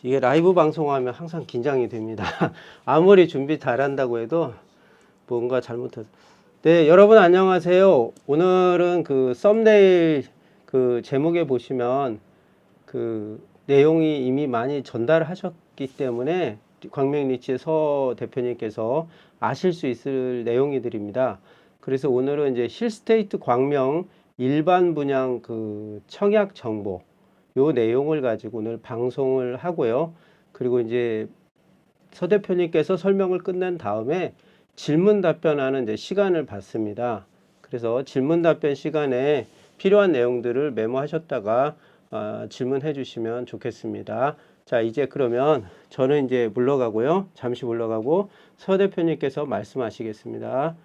이게 라이브 방송하면 항상 긴장이 됩니다. 아무리 준비 잘한다고 해도 뭔가 잘못해서. 네, 여러분 안녕하세요. 오늘은 그 썸네일 그 제목에 보시면 그 내용이 이미 많이 전달하셨기 때문에 광명리치의 서 대표님께서 아실 수 있을 내용이들입니다. 그래서 오늘은 이제 힐스테이트 광명 일반 분양 그 청약 정보 요 내용을 가지고 오늘 방송을 하고요. 그리고 이제 서 대표님께서 설명을 끝낸 다음에 질문 답변하는 이제 시간을 받습니다. 그래서 질문 답변 시간에 필요한 내용들을 메모하셨다가 질문해 주시면 좋겠습니다. 자, 이제 그러면 저는 이제 물러가고요. 잠시 물러가고 서 대표님께서 말씀하시겠습니다.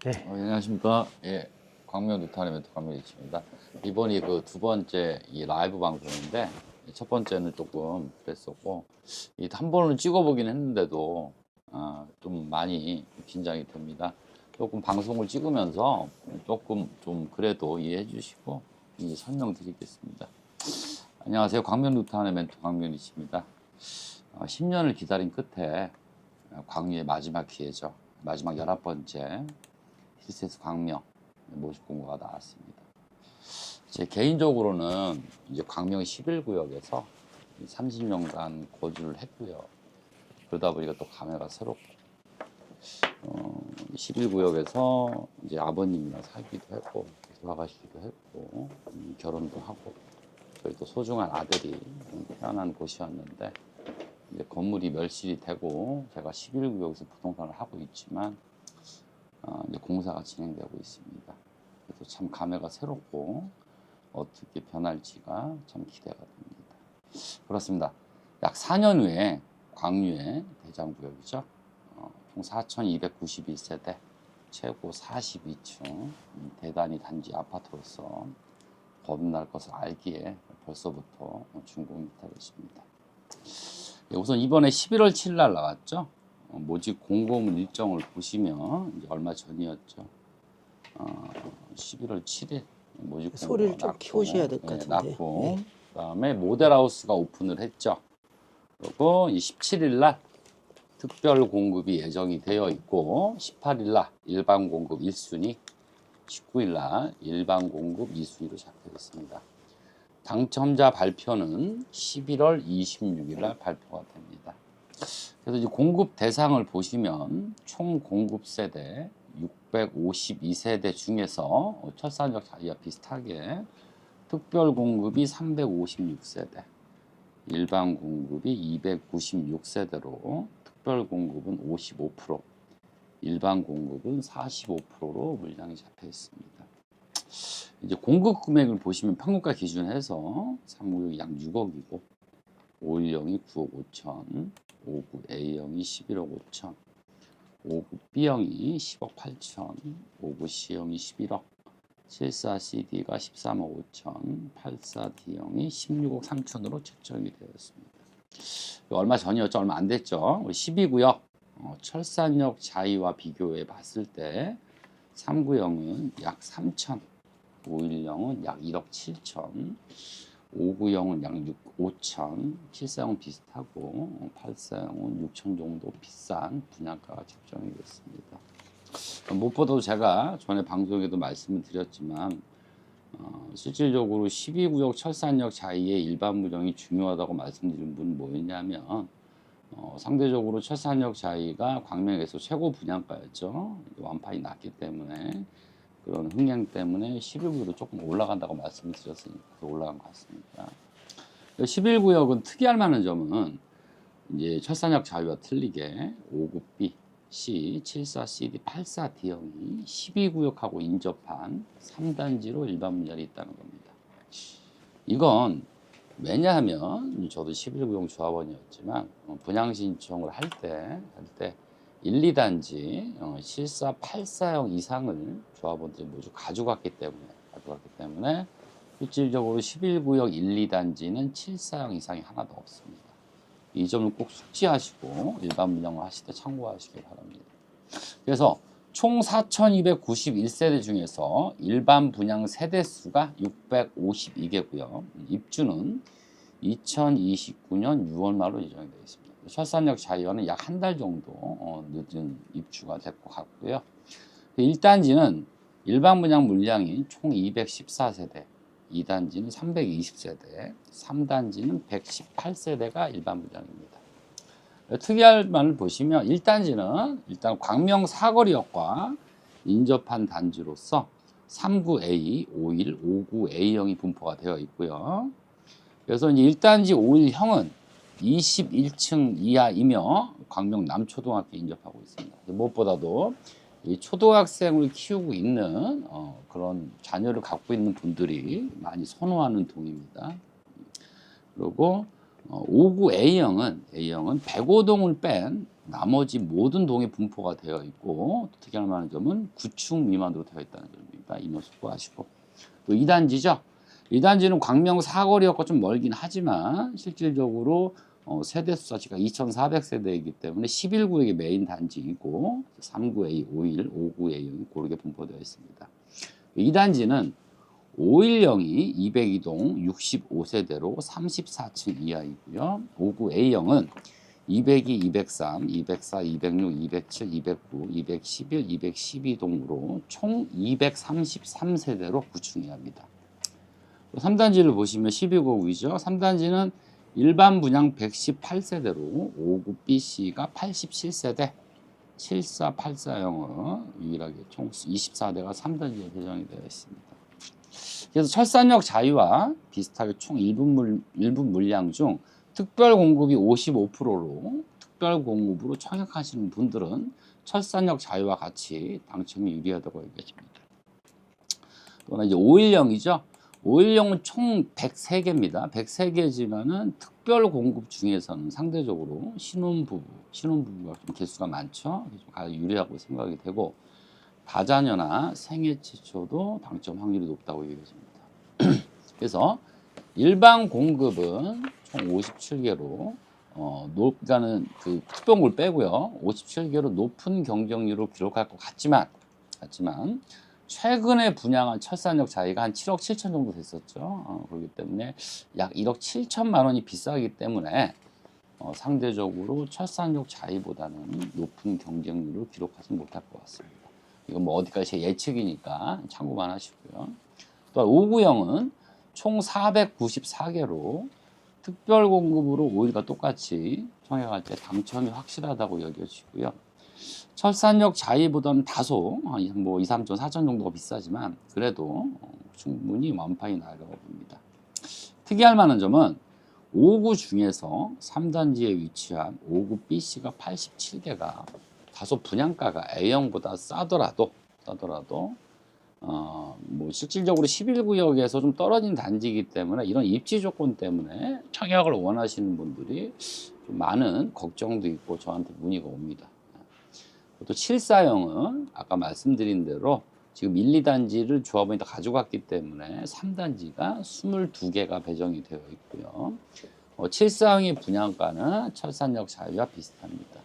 네. 안녕하십니까. 예, 광명 루타의 멘토 광명리치입니다. 이번이 그 두 번째 이 라이브 방송인데 첫 번째는 조금 그랬었고 이 한 번은 찍어보긴 했는데도 좀 많이 긴장이 됩니다. 조금 방송을 찍으면서 조금 좀 그래도 이해해 주시고 이제 설명드리겠습니다. 안녕하세요. 광명 루타의 멘토 광명리치입니다. 10년을 기다린 끝에 광유의 마지막 기회죠. 마지막 11번째 힐스테이트 광명 모집 공고가 나왔습니다. 제 개인적으로는 이제 광명 11구역에서 30년간 거주를 했고요. 그러다 보니까 또 감회가 새롭고 11구역에서 이제 아버님이랑 살기도 했고 돌아가시기도 했고 결혼도 하고 저희 또 소중한 아들이 태어난 곳이었는데 이제 건물이 멸실이 되고 제가 11구역에서 부동산을 하고 있지만 이제 공사가 진행되고 있습니다. 그래서 참 감회가 새롭고 어떻게 변할지가 참 기대가 됩니다. 그렇습니다. 약 4년 후에 광유의 대장구역이죠. 총 4,291세대, 최고 42층, 대단위 단지 아파트로서 거듭날 것을 알기에 벌써부터 준공이 되겠습니다. 우선 이번에 11월 7일 날 나왔죠. 모집 공고문 일정을 보시면 이제 얼마 전이었죠. 11월 7일 모집 소리를 좀 키우셔야 될 것 같은데. 났고 그다음에 모델하우스가 오픈을 했죠. 그리고 17일 날 특별 공급이 예정이 되어 있고 18일 날 일반 공급 1순위, 19일 날 일반 공급 2순위로 잡혀 있습니다. 당첨자 발표는 11월 26일 날 발표가 됩니다. 그래서 이제 공급 대상을 보시면 총 공급 세대 652세대 중에서 철산역 자리와 비슷하게 특별 공급이 356세대, 일반 공급이 296세대로 특별 공급은 55%, 일반 공급은 45%로 물량이 잡혀 있습니다. 이제 공급 금액을 보시면 평균가 기준해서 3구역이 약 6억이고 510이 9억 5천, 5구 A형이 11억 5천, 5구 B형이 10억 8천, 5구 C형이 11억, 74CD가 13억 5천, 84D형이 16억 3천으로 책정이 되었습니다. 얼마 전이었죠. 얼마 안 됐죠. 12구역 철산역 자이와 비교해 봤을 때 3구역은 약 3천, 510은 약 1억 7천, 5구형은 약 6, 5천, 7사형은 비슷하고 8사형은 6천 정도 비싼 분양가가 책정이 됐습니다. 무엇보다도 제가 전에 방송에도 말씀을 드렸지만 실질적으로 12구역 철산역 자이의 일반 분양이 중요하다고 말씀드린 분은 뭐였냐면 상대적으로 철산역 자이가 광명에서 최고 분양가였죠. 완판이 났기 때문에 그런 흥행 때문에 11구역으로 조금 올라간다고 말씀을 드렸으니까 올라간 것 같습니다. 11구역은 특이할 만한 점은 이제 철산역 자유와 틀리게 5구 C, 74CD, 84D형이 12구역하고 인접한 3단지로 일반 분양이 있다는 겁니다. 이건 왜냐하면 저도 11구역 조합원이었지만 분양 신청을 할 때 1, 2단지 74, 84형 이상을 조합원들이 모두 가져갔기 때문에 실질적으로 11구역 1, 2단지는 74형 이상이 하나도 없습니다. 이 점을 꼭 숙지하시고 일반 분양을 하실 때 참고하시기 바랍니다. 그래서 총 4,291세대 중에서 일반 분양 세대수가 652개고요. 입주는 2029년 6월 말로 예정이 되어 있습니다. 철산역 자이와는 약 한 달 정도 늦은 입주가 될 것 같고요. 1단지는 일반 분양 물량이 총 214세대, 2단지는 320세대, 3단지는 118세대가 일반 분양입니다. 특이할 만을 보시면 1단지는 일단 광명 사거리역과 인접한 단지로서 39A, 51, 59A형이 분포가 되어 있고요. 그래서 이제 1단지 51형은 21층 이하이며 광명 남초등학교에 인접하고 있습니다. 무엇보다도 이 초등학생을 키우고 있는 그런 자녀를 갖고 있는 분들이 많이 선호하는 동입니다. 그리고 59A형은 105동을 뺀 나머지 모든 동에 분포가 되어 있고 특이할 만한 점은 9층 미만으로 되어 있다는 점입니다. 이 모습도 아시고 또 2단지죠. 2단지는 광명 사거리역과 좀 멀긴 하지만 실질적으로 세대 수자치가 2,400세대이기 때문에 11구역이 메인 단지이고 39A, 51, 59A형이 고르게 분포되어 있습니다. 2단지는 510이 202동 65세대로 34층 이하이고요. 59A형은 202, 203, 204, 206, 207, 209, 211, 212동으로 총 233세대로 9층 이하입니다. 3단지를 보시면 12구역이죠. 3단지는 일반 분양 118세대로 59BC가 87세대, 7484형은 유일하게 총 24대가 3단지에 배정이 되어 있습니다. 그래서 철산역 자이와 비슷하게 총 일분 물량 중 특별 공급이 55%로 특별 공급으로 청약하시는 분들은 철산역 자이와 같이 당첨이 유리하다고 얘기하십니다. 또는 이제 510이죠. 510은 총 103개입니다. 103개지만은 특별 공급 중에서는 상대적으로 신혼부부가 좀 개수가 많죠. 가장 유리하고 생각이 되고 다자녀나 생애 최초도 당첨 확률이 높다고 얘기했습니다. 그래서 일반 공급은 총 57개로 그러니까는 그 특별 공급을 빼고요. 57개로 높은 경쟁률을 기록할 것 같지만 최근에 분양한 철산역 자이가 한 7억 7천 정도 됐었죠. 그렇기 때문에 약 1억 7천만 원이 비싸기 때문에 상대적으로 철산역 자이보다는 높은 경쟁률을 기록하지 못할 것 같습니다. 이건 뭐 어디까지 제 예측이니까 참고만 하시고요. 또 59형은 총 494개로 특별 공급으로 5일과 똑같이 청약할 때 당첨이 확실하다고 여겨지고요. 철산역 자이보다는 다소 뭐 2, 3천, 4천 정도가 비싸지만 그래도 충분히 완판이 나가고 봅니다. 특이할 만한 점은 5구 중에서 3단지에 위치한 5구 BC가 87개가 다소 분양가가 A형보다 싸더라도 뭐 실질적으로 11구역에서 좀 떨어진 단지이기 때문에 이런 입지 조건 때문에 청약을 원하시는 분들이 좀 많은 걱정도 있고 저한테 문의가 옵니다. 또 74형은 아까 말씀드린 대로 지금 1, 2단지를 조합원이 다 가져갔기 때문에 3단지가 22개가 배정이 되어 있고요. 74형의 분양가는 철산역 자이와 비슷합니다.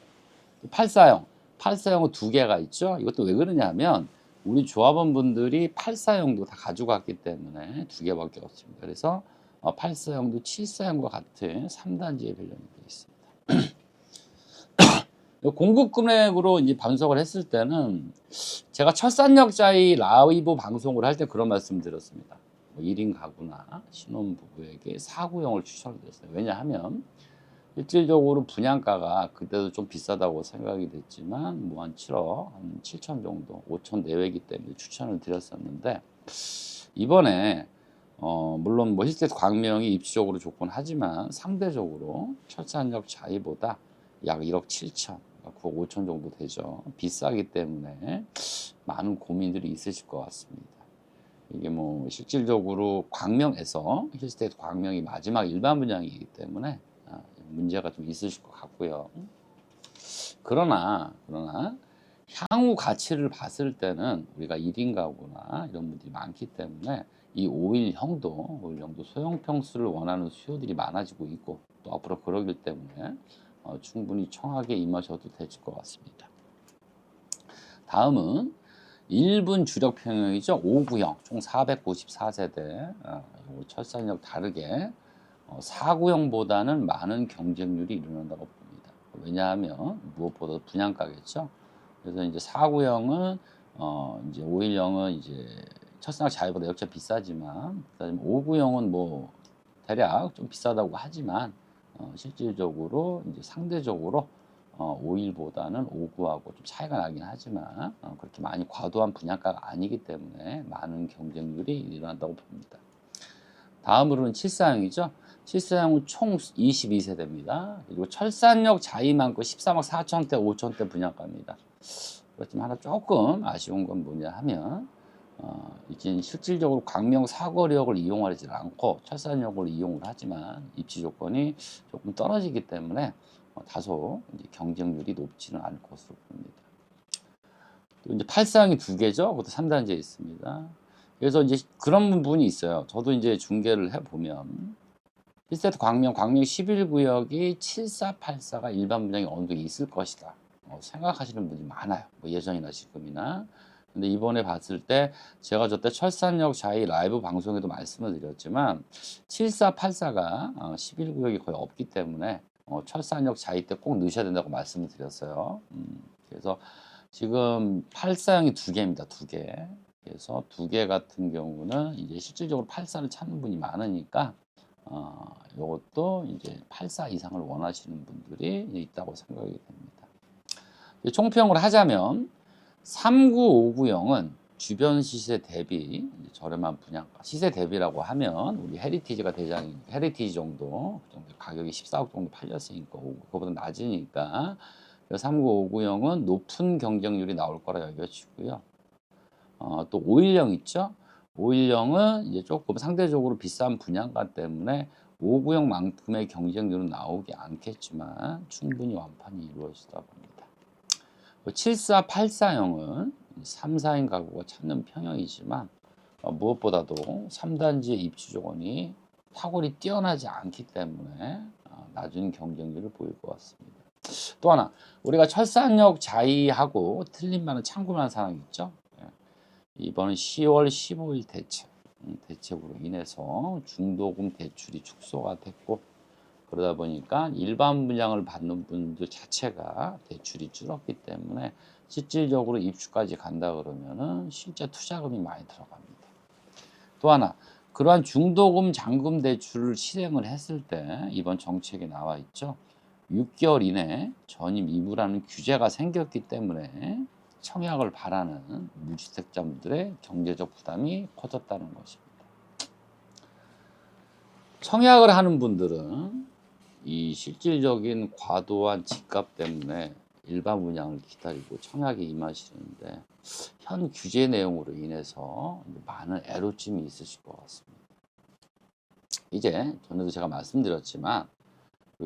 84형은 2개가 있죠. 이것도 왜 그러냐면 우리 조합원분들이 84형도 다 가져갔기 때문에 2개밖에 없습니다. 그래서 84형도 74형과 같은 3단지에 배정이 되어 있습니다. 공급 금액으로 이제 분석을 했을 때는 제가 철산역 자이 라이브 방송을 할 때 그런 말씀 드렸습니다. 1인 가구나 신혼부부에게 4구형을 추천드렸어요. 왜냐하면 실질적으로 분양가가 그때도 좀 비싸다고 생각이 됐지만 뭐 한 7억, 한 7천 정도, 5천 내외이기 때문에 추천을 드렸었는데 이번에 물론 뭐 힐스테이트 광명이 입지적으로 좋긴 하지만 상대적으로 철산역 자이보다 약 1억 7천, 9억 5천 정도 되죠. 비싸기 때문에 많은 고민들이 있으실 것 같습니다. 이게 뭐 실질적으로 광명에서 힐스테이트 광명이 마지막 일반 분양이기 때문에 문제가 좀 있으실 것 같고요. 그러나 향후 가치를 봤을 때는 우리가 1인 가구나 이런 분들이 많기 때문에 이 5일형도 소형 평수를 원하는 수요들이 많아지고 있고 또 앞으로 그러기 때문에 충분히 청하게 임하셔도 되실 것 같습니다. 다음은 1분 주력 평형이죠. 5구형 총 494세대 철산역 다르게 4구형보다는 많은 경쟁률이 일어난다고 봅니다. 왜냐하면 무엇보다 분양가겠죠. 그래서 이제 4구형은 이제 510은 이제 첫사랑 자유보다 역시 비싸지만 5구형은 뭐 대략 좀 비싸다고 하지만 실질적으로 이제 상대적으로 5일보다는 5구하고 좀 차이가 나긴 하지만 그렇게 많이 과도한 분양가가 아니기 때문에 많은 경쟁률이 일어난다고 봅니다. 다음으로는 7사형이죠. 7사형은 총 22세대입니다. 그리고 철산역 자이만큼 13억 4천대, 5천대 분양가입니다. 그렇지만 하나 조금 아쉬운 건 뭐냐 하면 이제 실질적으로 광명 사거리역을 이용하지 않고 철산역을 이용을 하지만 입지 조건이 조금 떨어지기 때문에 다소 이제 경쟁률이 높지는 않을 것으로 봅니다. 또 이제 8사형이 두 개죠. 그것도 3단지에 있습니다. 그래서 이제 그런 부분이 있어요. 저도 이제 중개를 해보면 1세트 광명 11구역이 7484가 일반 분양이 어느 정도 있을 것이다. 생각하시는 분들이 많아요. 뭐 예전이나 지금이나. 근데 이번에 봤을 때 제가 저때 철산역 자이 라이브 방송에도 말씀을 드렸지만 7484가 11구역이 거의 없기 때문에 철산역 자이 때 꼭 넣으셔야 된다고 말씀을 드렸어요. 그래서 지금 84형이 두 개입니다. 두 개. 그래서 두 개 같은 경우는 이제 실질적으로 84를 찾는 분이 많으니까 이것도 이제 84 이상을 원하시는 분들이 있다고 생각이 됩니다. 총평을 하자면 3950은 주변 시세 대비 저렴한 분양가. 시세 대비라고 하면 우리 헤리티지가 대장인 헤리티지 정도 가격이 14억 정도 팔렸으니까 그거보다 낮으니까 3950은 높은 경쟁률이 나올 거라 여겨지고요. 또 510 있죠. 510은 이제 조금 상대적으로 비싼 분양가 때문에 5구형만큼의 경쟁률은 나오지 않겠지만 충분히 완판이 이루어지다 봅니다. 7484형은 3, 4인 가구가 찾는 평형이지만 무엇보다도 3단지의 입지 조건이 탁월히 뛰어나지 않기 때문에 낮은 경쟁률을 보일 것 같습니다. 또 하나 우리가 철산역 자이하고 틀린 많은 참고만 사항 있죠. 이번 10월 15일 대책으로 인해서 중도금 대출이 축소가 됐고 그러다 보니까 일반 분양을 받는 분들 자체가 대출이 줄었기 때문에 실질적으로 입주까지 간다 그러면은 실제 투자금이 많이 들어갑니다. 또 하나 그러한 중도금 잔금 대출을 실행을 했을 때 이번 정책에 나와 있죠. 6개월 이내 전입 이부라는 규제가 생겼기 때문에 청약을 바라는 무주택자분들의 경제적 부담이 커졌다는 것입니다. 청약을 하는 분들은 이 실질적인 과도한 집값 때문에 일반 분양을 기다리고 청약에 임하시는데 현 규제 내용으로 인해서 많은 애로점이 있으실 것 같습니다. 이제 전에도 제가 말씀드렸지만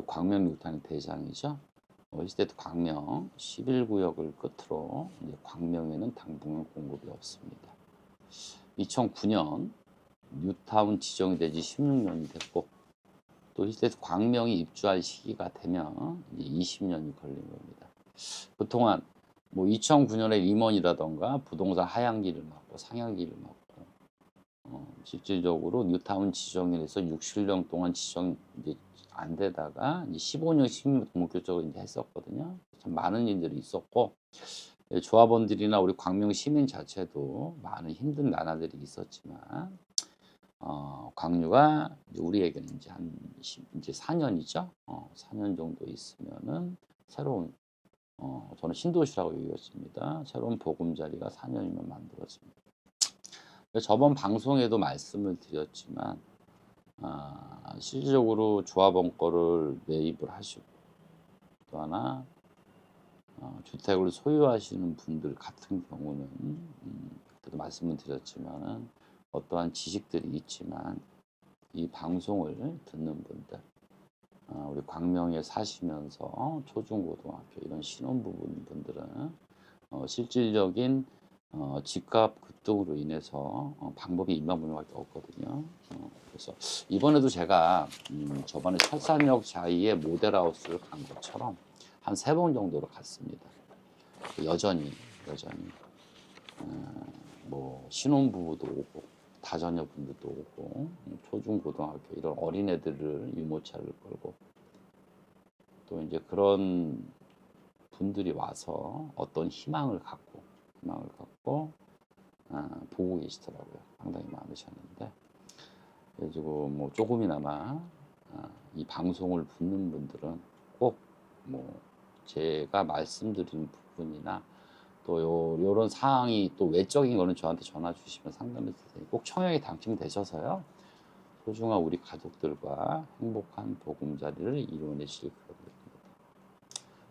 광명 뉴타운의 대장이죠. 시대도 광명 11구역을 끝으로 이제 광명에는 당분간 공급이 없습니다. 2009년 뉴타운 지정이 되지 16년이 됐고 또 시대도 광명이 입주할 시기가 되면 이제 20년이 걸린 겁니다. 그동안 뭐 2009년에 리먼이라던가 부동산 하향기를 맞고 상향기를 맞고 실질적으로 뉴타운 지정에 대해서 60년 동안 지정 이제 안 되다가 이제 15년, 16년 본격적으로 이제 했었거든요. 참 많은 일들이 있었고 조합원들이나 우리 광명 시민 자체도 많은 힘든 나날들이 있었지만 광유가 우리에게는 이제 한 이제 4년이죠. 4년 정도 있으면은 새로운 저는 신도시라고 얘기했습니다. 새로운 보금자리가 4년이면 만들어집니다. 저번 방송에도 말씀을 드렸지만 실질적으로 조합원 거를 매입을 하시고 또 하나 주택을 소유하시는 분들 같은 경우는 그때도 말씀을 드렸지만은 어떠한 지식들이 있지만 이 방송을 듣는 분들 우리 광명에 사시면서 초중고등학교 이런 신혼부부 분들은 실질적인 집값 급등으로 인해서 방법이 일반분양밖에 없거든요. 그래서 이번에도 제가 저번에 철산역 자이의 모델하우스를 간 것처럼 한 3번 정도로 갔습니다. 여전히 뭐 신혼부부도 오고 다자녀분들도 오고 초중고등학교 이런 어린애들을 유모차를 끌고 또 이제 그런 분들이 와서 어떤 희망을 갖고 보고 계시더라고요. 상당히 많으셨는데 그래가지고 뭐 조금이나마 이 방송을 듣는 분들은 꼭 뭐 제가 말씀드린 부분이나 또 요런 사항이 또 외적인 거는 저한테 전화 주시면 상담해 주세요. 꼭 청약에 당첨되셔서요. 소중한 우리 가족들과 행복한 보금자리를 이루어내실 겁니다.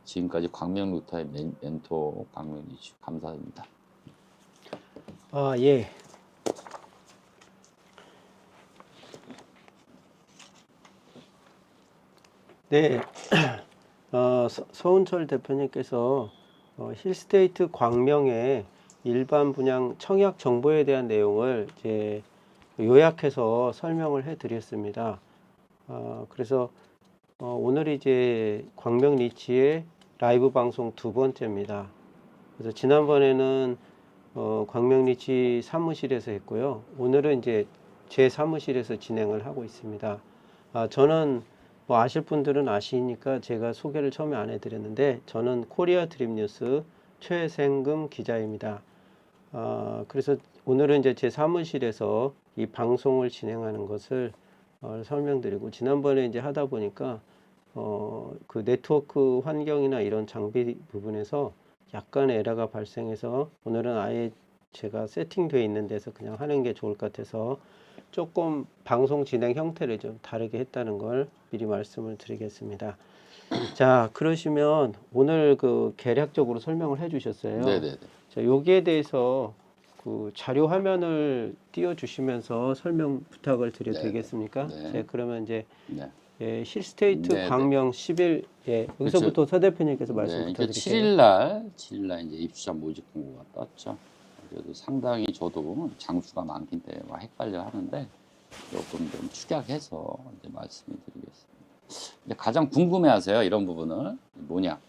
지금까지 광명루터의 멘토 광명이주 감사합니다. 예. 네. 서운철 대표님께서 힐스테이트 광명의 일반 분양 청약 정보에 대한 내용을 이제 요약해서 설명을 해드렸습니다. 그래서 오늘이 이제 광명 리치의 라이브 방송 두 번째입니다. 그래서 지난번에는 광명 리치 사무실에서 했고요. 오늘은 이제 제 사무실에서 진행을 하고 있습니다. 저는 뭐 아실 분들은 아시니까 제가 소개를 처음에 안 해드렸는데 저는 코리아 드림뉴스 최생금 기자입니다. 그래서 오늘은 이제 제 사무실에서 이 방송을 진행하는 것을 설명드리고 지난번에 이제 하다 보니까 그 네트워크 환경이나 이런 장비 부분에서 약간의 에러가 발생해서 오늘은 아예 제가 세팅되어 있는 데서 그냥 하는 게 좋을 것 같아서 조금 방송 진행 형태를 좀 다르게 했다는 걸 미리 말씀을 드리겠습니다. 자, 그러시면 오늘 그 개략적으로 설명을 해 주셨어요. 네네네. 자, 여기에 대해서 그 자료 화면을 띄워 주시면서 설명 부탁을 드려도 네네. 되겠습니까? 네. 자, 그러면 이제 네. 힐스테이트 네네. 광명 10일 여기서부터 서 대표님께서 말씀 네, 부탁드릴게요. 7일 날 이제 입주자 모집 공고가 떴죠. 그래도 상당히 저도 장수가 많기 때문에 막 헷갈려 하는데 조금 좀 축약해서 이제 말씀을 드리겠습니다. 근데 가장 궁금해하세요. 이런 부분을 뭐냐?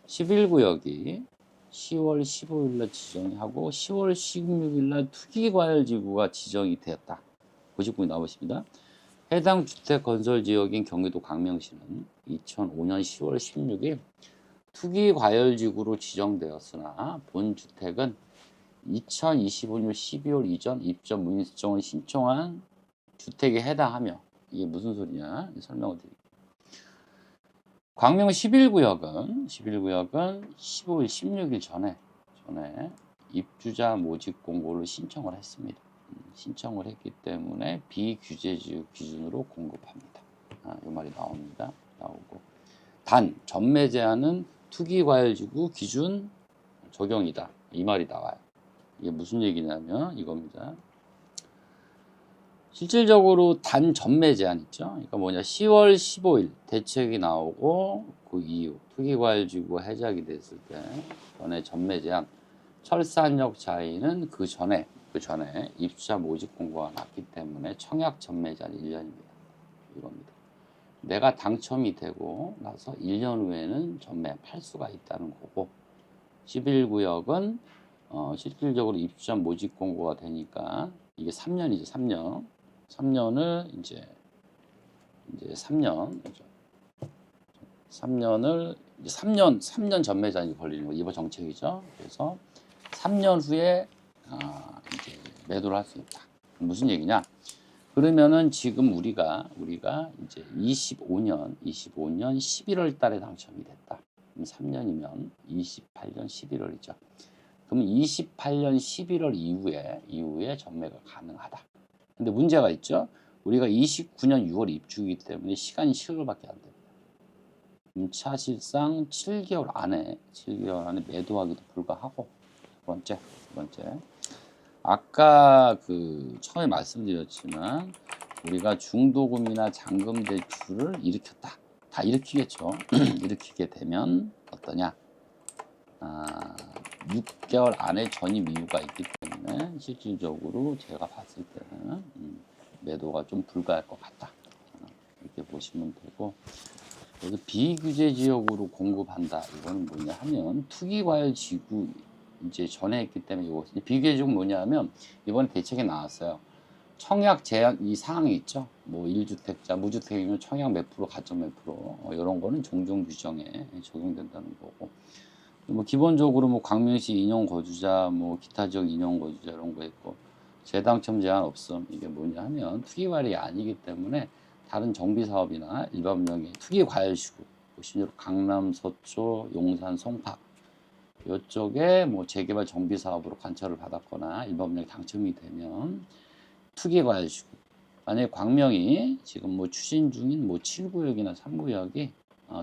11구역이 10월 15일 날 지정이 하고 10월 16일 날 투기과열지구가 지정이 되었다. 99이 나오십니다. 해당 주택 건설 지역인 경기도 광명시는 2005년 10월 16일 투기과열지구로 지정되었으나 본 주택은 2025년 12월 이전 입점 문의 수정을 신청한 주택에 해당하며 이게 무슨 소리냐 설명을 드릴게요. 광명 11구역은 15일 16일 전에 입주자 모집 공고를 신청을 했습니다. 신청을 했기 때문에 비규제지역 기준으로 공급합니다. 이 말이 나옵니다. 나오고 단 전매 제한은 투기과열지구 기준 적용이다. 이 말이 나와요. 이게 무슨 얘기냐면 이겁니다. 실질적으로 단 전매 제한 있죠. 그러니까 뭐냐 10월 15일 대책이 나오고 그 이후 투기과열지구가 해제하게 됐을 때 전에 전매 제한 철산역 자이는 그 전에 입주자 모집 공고가 났기 때문에 청약 전매 제한 1년입니다. 이겁니다. 내가 당첨이 되고 나서 1년 후에는 전매할 수가 있다는 거고 11구역은 실질적으로 입주자 모집 공고가 되니까 이게 3년이죠. 3년을 이제 3년 전매 제한이 걸리는 거 이번 정책이죠. 그래서 3년 후에 이제 매도를 할 수 있다. 무슨 얘기냐? 그러면은 지금 우리가 이제 25년 11월 달에 당첨이 됐다. 그럼 3년이면 28년 11월이죠. 그러면 28년 11월 이후에 전매가 가능하다. 근데 문제가 있죠. 우리가 29년 6월 입주이기 때문에 시간이 7개월밖에 안 됩니다. 사실상 7개월 안에 매도하기도 불가하고 두 번째 아까 그 처음에 말씀드렸지만 우리가 중도금이나 잔금 대출을 일으켰다. 다 일으키겠죠. 일으키게 되면 어떠냐? 6개월 안에 전입 이유가 있기 때문에 실질적으로 제가 봤을 때는 매도가 좀 불가할 것 같다. 이렇게 보시면 되고 그래서 비규제 지역으로 공급한다. 이거는 뭐냐 하면 투기과열 지구 이제 전에 했기 때문에 이거 비규제 지역은 뭐냐 하면 이번에 대책이 나왔어요. 청약 제한 이 사항이 있죠. 뭐 1주택자, 무주택이면 청약 몇 프로, 가점 몇 프로 이런 거는 종종 규정에 적용된다는 거고. 뭐 기본적으로 뭐 광명시 인용 거주자, 뭐 기타 지역 인용 거주자 이런 거 있고 재당첨 제한 없음. 이게 뭐냐 하면 투기 과열이 아니기 때문에 다른 정비 사업이나 일반 분양의 투기 과열 시구, 심지어 강남, 서초, 용산, 송파 이쪽에 뭐 재개발 정비 사업으로 관철을 받았거나 일반 분양에 당첨이 되면 투기 과열 시구. 만약에 광명이 지금 뭐 추진 중인 뭐 7구역이나 3구역이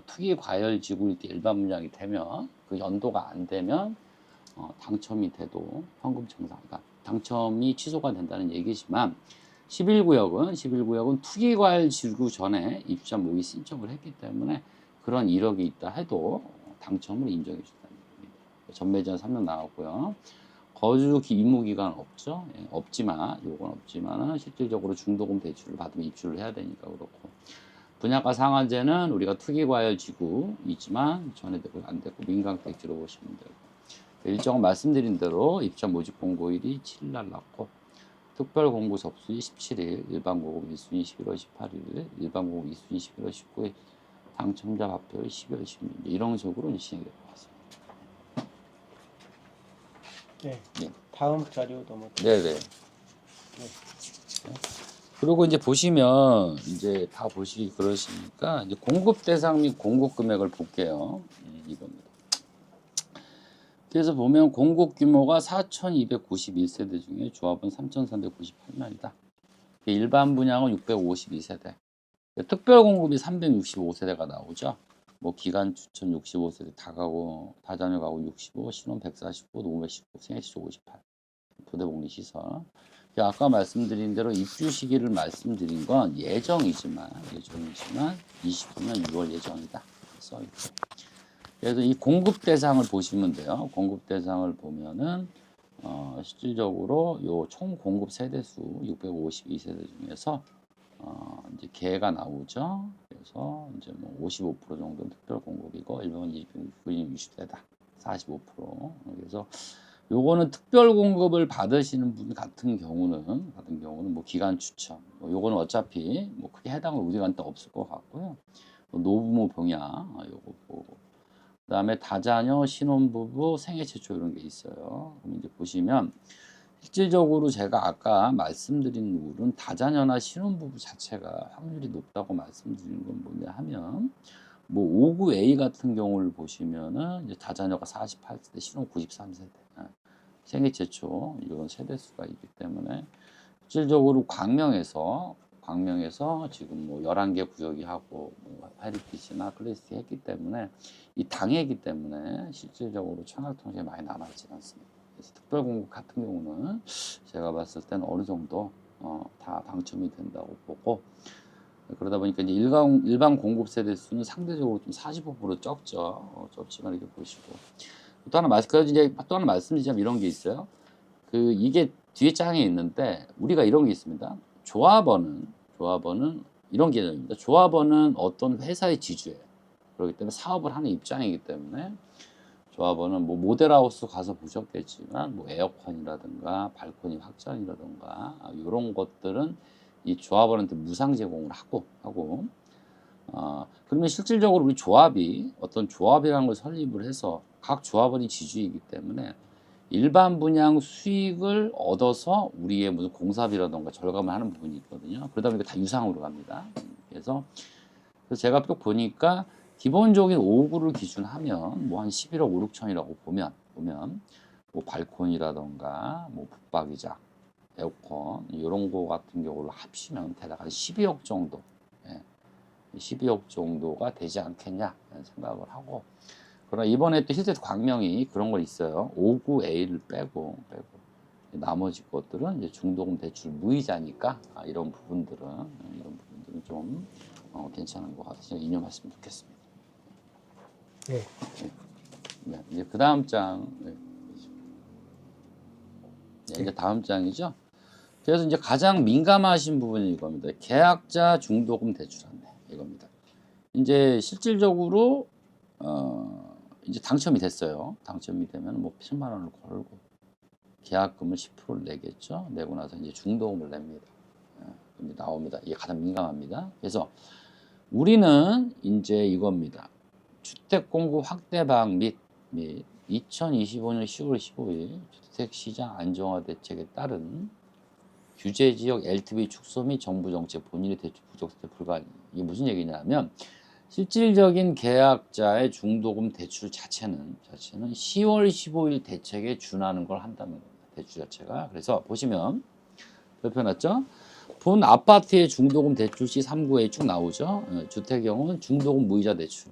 투기 과열 지구일 때 일반 분양이 되면 그 연도가 안 되면 당첨이 돼도 현금 청산, 그러니까 당첨이 취소가 된다는 얘기지만 11구역은 투기 과열 지구 전에 입주자 모의 신청을 했기 때문에 그런 이력이 있다 해도 당첨을 인정해 준다는 겁니다. 전매제한 3년 나왔고요. 거주 의무 기간 없죠. 예, 없지만 요건 없지만은 실질적으로 중도금 대출을 받으면 입주를 해야 되니까 그렇고 분양가 상한제는 우리가 투기 과열 지구 있지만 전해되고 안 되고 민간 택지로 보시면 되고 일정은 말씀드린 대로 입주자 모집 공고일이 7일 날 났고 특별 공고 접수일 17일, 일반 공고 1순위 11월 18일, 일반 공고 2순위 11월 19일, 당첨자 발표일 12월 16일 이런 식으로 진행이 될 것 같습니다. 네. 네. 다음 자료 넘어가. 네네. 그리고 이제 보시면 이제 다 보시기 그러시니까 이제 공급 대상 및 공급 금액을 볼게요. 이겁니다. 그래서 보면 공급 규모가 4,291세대 중에 조합은 3,398명이다. 일반 분양은 652세대. 특별 공급이 365세대가 나오죠. 뭐 기간 추천 65세대, 다가구, 다자녀 가구 65, 신혼 145, 노무 19, 생애시초 58. 부대복리 시설. 아까 말씀드린 대로 입주 시기를 말씀드린 건 예정이지만 20주년 6월 예정이다. 써있고. 그래서 이 공급 대상을 보시면 돼요. 공급 대상을 보면은 실질적으로 요 총 공급 세대 수 652세대 중에서 이제 개가 나오죠. 그래서 이제 뭐 55% 정도는 특별 공급이고 일반 20대다. 45%. 그래서 요거는 특별 공급을 받으시는 분 같은 경우는 뭐 기간 추천. 뭐 요거는 어차피 뭐 크게 해당은 우리한테 없을 것 같고요. 노부모 병양 요거 보고. 그다음에 다자녀, 신혼부부, 생애 최초 이런 게 있어요. 그럼 이제 보시면 실질적으로 제가 아까 말씀드린 룰은 다자녀나 신혼부부 자체가 확률이 높다고 말씀드린 건 뭐냐 하면 뭐 5구 A 같은 경우를 보시면은 이제 다자녀가 48세대, 신혼 93세대, 생애 최초 이런 세대 수가 있기 때문에 실질적으로 광명에서 지금 뭐 11개 구역이 하고 뭐 헤리티지나 클래스틱 했기 때문에 이 당해이기 때문에 실질적으로 청약 통장에 많이 남아있지 않습니다. 그래서 특별 공급 같은 경우는 제가 봤을 때는 어느 정도 다 당첨이 된다고 보고 그러다 보니까 이제 일반 공급 세대 수는 상대적으로 좀 45% 적죠. 적지만 이렇게 보시고 또 하나 말씀드리자면 이런 게 있어요. 이게 뒤에 장에 있는데 우리가 이런 게 있습니다. 조합원은 이런 개념입니다. 조합원은 어떤 회사의 지주예요. 그렇기 때문에 사업을 하는 입장이기 때문에 조합원은 뭐 모델하우스 가서 보셨겠지만 뭐 에어컨이라든가 발코니 확장이라든가 이런 것들은 이 조합원한테 무상 제공을 하고 그러면 실질적으로 우리 조합이 어떤 조합이라는 걸 설립을 해서 각 조합원이 지주이기 때문에 일반 분양 수익을 얻어서 우리의 무슨 공사비라든가 절감을 하는 부분이 있거든요. 그러다 보니까 다 유상으로 갑니다. 그래서 제가 또 보니까 기본적인 5구를 기준하면 뭐 한 11억 5, 6천이라고 보면 뭐 발코니라든가 뭐 붙박이장, 에어컨 이런 거 같은 경우를 합치면 대략 한 12억 정도, 12억 정도가 되지 않겠냐 생각을 하고. 그러나 이번에 또 실제 광명이 그런 거 있어요. 5구 A를 빼고 나머지 것들은 이제 중도금 대출 무이자니까 이런 부분들은 좀 괜찮은 것 같아서 이념했으면 좋겠습니다. 네. 네, 이제 그 다음 장. 이제 다음 장이죠. 그래서 이제 가장 민감하신 부분이 이겁니다. 계약자 중도금 대출 안내 이겁니다. 이제 실질적으로 이제 당첨이 됐어요. 당첨이 되면 뭐 10만 원을 걸고 계약금을 10%를 내겠죠. 내고 나서 이제 중도금을 냅니다. 나옵니다. 이게 가장 민감합니다. 그래서 우리는 이제 이겁니다. 주택 공급 확대 방안 및 2025년 10월 15일 주택시장 안정화 대책에 따른 규제지역 LTV 축소 및 정부 정책 본인의 대출 부족 상태 불가능. 이게 무슨 얘기냐면 실질적인 계약자의 중도금 대출 자체는 10월 15일 대책에 준하는 걸 한다는 겁니다. 대출 자체가. 그래서 보시면 펴놨죠? 본 아파트의 중도금 대출 시 3구에 쭉 나오죠. 주택형은 중도금 무이자 대출.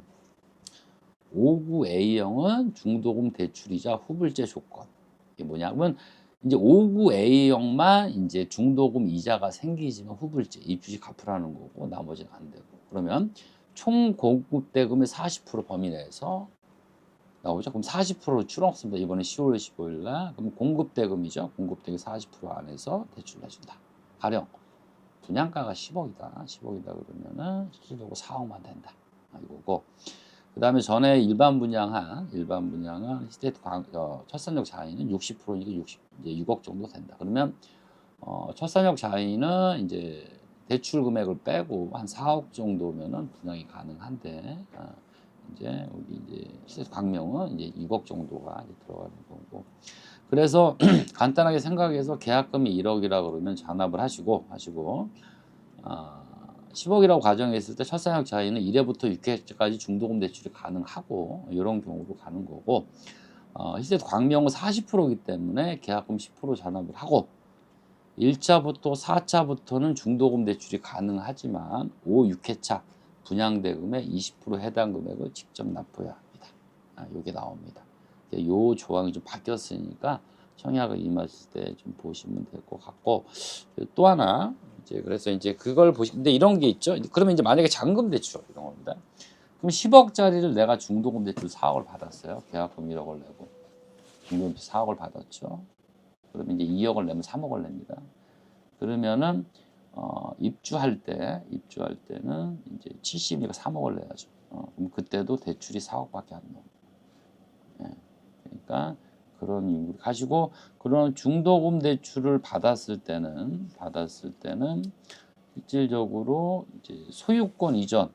5구 A형은 중도금 대출이자 후불제 조건. 이게 뭐냐면 이제 5구 A형만 이제 중도금 이자가 생기지만 후불제 입주시 갚으라는 거고 나머지는 안 되고. 그러면 총 공급 대금의 40% 범위 내에서 나오죠. 그럼 40%로 줄었습니다. 이번에 10월 15일 날. 그럼 공급 대금이죠. 공급 대금 40% 안에서 대출을 해준다. 가령 분양가가 10억이다. 10억이다 그러면은 실질적으로 4억만 된다. 이거고. 그 다음에 전에 일반 분양한 시대트 첫산역 자인은 60%니까 이제 6억 정도 된다. 그러면 첫산역 자인은 이제 대출 금액을 빼고 한 4억 정도면은 분양이 가능한데 이제 여기 이제 시대트 광명은 이제 6억 정도가 이제 들어가는 거고. 그래서 간단하게 생각해서 계약금이 1억이라 그러면 잔압을 하시고 10억이라고 가정했을 때 첫사역 자인은 1회부터 6회까지 중도금 대출이 가능하고 이런 경우로 가는 거고 시세트 광명은 40%이기 때문에 계약금 10% 잔압을 하고 1차부터 4차부터는 중도금 대출이 가능하지만 5, 6회차 분양대금의 20% 해당 금액을 직접 납부해야 합니다. 이게 나옵니다. 이 조항이 좀 바뀌었으니까 청약을 임하실 때 좀 보시면 될 것 같고 또 하나 이제 그래서 이제 그걸 근데 이런 게 있죠. 그러면 이제 만약에 잔금 대출 이런 겁니다. 그럼 10억짜리를 내가 중도금 대출 4억을 받았어요. 계약금 1억을 내고 중도금 4억을 받았죠. 그러면 이제 2억을 내면 3억을 냅니다. 그러면은 입주할 때는 이제 70이니까 3억을 내야죠. 그럼 그때도 대출이 4억밖에 안 나옵니다. 예. 그러니까 그런 이유를 가지고 그런 중도금 대출을 받았을 때는 실질적으로 이제 소유권 이전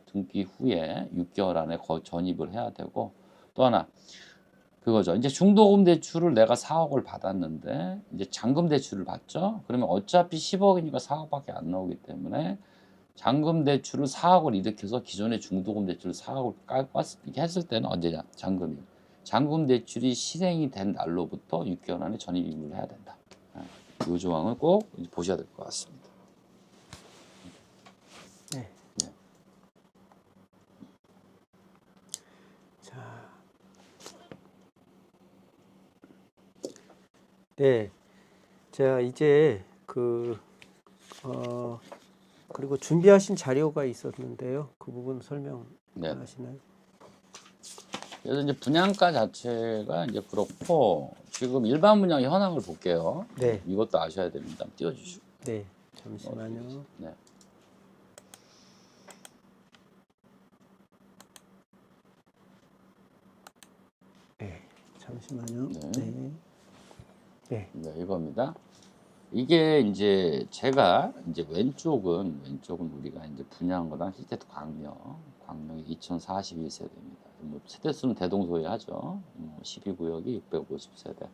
등기 후에 6개월 안에 전입을 해야 되고 또 하나 그거죠. 이제 중도금 대출을 내가 4억을 받았는데 이제 잔금 대출을 받죠. 그러면 어차피 10억이니까 4억밖에 안 나오기 때문에 잔금 대출을 4억을 일으켜서 기존의 중도금 대출을 4억을 이렇게 했을 때는 언제냐? 잔금 대출이 실행이 된 날로부터 6개월 안에 전입義務를 해야 된다. 이 조항을 꼭 보셔야 될 것 같습니다. 네. 네. 자, 네, 제가 이제 그리고 준비하신 자료가 있었는데요. 그 부분 설명하시나요? 그래서 이제 분양가 자체가 이제 그렇고 지금 일반 분양 현황을 볼게요. 네. 이것도 아셔야 됩니다. 띄워주시고. 네, 잠시만요. 네. 네, 잠시만요. 네. 네. 네. 네, 이겁니다. 이게 이제 제가 이제 왼쪽은 우리가 이제 분양한 거랑 시세트 광명이 2041세대입니다. 뭐 세대수는 대동소이하죠. 12구역이 650세대,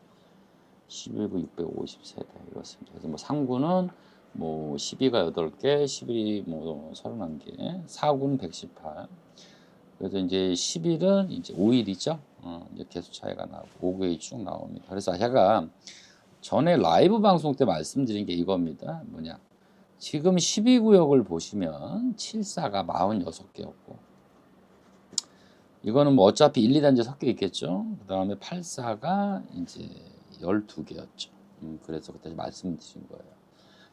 11구 650세대 이렇습니다. 그래서 뭐 3구는 뭐 12가 8개, 11이 뭐 31개, 4구는 118. 그래서 이제 11은 이제 5일이죠. 이제 개수 차이가 나고 5구역이 쭉 나옵니다. 그래서 제가 전에 라이브 방송 때 말씀드린 게 이겁니다. 뭐냐. 지금 12구역을 보시면 74가 46개였고 이거는 뭐 어차피 1, 2단지 섞여 있겠죠. 그 다음에 84가 이제 12개였죠. 그래서 그때 말씀드린 거예요.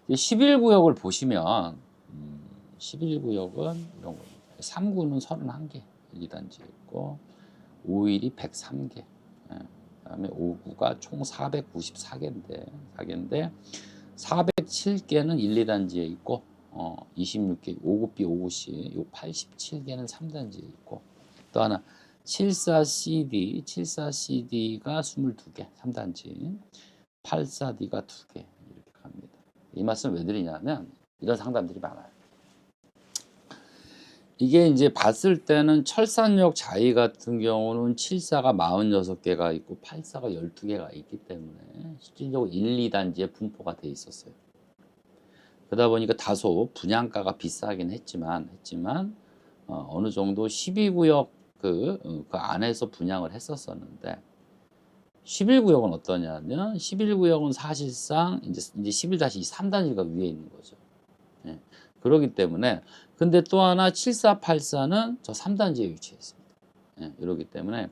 11구역을 보시면 11구역은 이런 겁니다. 3구는 31개 1, 2단지 있고 5일이 103개 그다음에 5구가 총 494개인데 407개는 1, 2단지에 있고 26개 5구 B, 5구C 요 87개는 3단지에 있고 또 하나 74CD 74CD가 22개 3단지 84D가 2개 이렇게 갑니다. 이 말씀을 왜 드리냐면 이런 상담들이 많아요. 이게 이제 봤을 때는 철산역 자이 같은 경우는 74가 46개가 있고 84가 12개가 있기 때문에 실질적으로 1, 2단지에 분포가 돼 있었어요. 그러다 보니까 다소 분양가가 비싸긴 했지만 어느 정도 12구역 그 안에서 분양을 했었었는데 11구역은 어떠냐면 11구역은 사실상 이제 11-3단지가 위에 있는 거죠. 예. 그렇기 때문에 근데 또 하나 7484는 저 3단지에 위치해 있습니다. 예. 이러기 때문에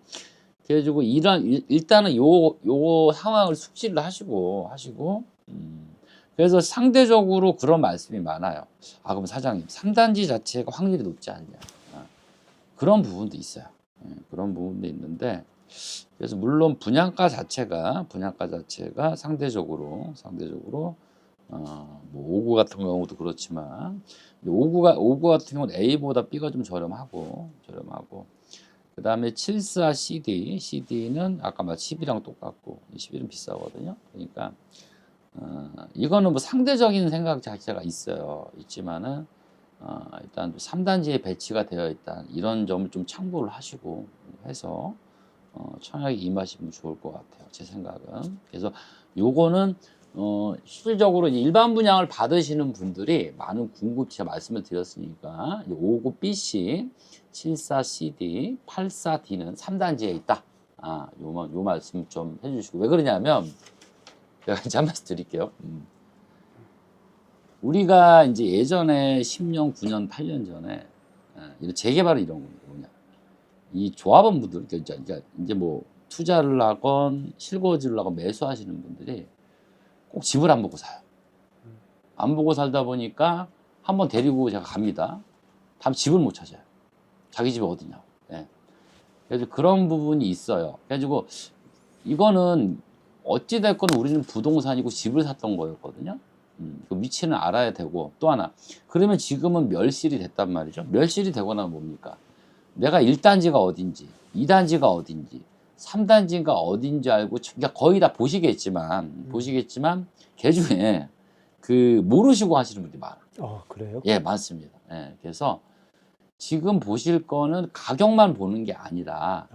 그래가지고 일단은 요 상황을 숙지를 하시고 그래서 상대적으로 그런 말씀이 많아요. 아 그럼 사장님 3단지 자체가 확률이 높지 않냐. 그런 부분도 있어요. 예. 그런 부분도 있는데 그래서 물론 분양가 자체가 상대적으로 뭐 5구 같은 경우도 그렇지만 5구 같은 경우는 A보다 B가 좀 저렴하고 그다음에 74 CD는 아까 말 10이랑 똑같고 11은 비싸거든요. 그러니까 이거는 뭐 상대적인 생각 자체가 있지만은 일단 3단지에 배치가 되어 있다 이런 점을 좀 참고를 하시고 해서 청약에 임하시면 좋을 것 같아요. 제 생각은. 그래서 요거는 실질적으로 이제 일반 분양을 받으시는 분들이 많은 제가 말씀을 드렸으니까 59 BC, 74 CD, 84 D는 3단지에 있다. 요 말씀 좀 해주시고 왜 그러냐면 제가 이제 한 말씀 드릴게요. 우리가 이제 예전에 10년, 9년, 8년 전에 이런 재개발은 이런 거냐. 이 조합원분들, 이제 뭐 투자를 하건 실거주를 하건 매수하시는 분들이 꼭 집을 안 보고 사요. 안 보고 살다 보니까 한번 데리고 제가 갑니다. 다음 집을 못 찾아요. 자기 집이 어디냐고. 예. 그래서 그런 부분이 있어요. 그래가지고 이거는 어찌됐건 우리는 부동산이고 집을 샀던 거였거든요. 그 위치는 알아야 되고 또 하나 그러면 지금은 멸실이 됐단 말이죠. 멸실이 되고 나면 뭡니까? 내가 1단지가 어딘지 2단지가 어딘지 3단지가 어딘지 알고 그러니까 거의 다 보시겠지만 그 중에 그 모르시고 하시는 분들이 많아요. 그래요? 예, 많습니다. 예, 그래서 지금 보실 거는 가격만 보는 게 아니라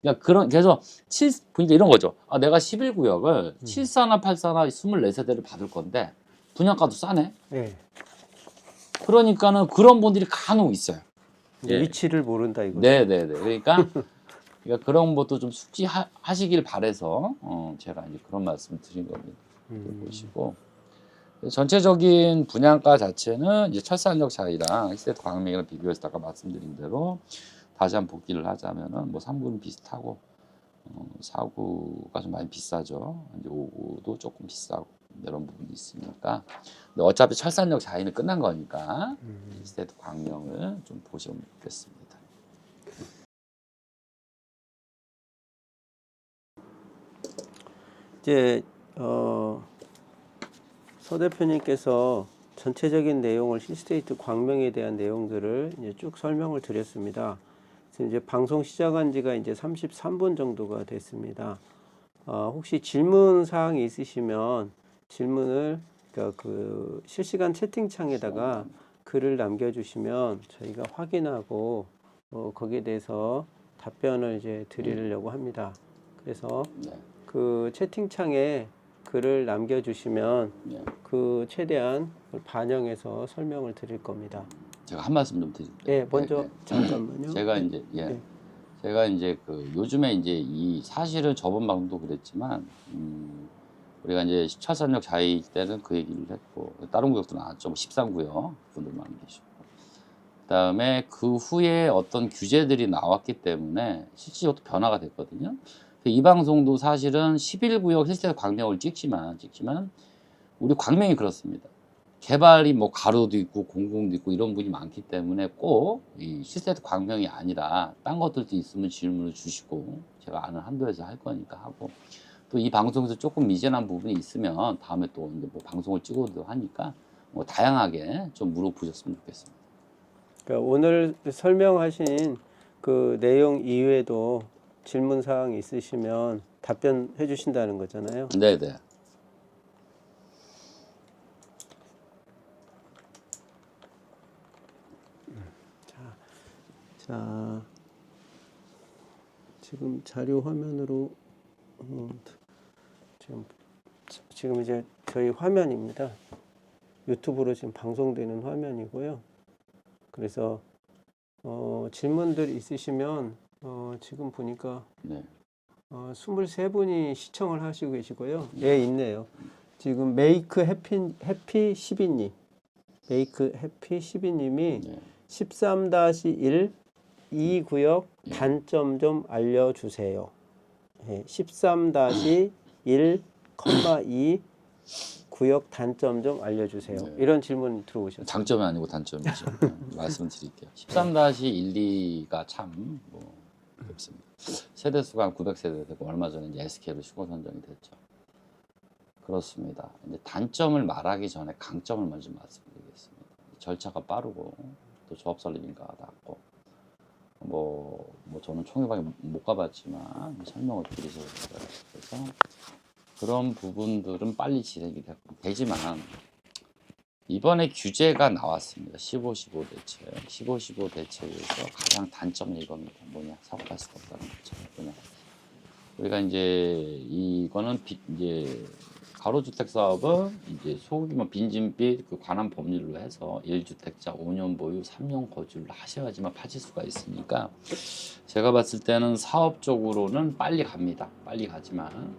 그러니까 그래서 보니까 이런 거죠. 내가 11구역을 74나 84나 24세대를 받을 건데 분양가도 싸네. 네. 그러니까는 그런 분들이 간혹 있어요. 예. 위치를 모른다 이거죠. 네네네. 그러니까 그런 것도 좀 숙지하시길 바래서 제가 이제 그런 말씀을 드린 겁니다. 보시고 전체적인 분양가 자체는 이제 철산역 자이랑 1세대 광명이랑 비교해서 아까 말씀드린 대로 다시 한번 복기를 하자면은 뭐 3구는 비슷하고 4구가 좀 많이 비싸죠. 이제 5구도 조금 비싸고 이런 부분이 있으니까. 근데 어차피 철산역 자이는 끝난 거니까 1세대 광명을 좀 보시면 좋겠습니다. 이제 서 대표님께서 전체적인 내용을 힐스테이트 광명에 대한 내용들을 이제 쭉 설명을 드렸습니다. 그래서 이제 방송 시작한 지가 이제 33분 정도가 됐습니다. 혹시 질문 사항이 있으시면 질문을 그 실시간 채팅창에다가 글을 남겨주시면 저희가 확인하고 거기에 대해서 답변을 이제 드리려고 합니다. 그래서 그 채팅창에 글을 남겨주시면 그 최대한 반영해서 설명을 드릴 겁니다. 제가 한 말씀 좀 드릴게요. 네, 먼저 잠깐만요. 제가 이제 제가 이제 그 요즘에 이제 사실은 저번 방송도 그랬지만 우리가 이제 철산역 자이 때는 그 얘기를 했고 다른 구역도 나왔죠. 13구역 분들만 계시고 그다음에 그 후에 어떤 규제들이 나왔기 때문에 실질적으로 변화가 됐거든요. 이 방송도 사실은 11구역 실제 광명을 찍지만 우리 광명이 그렇습니다. 개발이 뭐 가로도 있고 공공도 있고 이런 분이 많기 때문에 꼭 이 실세 광명이 아니라 딴 것들도 있으면 질문을 주시고 제가 아는 한도에서 할 거니까 하고 또 이 방송에서 조금 미진한 부분이 있으면 다음에 또 이제 뭐 방송을 찍어도 하니까 뭐 다양하게 좀 물어보셨으면 좋겠습니다. 그러니까 오늘 설명하신 그 내용 이외에도 질문 사항 있으시면 답변해 주신다는 거잖아요. 네네. 자, 지금 자료 화면으로 지금 이제 저희 화면입니다. 유튜브로 지금 방송되는 화면이고요. 그래서 질문들 있으시면 지금 보니까 네. 23분이 시청을 하시고 계시고요. 예, 있네요. 지금 메이크 해피 12님, 메이크 해피 12님이 네. 13-1 이 구역 단점 좀 알려주세요. 예, 13-1,2 구역 단점 좀 알려주세요. 네. 이런 질문 들어오셨어요. 장점이 아니고 단점이죠. 말씀드릴게요. 13-1,2가 참 어렵습니다. 세대수가 한 900세대 되고 얼마 전에 이제 SK로 휴거 선정이 됐죠. 그렇습니다. 이제 단점을 말하기 전에 강점을 먼저 말씀드리겠습니다. 절차가 빠르고 또 조합 설립인가가 낮고 저는 총회방에 못 가봤지만 설명을 드리셔도 돼요. 그래서 그런 부분들은 빨리 진행이 되지만 이번에 규제가 나왔습니다. 15-15 대책. 15-15 대책에서 가장 단점은 이겁니다. 뭐냐? 사고 날 수가 없다는 거죠. 뭐냐? 우리가 이제 이거는 이제 가로주택 사업은 이제 소규모 빈집빚 그 관한 법률로 해서 1주택자 5년 보유 3년 거주를 하셔야지만 파실 수가 있으니까 제가 봤을 때는 사업적으로는 빨리 갑니다. 빨리 가지만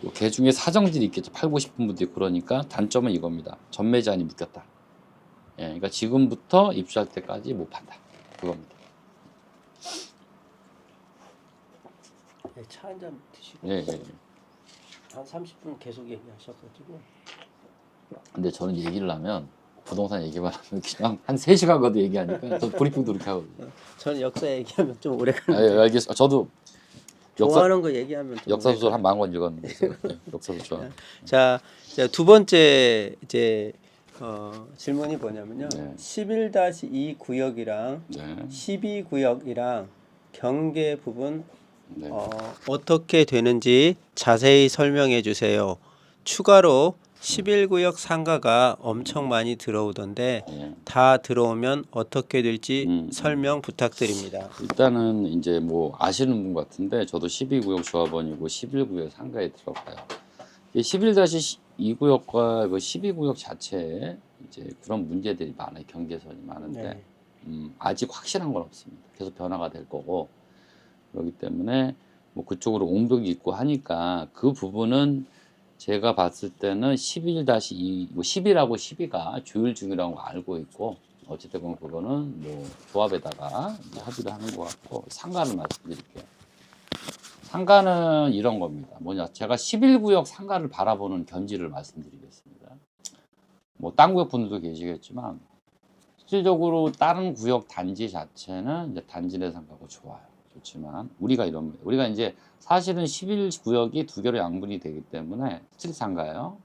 또 개중에 사정들이 있겠죠. 팔고 싶은 분들이 그러니까 단점은 이겁니다. 전매 제한이 묶였다. 예, 그러니까 지금부터 입주할 때까지 못 판다. 그겁니다. 네, 차 한 잔 드시고 예, 예. 한 30분 계속 얘기하셔가지고 근데 저는 얘기를 하면 부동산 얘기만 하면 그냥 한 3시간까지 얘기하니까 저 브리핑도 그렇게 하거든요. 저는 역사 얘기하면 좀 오래 아, 가는데 예, 알겠습니다. 저도 좋아하는 거 얘기하면 좀 역사 오래 소설 한 10,000권 읽었는데 예, 역사 소설. 자, 두 번째 이제 질문이 뭐냐면요. 네. 11-2 구역이랑 네. 12 구역이랑 경계 부분 네. 어떻게 되는지 자세히 설명해 주세요. 추가로 11구역 상가가 엄청 많이 들어오던데 예. 다 들어오면 어떻게 될지 음. 설명 부탁드립니다. 일단은 이제 아시는 분 같은데 저도 12구역 조합원이고 11구역 상가에 들어가요. 11-2구역과 그 12구역 자체에 이제 그런 문제들이 많아요. 경계선이 많은데 네. 아직 확실한 건 없습니다. 계속 변화가 될 거고 그렇기 때문에 그쪽으로 옹벽이 있고 하니까 그 부분은 제가 봤을 때는 11-2, 10이라고 12가 조율 중이라고 알고 있고 어찌됐건 그거는 조합에다가 이제 합의를 하는 것 같고 상가를 말씀드릴게요. 상가는 이런 겁니다. 뭐냐? 제가 11구역 상가를 바라보는 견지를 말씀드리겠습니다. 딴 구역 분들도 계시겠지만 실질적으로 다른 구역 단지 자체는 이제 단지 내 상가고 좋아요. 좋지만 우리가 이제 사실은 11구역이 두 개로 양분이 되기 때문에 스트릿 상가예요.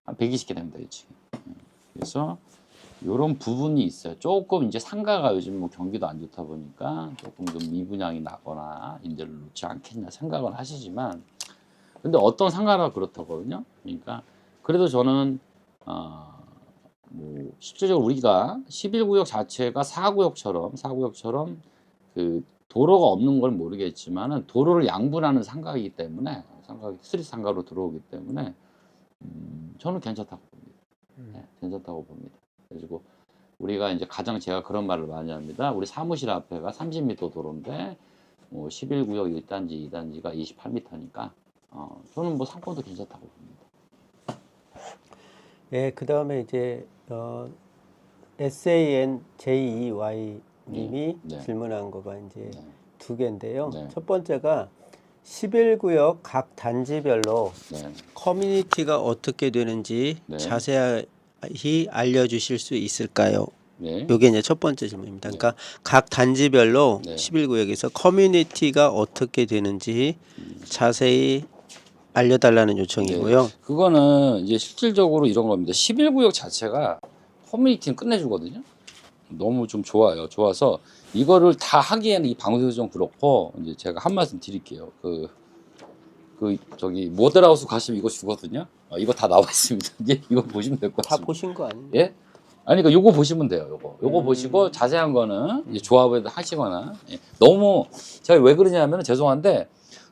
한 120개 됩니다. 이 층이. 그래서 이런 부분이 있어요. 조금 이제 상가가 요즘 경기도 안 좋다 보니까 조금 좀 미분양이 나거나 임대를 놓지 않겠냐 생각은 하시지만 근데 어떤 상가가 그렇다거든요. 그러니까 그래도 저는 실질적으로 우리가 11구역 자체가 4구역처럼 그 도로가 없는 걸 모르겠지만은 도로를 양분하는 상가이기 때문에 스트릿 상가로 들어오기 때문에 저는 괜찮다고 봅니다. 네, 괜찮다고 봅니다. 그리고 우리가 이제 가장 제가 그런 말을 많이 합니다. 우리 사무실 앞에가 30m 도로인데 11구역 1단지, 2단지가 28m니까 저는 상권도 괜찮다고 봅니다. 예, 그 다음에 이제 SANJEY 님이 네. 질문한 거가 이제 네. 두 개인데요. 네. 첫 번째가 11구역 각 단지별로 네. 커뮤니티가 어떻게 되는지 네. 자세히 알려주실 수 있을까요? 네. 이게 이제 첫 번째 질문입니다. 그러니까 각 단지별로 네. 11구역에서 커뮤니티가 어떻게 되는지 자세히 알려달라는 요청이고요. 네. 그거는 이제 실질적으로 이런 겁니다. 11구역 자체가 커뮤니티는 끝내주거든요. 너무 좀 좋아요. 좋아서 이거를 다 하기에는 이 방송에서 좀 그렇고 이제 제가 한 말씀 드릴게요. 저기 모델하우스 가시면 이거 주거든요. 이거 다 나와 있습니다. 이제 이거 보시면 될 것 다 같습니다. 보신 거 아니에요? 예? 아니, 그러니까 요거 보시면 돼요. 요거 보시고 자세한 거는 이제 조합을 하시거나. 예. 너무 제가 왜 그러냐면 죄송한데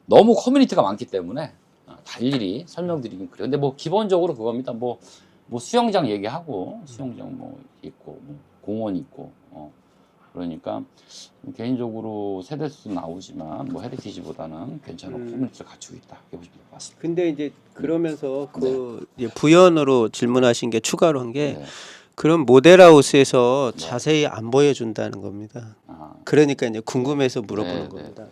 너무 커뮤니티가 많기 때문에 다 일일이 설명드리긴 그래요. 근데 뭐 기본적으로 그겁니다. 뭐 수영장 얘기하고 수영장 뭐 있고 뭐 공원 있고 그러니까 개인적으로 세대수 나오지만 뭐 헤리티지보다는 괜찮은 커뮤니티를 갖추고 있다. 이렇게 보시면 될 것 같습니다. 근데 이제 그러면서 그 이제 부연으로 질문하신 게 추가로 한 게 네. 그런 모델하우스에서 자세히 안 보여준다는 겁니다. 아, 그러니까 이제 궁금해서 물어보는 네, 네. 겁니다.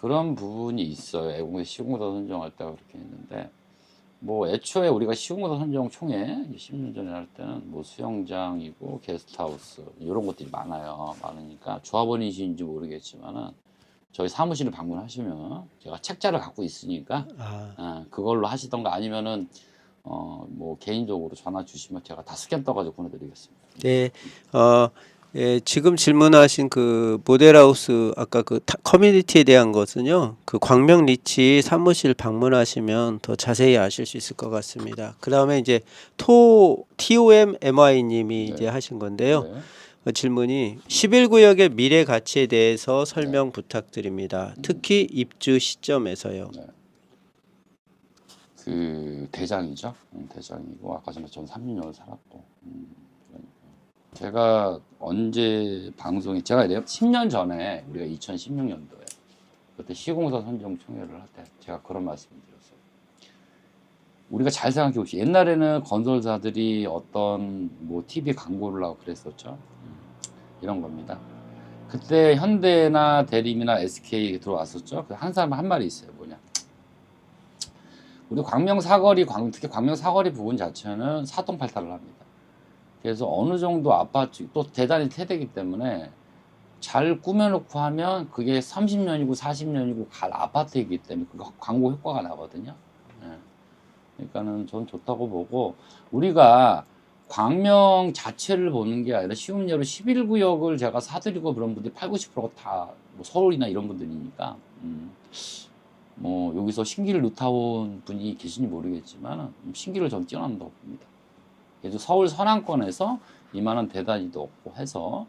그런 부분이 있어요. 애공의 시공사 선정할 때가 그렇게 있는데 뭐 애초에 우리가 시공사 선정 총회 10년 전에 할 때는 뭐 수영장이고 게스트하우스 이런 것들이 많으니까 조합원이신지 모르겠지만은 저희 사무실을 방문하시면 제가 책자를 갖고 있으니까 그걸로 하시던가 아니면은 뭐 개인적으로 전화 주시면 제가 다 스캔 떠가지고 보내드리겠습니다. 네, 예, 지금 질문하신 그 모델하우스 아까 그 커뮤니티에 대한 것은요, 그 광명 리치 사무실 방문하시면 더 자세히 아실 수 있을 것 같습니다. 그 다음에 이제 TOMMY님이 네. 이제 하신 건데요. 네. 그 질문이 11구역의 미래 가치에 대해서 설명 부탁드립니다. 특히 입주 시점에서요. 네. 그 대장이죠. 대장이고 아까 전에 전 3년을 살았고. 그러니까. 제가 언제 방송에 제가 10년 전에 우리가 2016년도에 그때 시공사 선정 총회를 할 때 제가 그런 말씀을 드렸어요. 우리가 잘 생각해 봅시다. 옛날에는 건설사들이 어떤 뭐 TV 광고를 하고 그랬었죠. 이런 겁니다. 그때 현대나 대림이나 SK 들어왔었죠. 한 사람 한 말이 있어요. 뭐냐? 우리 광명 사거리, 특히 광명 사거리 부분 자체는 사통팔탈을 합니다. 그래서 어느 정도 아파트, 또 대단히 세대이기 때문에 잘 꾸며놓고 하면 그게 30년이고 40년이고 갈 아파트이기 때문에 그 광고 효과가 나거든요. 예. 그러니까는 전 좋다고 보고 우리가 광명 자체를 보는 게 아니라 쉬운 예로 11구역을 제가 사드리고 그런 분들이 80~90%가 다 뭐 서울이나 이런 분들이니까 뭐 여기서 신기를 루타온 분이 계신지 모르겠지만 신기를 전 뛰어난다고 봅니다. 그래서 서울 서남권에서 이만한 대단히도 없고 해서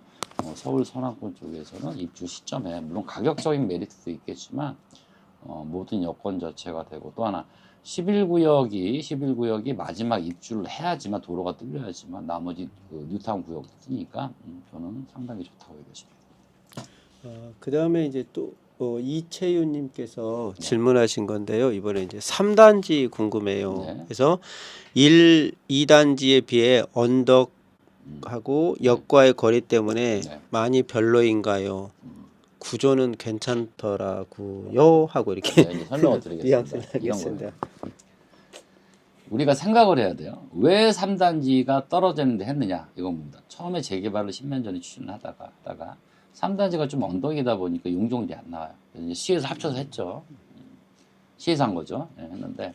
서울 서남권 쪽에서는 입주 시점에 물론 가격적인 메리트도 있겠지만 모든 여건 자체가 되고 또 하나 11구역이 마지막 입주를 해야지만 도로가 뚫려야지만 나머지 그 뉴타운 구역도 뜨니까 저는 상당히 좋다고 얘기하십니다. 그 다음에 이제 또 이채윤님께서 질문하신 건데요. 이번에 이제 3단지 궁금해요. 네. 그래서 1, 2단지에 비해 언덕하고 역과의 거리 때문에 많이 별로인가요? 구조는 괜찮더라고요 하고 이렇게 네, 이제 설명을 드리겠습니다. 뉘앙스를 하겠습니다. 우리가 생각을 해야 돼요. 왜 3단지가 떨어지는데 했느냐 이겁니다. 처음에 재개발을 10년 전에 추진을 하다가 3단지가 좀 언덕이다 보니까 용적률이 안 나와요. 그래서 이제 시에서 합쳐서 했죠. 시에서 한 거죠. 네, 했는데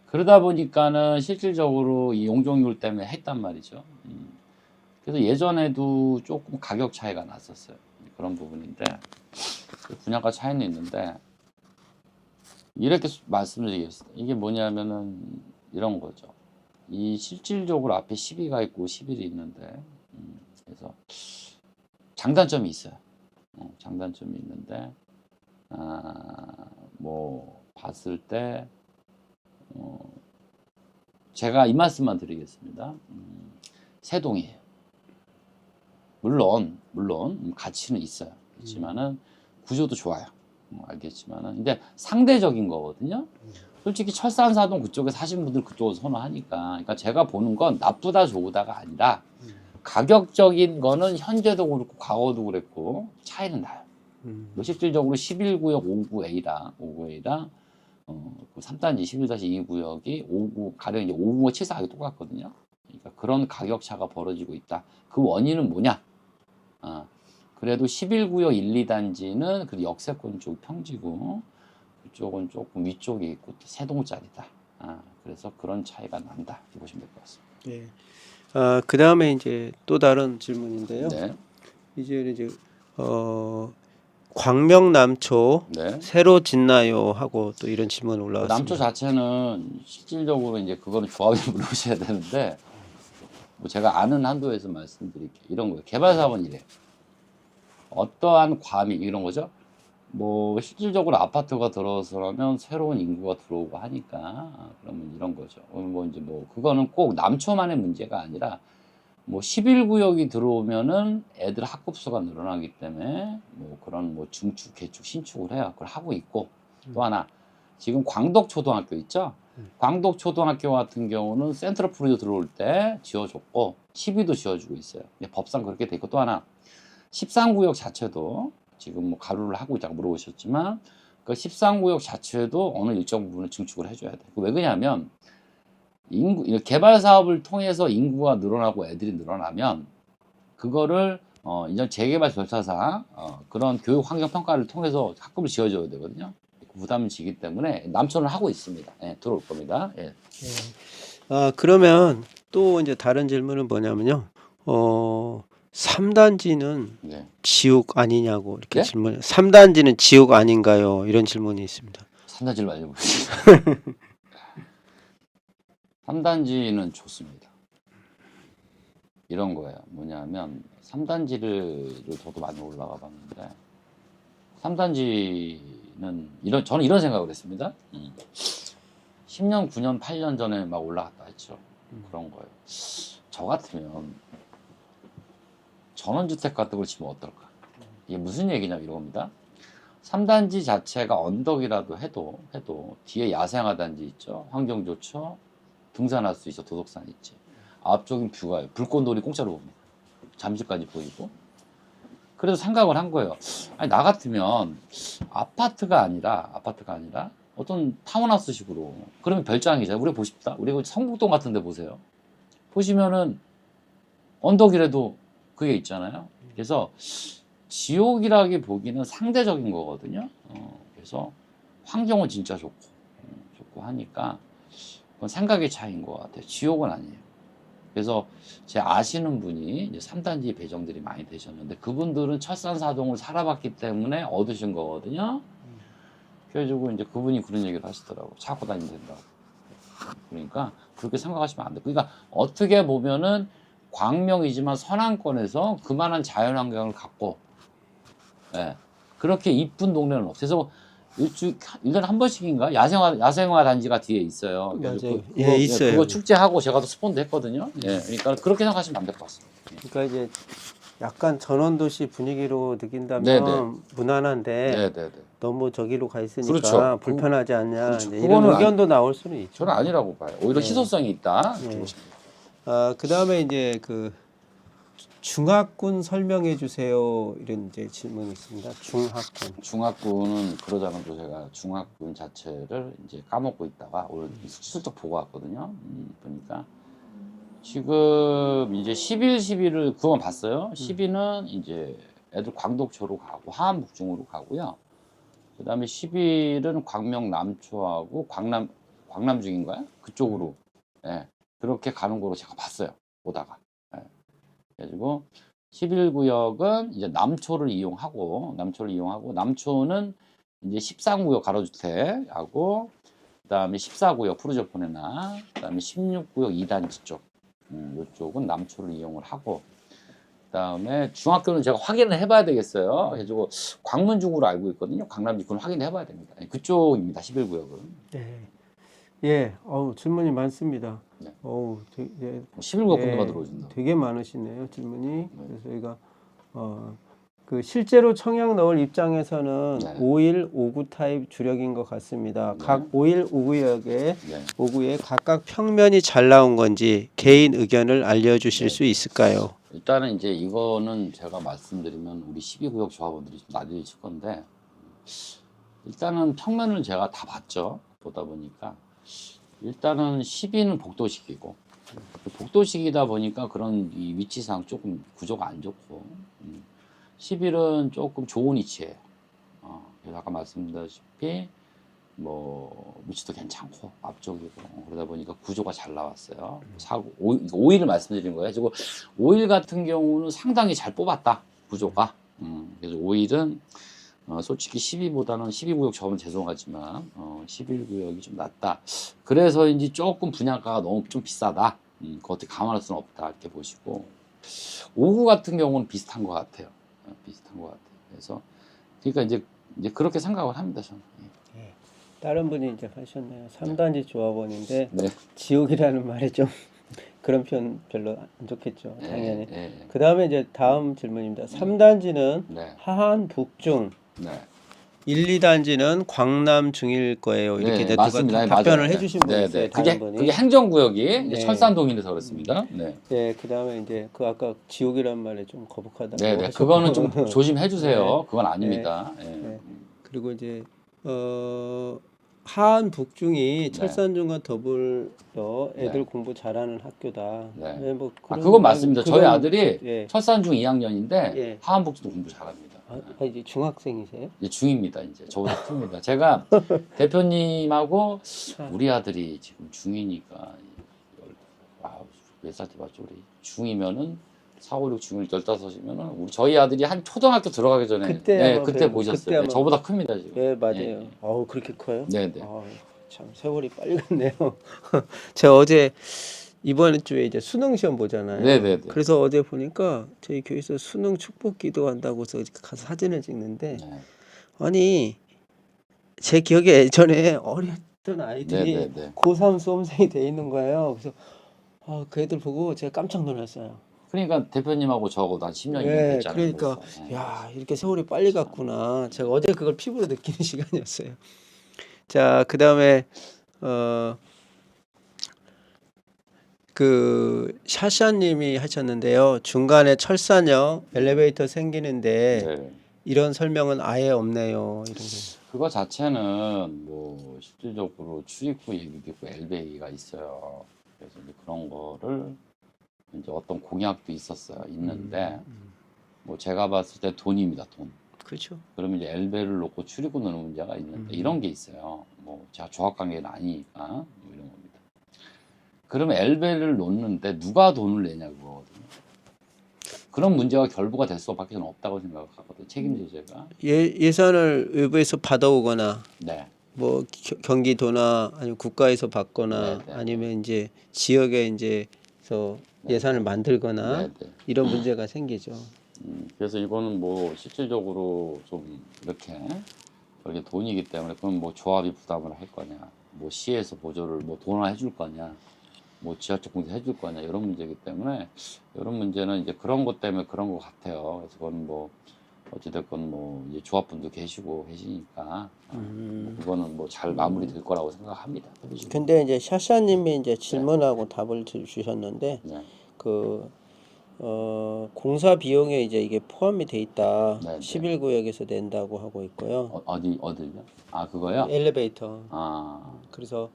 그러다 보니까는 실질적으로 이 용적률 때문에 했단 말이죠. 그래서 예전에도 조금 가격 차이가 났었어요. 그런 부분인데 분양가 차이는 있는데 이렇게 말씀드리겠습니다. 이게 뭐냐면은 이런 거죠. 이 실질적으로 앞에 12가 있고 11이 있는데 그래서 장단점이 있어요. 장단점이 있는데 뭐 봤을 때 제가 이 말씀만 드리겠습니다. 세동이에요. 물론 가치는 있어요. 그렇지만은 구조도 좋아요. 알겠지만은 근데 상대적인 거거든요. 솔직히 철산사동 그쪽에 사신 분들 그쪽을 선호하니까. 그러니까 제가 보는 건 나쁘다 좋다가 아니라 가격적인 거는 현재도 그렇고 과거도 그랬고 차이는 나요. 실질적으로 11구역 59A랑 그 3단지 11-2구역이 59 가령 이제 5구와 74하고 똑같거든요. 그러니까 그런 가격 차가 벌어지고 있다. 그 원인은 뭐냐? 그래도 11구역 1, 2단지는 그 역세권 쪽 평지고 그쪽은 조금 위쪽에 있고 세동짜리다. 그래서 그런 차이가 난다. 이렇게 보시면 될 것 같습니다. 네. 그 다음에 이제 또 다른 질문인데요. 네. 이제 광명 남초 네. 새로 짓나요 하고 또 이런 질문 올라왔습니다. 남초 자체는 실질적으로 이제 그거는 조합에 물으셔야 되는데 뭐 제가 아는 한도에서 말씀드릴게요. 이런 거예요. 개발 사업은 이래요. 어떠한 과밀 이런 거죠. 뭐 실질적으로 아파트가 들어서면 새로운 인구가 들어오고 하니까 그러면 이런 거죠. 뭐 이제 뭐 그거는 꼭 남초만의 문제가 아니라 뭐 11구역이 들어오면은 애들 학급수가 늘어나기 때문에 뭐 그런 뭐 중축, 개축, 신축을 해요. 그걸 하고 있고 또 하나 지금 광덕초등학교 있죠? 광덕초등학교 같은 경우는 센트럴 프로젝트 들어올 때 지어줬고 12도 지어주고 있어요. 법상 그렇게 돼 있고 또 하나 13구역 자체도 지금 뭐 가루를 하고 있다고 물어보셨지만 그 13구역 자체도 어느 일정 부분을 증축을 해줘야 돼. 왜 그러냐면 인구 개발 사업을 통해서 인구가 늘어나고 애들이 늘어나면 그거를 이전 재개발 절차상 그런 교육 환경 평가를 통해서 학급을 지어줘야 되거든요. 부담을 지기 때문에 남촌을 하고 있습니다. 예, 들어올 겁니다. 예. 그러면 또 이제 다른 질문은 뭐냐면요. 3단지는 네. 지옥 아니냐고 이렇게 네? 질문. 3단지는 지옥 아닌가요? 이런 질문이 있습니다. 3단지를 알려보시죠. 3단지는 좋습니다. 이런 거예요. 뭐냐면 3단지를 저도 많이 올라가 봤는데 3단지는 저는 이런 생각을 했습니다. 10년, 9년, 8년 전에 막 올라갔다 했죠. 그런 거예요. 저 같으면 전원주택 같은 걸 지면 어떨까? 이게 무슨 얘기냐면 이겁니다. 3단지 자체가 언덕이라도 해도 뒤에 야생화단지 있죠. 환경 좋죠. 등산할 수 있어. 도덕산 있지. 앞쪽인 뷰가 불꽃놀이 공짜로 봅니다. 잠실까지 보이고. 그래서 생각을 한 거예요. 아니 나 같으면 아파트가 아니라 어떤 타운하우스식으로 그러면 별장이잖아요. 우리 보십시다. 우리 성북동 같은 데 보세요. 보시면은 언덕이라도 그게 있잖아요. 그래서 지옥이라기 보기는 상대적인 거거든요. 그래서 환경은 진짜 좋고 하니까 그건 생각의 차이인 것 같아요. 지옥은 아니에요. 그래서 제 아시는 분이 이제 3단지 배정들이 많이 되셨는데 그분들은 철산사동을 살아봤기 때문에 얻으신 거거든요. 그래가지고 이제 그분이 그런 얘기를 하시더라고. 찾고 다니면 된다고. 그러니까 그렇게 생각하시면 안 돼. 그러니까 어떻게 보면은 광명이지만 서남권에서 그만한 자연환경을 갖고 예, 그렇게 이쁜 동네는 없어요. 그래서 1년에 한 번씩인가 야생화 단지가 뒤에 있어요. 맞아요. 예, 있어요. 그거 축제하고 제가 또 스폰도 했거든요. 예, 그러니까 그렇게 생각하시면 안 될 것 같습니다. 그러니까 이제 약간 전원도시 분위기로 느낀다면 네네. 무난한데 네네네. 너무 저기로 가 있으니까 그렇죠. 불편하지 않냐 그렇죠. 이제 이런 그거는 의견도 나올 수는 있죠. 저는 아니라고 봐요. 오히려 희소성이 있다. 네. 그다음에 이제 그 중하군 설명해 주세요. 이런 이제 질문이 있습니다. 중하군. 중학군은 그러자면 또 제가 중학군 자체를 이제 까먹고 있다가 오늘 슬쩍 보고 왔거든요. 보니까 지금 이제 11을 그건 봤어요. 12는 이제 애들 광덕초로 가고 하암북중으로 가고요. 그다음에 11은 광명 남초하고 광남 중인가요? 그쪽으로 예, 그렇게 가는 거로 제가 봤어요. 보다가 예. 그래가지고 11구역은 이제 남초를 이용하고 남초는 이제 13구역 가로주택하고 그다음에 14구역 푸르조폰에나 그다음에 16구역 2단지 쪽 이쪽은 남초를 이용을 하고 그다음에 중학교는 제가 확인을 해봐야 되겠어요. 그래가지고 광문중으로 알고 있거든요. 강남지 그건 확인을 해봐야 됩니다. 그쪽입니다. 11구역은. 네. 예. 질문이 많습니다. 네. 되게, 11구역 예, 분들만 들어오신다. 되게 많으시네요, 질문이. 그래서 저희가 그 실제로 청약 넣을 입장에서는 네. 5일, 5구 타입 주력인 것 같습니다. 네. 각 5일, 5구역에 네. 5구에 각각 평면이 잘 나온 건지 개인 의견을 알려주실 네. 수 있을까요? 일단은 이제 이거는 제가 말씀드리면 우리 12구역 조합원들이 좀 난리를 칠 건데 일단은 평면을 제가 다 봤죠. 보다 보니까 일단은 12는 복도식이고 복도식이다 보니까 그런 이 위치상 조금 구조가 안 좋고 11은 조금 좋은 위치예요. 그래서 아까 말씀드렸다시피 뭐 위치도 괜찮고 앞쪽이고 그러다 보니까 구조가 잘 나왔어요. 5일을 말씀드린 거예요. 그리고 5일 같은 경우는 상당히 잘 뽑았다 구조가. 그래서 5일은 솔직히 12보다는 12구역 저는 죄송하지만 11구역이 좀 낫다. 그래서인지 조금 분양가가 너무 좀 비싸다. 그거 어떻게 감안할 수는 없다 이렇게 보시고 5구 같은 경우는 비슷한 것 같아요. 비슷한 것 같아요. 그래서 그러니까 이제 그렇게 생각을 합니다 저는. 예. 다른 분이 이제 하셨네요. 3단지 조합원인데 네. 지옥이라는 말이 좀 그런 표현 별로 안 좋겠죠. 당연히. 예. 그 다음에 이제 다음 질문입니다. 3단지는 네. 하한 북중, 네. 1, 2단지는 광남 중일 거예요. 이렇게 이제 누가 맞습니다. 답변을 맞아요. 해주신 분이 있어요. 다른 분이. 그게 행정구역이 이제 네. 철산동이라서 그렇습니다. 네. 네, 그 다음에 이제 그 아까 지옥이란 말에 좀 거북하다고 네, 하셨고. 그거는 좀 조심해 주세요. 네. 그건 아닙니다. 네. 그리고 이제 하안 북중이 철산중과 더불어 애들 네. 공부 잘하는 학교다. 네. 네, 뭐 그런 그건 맞습니다. 저희 그건- 아들이 예. 철산중 2학년인데 예. 하안복지도 공부 잘합니다. 이제 중학생이세요? 이제 중입니다. 이제 저보다 큽니다. 제가 대표님하고 우리 아들이 지금 중이니까 몇 살때 맞죠? 우리 중이면은 4, 5, 6, 중1, 15이면은 우리 저희 아들이 한 초등학교 들어가기 전에 그때 아마 그때 그때 보셨어요. 아마 저보다 큽니다 지금. 네, 맞아요. 예. 어우, 그렇게 커요? 네. 참 세월이 빨리 갔네요. 제가 어제 이번 주에 이제 수능 시험 보잖아요. 네네네. 그래서 어제 보니까 저희 교회에서 수능 축복 기도한다고 해서 가서 사진을 찍는데 네. 아니 제 기억에 예전에 어렸던 아이들이 네네네. 고3 수험생이 돼 있는 거예요. 그래서 그 애들 보고 제가 깜짝 놀랐어요. 그러니까 대표님하고 저하고 한 10년이 네, 됐잖아요. 그러니까 벌써. 네. 야 이렇게 세월이 빨리 갔구나. 제가 어제 그걸 피부로 느끼는 시간이었어요. 자, 그 다음에 그 샤샤님이 하셨는데요. 중간에 철산형 엘리베이터 생기는데 네. 이런 설명은 아예 없네요. 이런 거. 그거 자체는 뭐 실질적으로 출입구 얘기도 있고 엘베이가 있어요. 그래서 이제 그런 거를 이제 어떤 공약도 있는데 뭐 제가 봤을 때 돈입니다, 돈. 그렇죠. 그러면 이제 엘베를 놓고 출입구 넣는 문제가 있는데 이런 게 있어요. 뭐 제가 조합관계는 아니니까 뭐 이런 겁니다. 그러면 엘베를 놓는데 누가 돈을 내냐고 그러거든요. 그런 문제가 결부가 될 수밖에 없다고 생각하거든요. 책임질 제가. 예산을 외부에서 받아오거나 네. 뭐 경기도나 아니면 국가에서 받거나 네. 아니면 이제 지역에 이제서 예산을 만들거나 네. 이런 문제가 생기죠. 그래서 이거는 뭐 실질적으로 좀 이렇게 돈이기 때문에 그럼 뭐 조합이 부담을 할 거냐, 뭐 시에서 보조를 뭐 돈을 해줄 거냐, 뭐 지하철 공사 해줄 거냐 이런 문제이기 때문에 이런 문제는 이제 그런 것 때문에 그런 것 같아요. 그래서 그건 뭐 어찌됐건 뭐 이제 조합분도 계시니까 뭐 그거는 뭐 잘 마무리될 거라고 생각합니다. 근데 이제 샤샤님이 이제 질문하고 답을 주셨는데 네. 공사 비용에 이제 이게 포함이 돼 있다. 네. 11구역에서 낸다고 하고 있고요. 어디요? 아 그거요? 엘리베이터. 그래서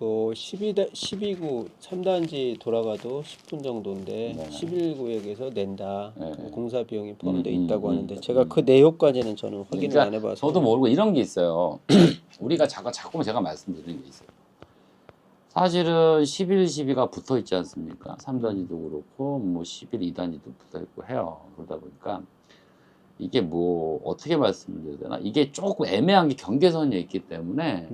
뭐 12구 3단지 돌아가도 10분 정도인데 네. 11구역에서 낸다. 네. 공사 비용이 포함되어 있다고 하는데 음. 제가 그 내용까지는 저는 확인을 그러니까 안 해봐서 저도 모르고 이런 게 있어요. 우리가 자꾸 제가 말씀드리는 게 있어요. 사실은 11, 12가 붙어 있지 않습니까? 3단지도 그렇고 뭐 11, 2단지도 붙어 있고 해요. 그러다 보니까 이게 뭐 어떻게 말씀드려야 되나? 이게 조금 애매한 게 경계선이 있기 때문에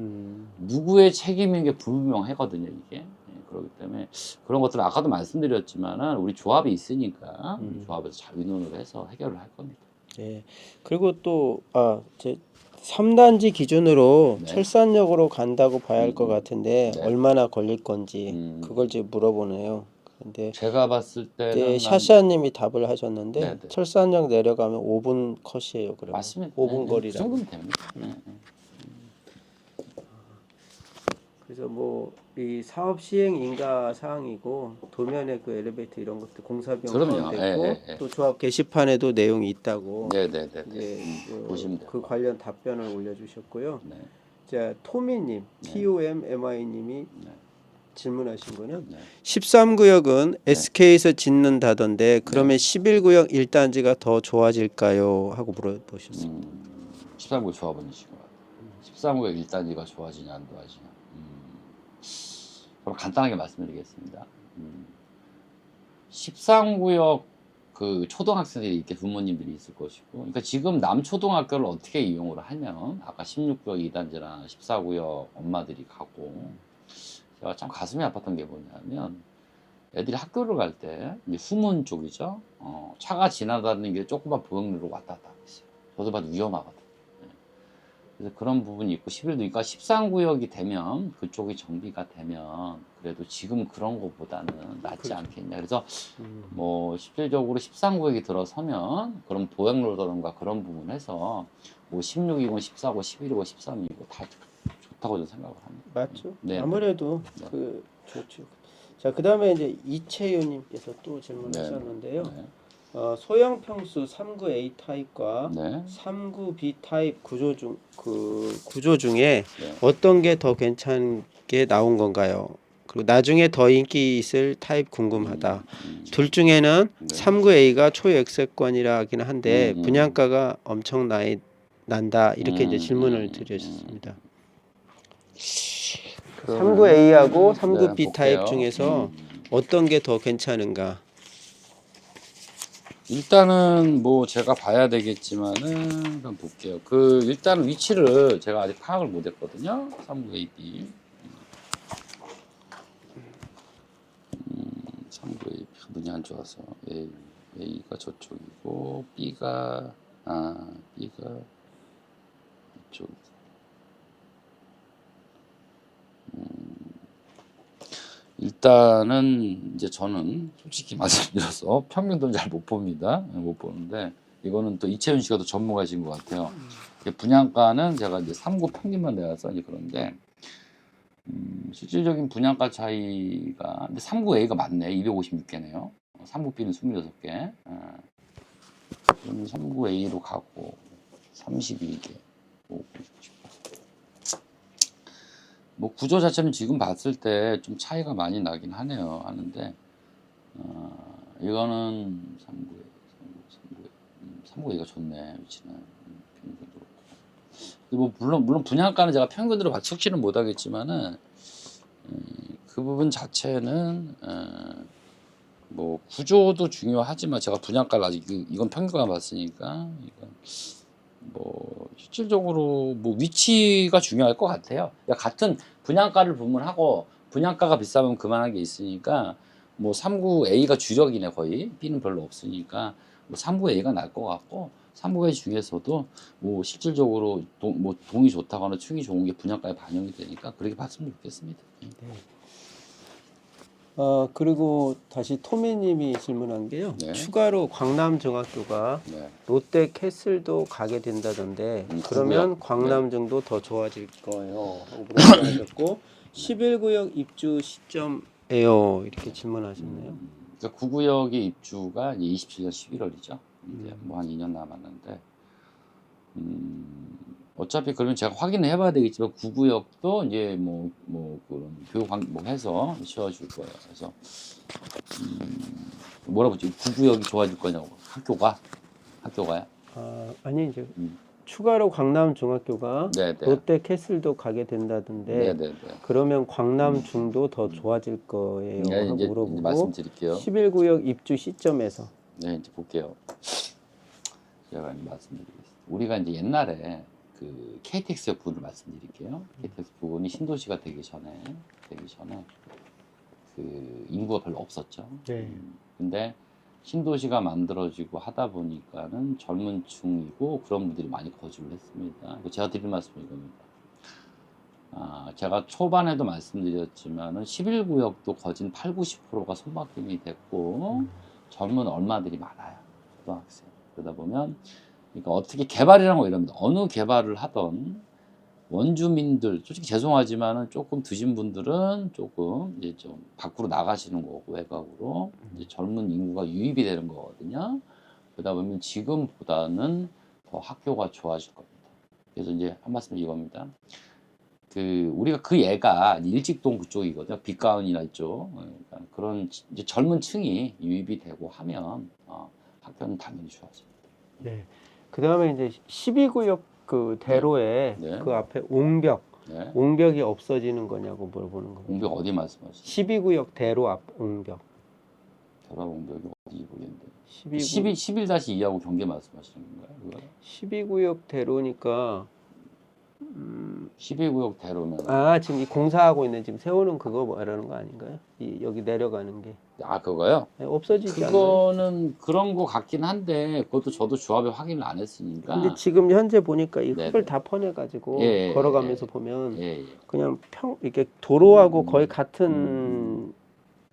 누구의 책임인 게 불분명하거든요. 이게. 그렇기 때문에 그런 것들은 아까도 말씀드렸지만은 우리 조합이 있으니까 조합에서 잘 의논을 해서 해결을 할 겁니다. 네. 그리고 또 제 3단지 기준으로 네. 철산역으로 간다고 봐야 할 것 같은데 네. 얼마나 걸릴 건지 그걸 지금 물어보네요. 근데 제가 봤을 때는 샤샤님이 답을 하셨는데 네. 철산역 내려가면 5분 컷이에요. 그러면 맞습니다. 5분 그 거리라. 정도면 됩니다. 그래서 뭐 이 사업 시행 인가 사항이고 도면에 그 엘리베이터 이런 것도 공사 비용 그럼요. 포함됐고 또 조합 게시판에도 내용이 있다고. 네네네. 그 보시면 돼요. 관련 답변을 올려주셨고요. 네. 자 토미님, TOMMI님이 질문하신 거는 네. 13구역은 SK에서 짓는다던데 그러면 11구역 1단지가 더 좋아질까요? 하고 물어보셨습니다. 13구 조합원이시고 13구역 1단지가 좋아지냐 안 좋아지냐. 그럼 간단하게 말씀드리겠습니다. 13구역 그 초등학생들이 이렇게 부모님들이 있을 것이고, 그러니까 지금 남초등학교를 어떻게 이용을 하면 아까 16구역 2단지나 14구역 엄마들이 가고, 제가 참 가슴이 아팠던 게 뭐냐면 애들이 학교를 갈 때 후문 쪽이죠. 차가 지나가는 게 조그만 보행로로 왔다 갔다 하고 있어요. 저도 봐도 위험하거든. 그래서 그런 부분이 있고 11도, 그러니까 13구역이 되면 그쪽이 정비가 되면 그래도 지금 그런 것보다는 낫지 않겠냐. 그래서 뭐 실질적으로 13구역이 들어서면 그런 보행로라든가 그런 부분에서 뭐 16이고 14고 11이고 13이고 다 좋다고 저는 생각을 합니다. 맞죠? 네. 아무래도 네. 그 좋죠. 자, 그다음에 이제 이채윤님께서 또 질문하셨는데요. 네. 소형 평수 39A 타입과 네. 39B 타입 구조 중에 네. 어떤 게 더 괜찮게 나온 건가요? 그리고 나중에 더 인기 있을 타입 궁금하다. 둘 중에는 네. 39A가 초역세권이라 하긴 한데 음. 분양가가 엄청 난다. 이렇게 이제 질문을 드렸습니다. 39A하고 39B 네, 타입 볼게요. 중에서 어떤 게 더 괜찮은가? 일단은 뭐 제가 봐야 되겠지만은 한번 볼게요. 그 일단 위치를 제가 아직 파악을 못했거든요. 39AB. 39AB 눈이 안 좋아서 A가 저쪽이고 B가 이쪽. 일단은 이제 저는 솔직히 말씀드려서 평균도는 잘 못 봅니다. 못 보는데 이거는 또 이채윤 씨가 더 전문가이신 것 같아요. 분양가는 제가 이제 3구 평균만 내서 이제 그런데 실질적인 분양가 차이가 근데 3구 A가 맞네. 256개네요. 3구 B는 26개. 그러면 3구 A로 가고 32개. 뭐 구조 자체는 지금 봤을 때 좀 차이가 많이 나긴 하는데 이거는 3구가 좋네. 위치는 평균도 그렇고. 뭐 물론 분양가는 제가 평균으로 맞추지는 못하겠지만은 그 부분 자체는 뭐 구조도 중요하지만 제가 분양가를 아직 이건 평균만 봤으니까 이건 뭐 실질적으로 뭐 위치가 중요할 것 같아요. 그러니까 같은 분양가를 부문하고 분양가가 비싸면 그만한 게 있으니까 뭐 39A가 주력이네 거의. B는 별로 없으니까 뭐 39A가 날 것 같고 39A 중에서도 뭐 실질적으로 뭐 동이 좋다거나 층이 좋은 게 분양가에 반영이 되니까 그렇게 봤으면 좋겠습니다. 그리고 다시 토미님이 질문한 게요. 네. 추가로 광남중학교가 네. 롯데 캐슬도 가게 된다던데 그러면 광남중도 더 좋아질 거예요. 하고 물어보셨고 11구역 입주 시점에요. 이렇게 질문하셨네요. 그러니까 9구역의 입주가 이제 27년 11월이죠. 이제 뭐 한 2년 남았는데 어차피 그러면 제가 확인을 해봐야 되겠지만 9구역도 이제 뭐 그런 교육 뭐 해서 씌워줄 거예요. 그래서 뭐라고 했지? 9구역이 좋아질 거냐고 학교가요? 아니 이제 추가로 광남중학교가 네네. 롯데 캐슬도 가게 된다던데 네네네. 그러면 광남중도 더 좋아질 거예요. 네, 하고 이제 물어보고 말씀드릴게요. 11구역 입주 시점에서 네, 이제 볼게요. 제가 말씀드리겠습니다. 우리가 이제 옛날에 그 KTX 부분을 말씀드릴게요. KTX 부분이 신도시가 되기 전에 그 인구가 별로 없었죠. 네. 근데 신도시가 만들어지고 하다 보니까는 젊은 층이고 그런 분들이 많이 거주를 했습니다. 제가 드릴 말씀은 이겁니다. 제가 초반에도 말씀드렸지만은 11구역도 거진 8, 90%가 손바뀜이 됐고 젊은 얼마들이 많아요. 초등학생. 그러다 보면 그러니까 어떻게 개발이라는 거 이럽니다. 어느 개발을 하던 원주민들 솔직히 죄송하지만은 조금 드신 분들은 조금 이제 좀 밖으로 나가시는 거고 외곽으로 이제 젊은 인구가 유입이 되는 거거든요. 그러다 보면 지금보다는 더 학교가 좋아질 겁니다. 그래서 이제 한 말씀 이겁니다. 우리가 그 예가 일직동 그쪽이거든요. 빛가은이나 이쪽 그러니까 그런 이제 젊은 층이 유입이 되고 하면 학교는 당연히 좋아집니다. 네. 그 다음에 이제 12구역 그 대로에 네. 그 앞에 옹벽, 네. 옹벽이 없어지는 거냐고 물어보는 겁니다. 옹벽 어디 말씀하시죠? 12구역 대로 앞 옹벽. 대로 옹벽이 어디 보겠는데. 12구, 11-2하고 경계 말씀하시는 건가요? 그거? 12구역 대로니까 12구역 대로면 지금 이 공사하고 있는 지금 세우는 그거 말하는 거 아닌가요? 여기 내려가는 게 그거요? 없어지지 않나요? 그거는 그런 거 같긴 한데 그것도 저도 조합에 확인을 안 했으니까. 근데 지금 현재 보니까 이 흙을 네네. 다 퍼내가지고 예, 예, 걸어가면서 예. 보면 예. 그냥 이렇게 도로하고 거의 같은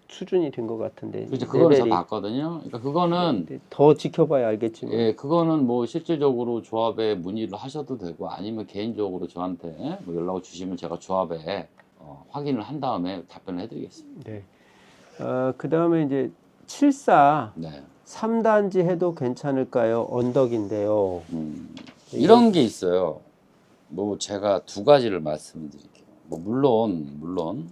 수준이 된 것 같은데 그렇죠. 그거는 저 레벨이 봤거든요. 그러니까 그거는 근데 더 지켜봐야 알겠지만 예, 그거는 뭐 실질적으로 조합에 문의를 하셔도 되고 아니면 개인적으로 저한테 뭐 연락을 주시면 제가 조합에 확인을 한 다음에 답변을 해드리겠습니다. 네. 그 다음에 이제 74 네. 3단지 해도 괜찮을까요? 언덕인데요. 이런 게 있어요. 뭐 제가 두 가지를 말씀드릴게요. 뭐 물론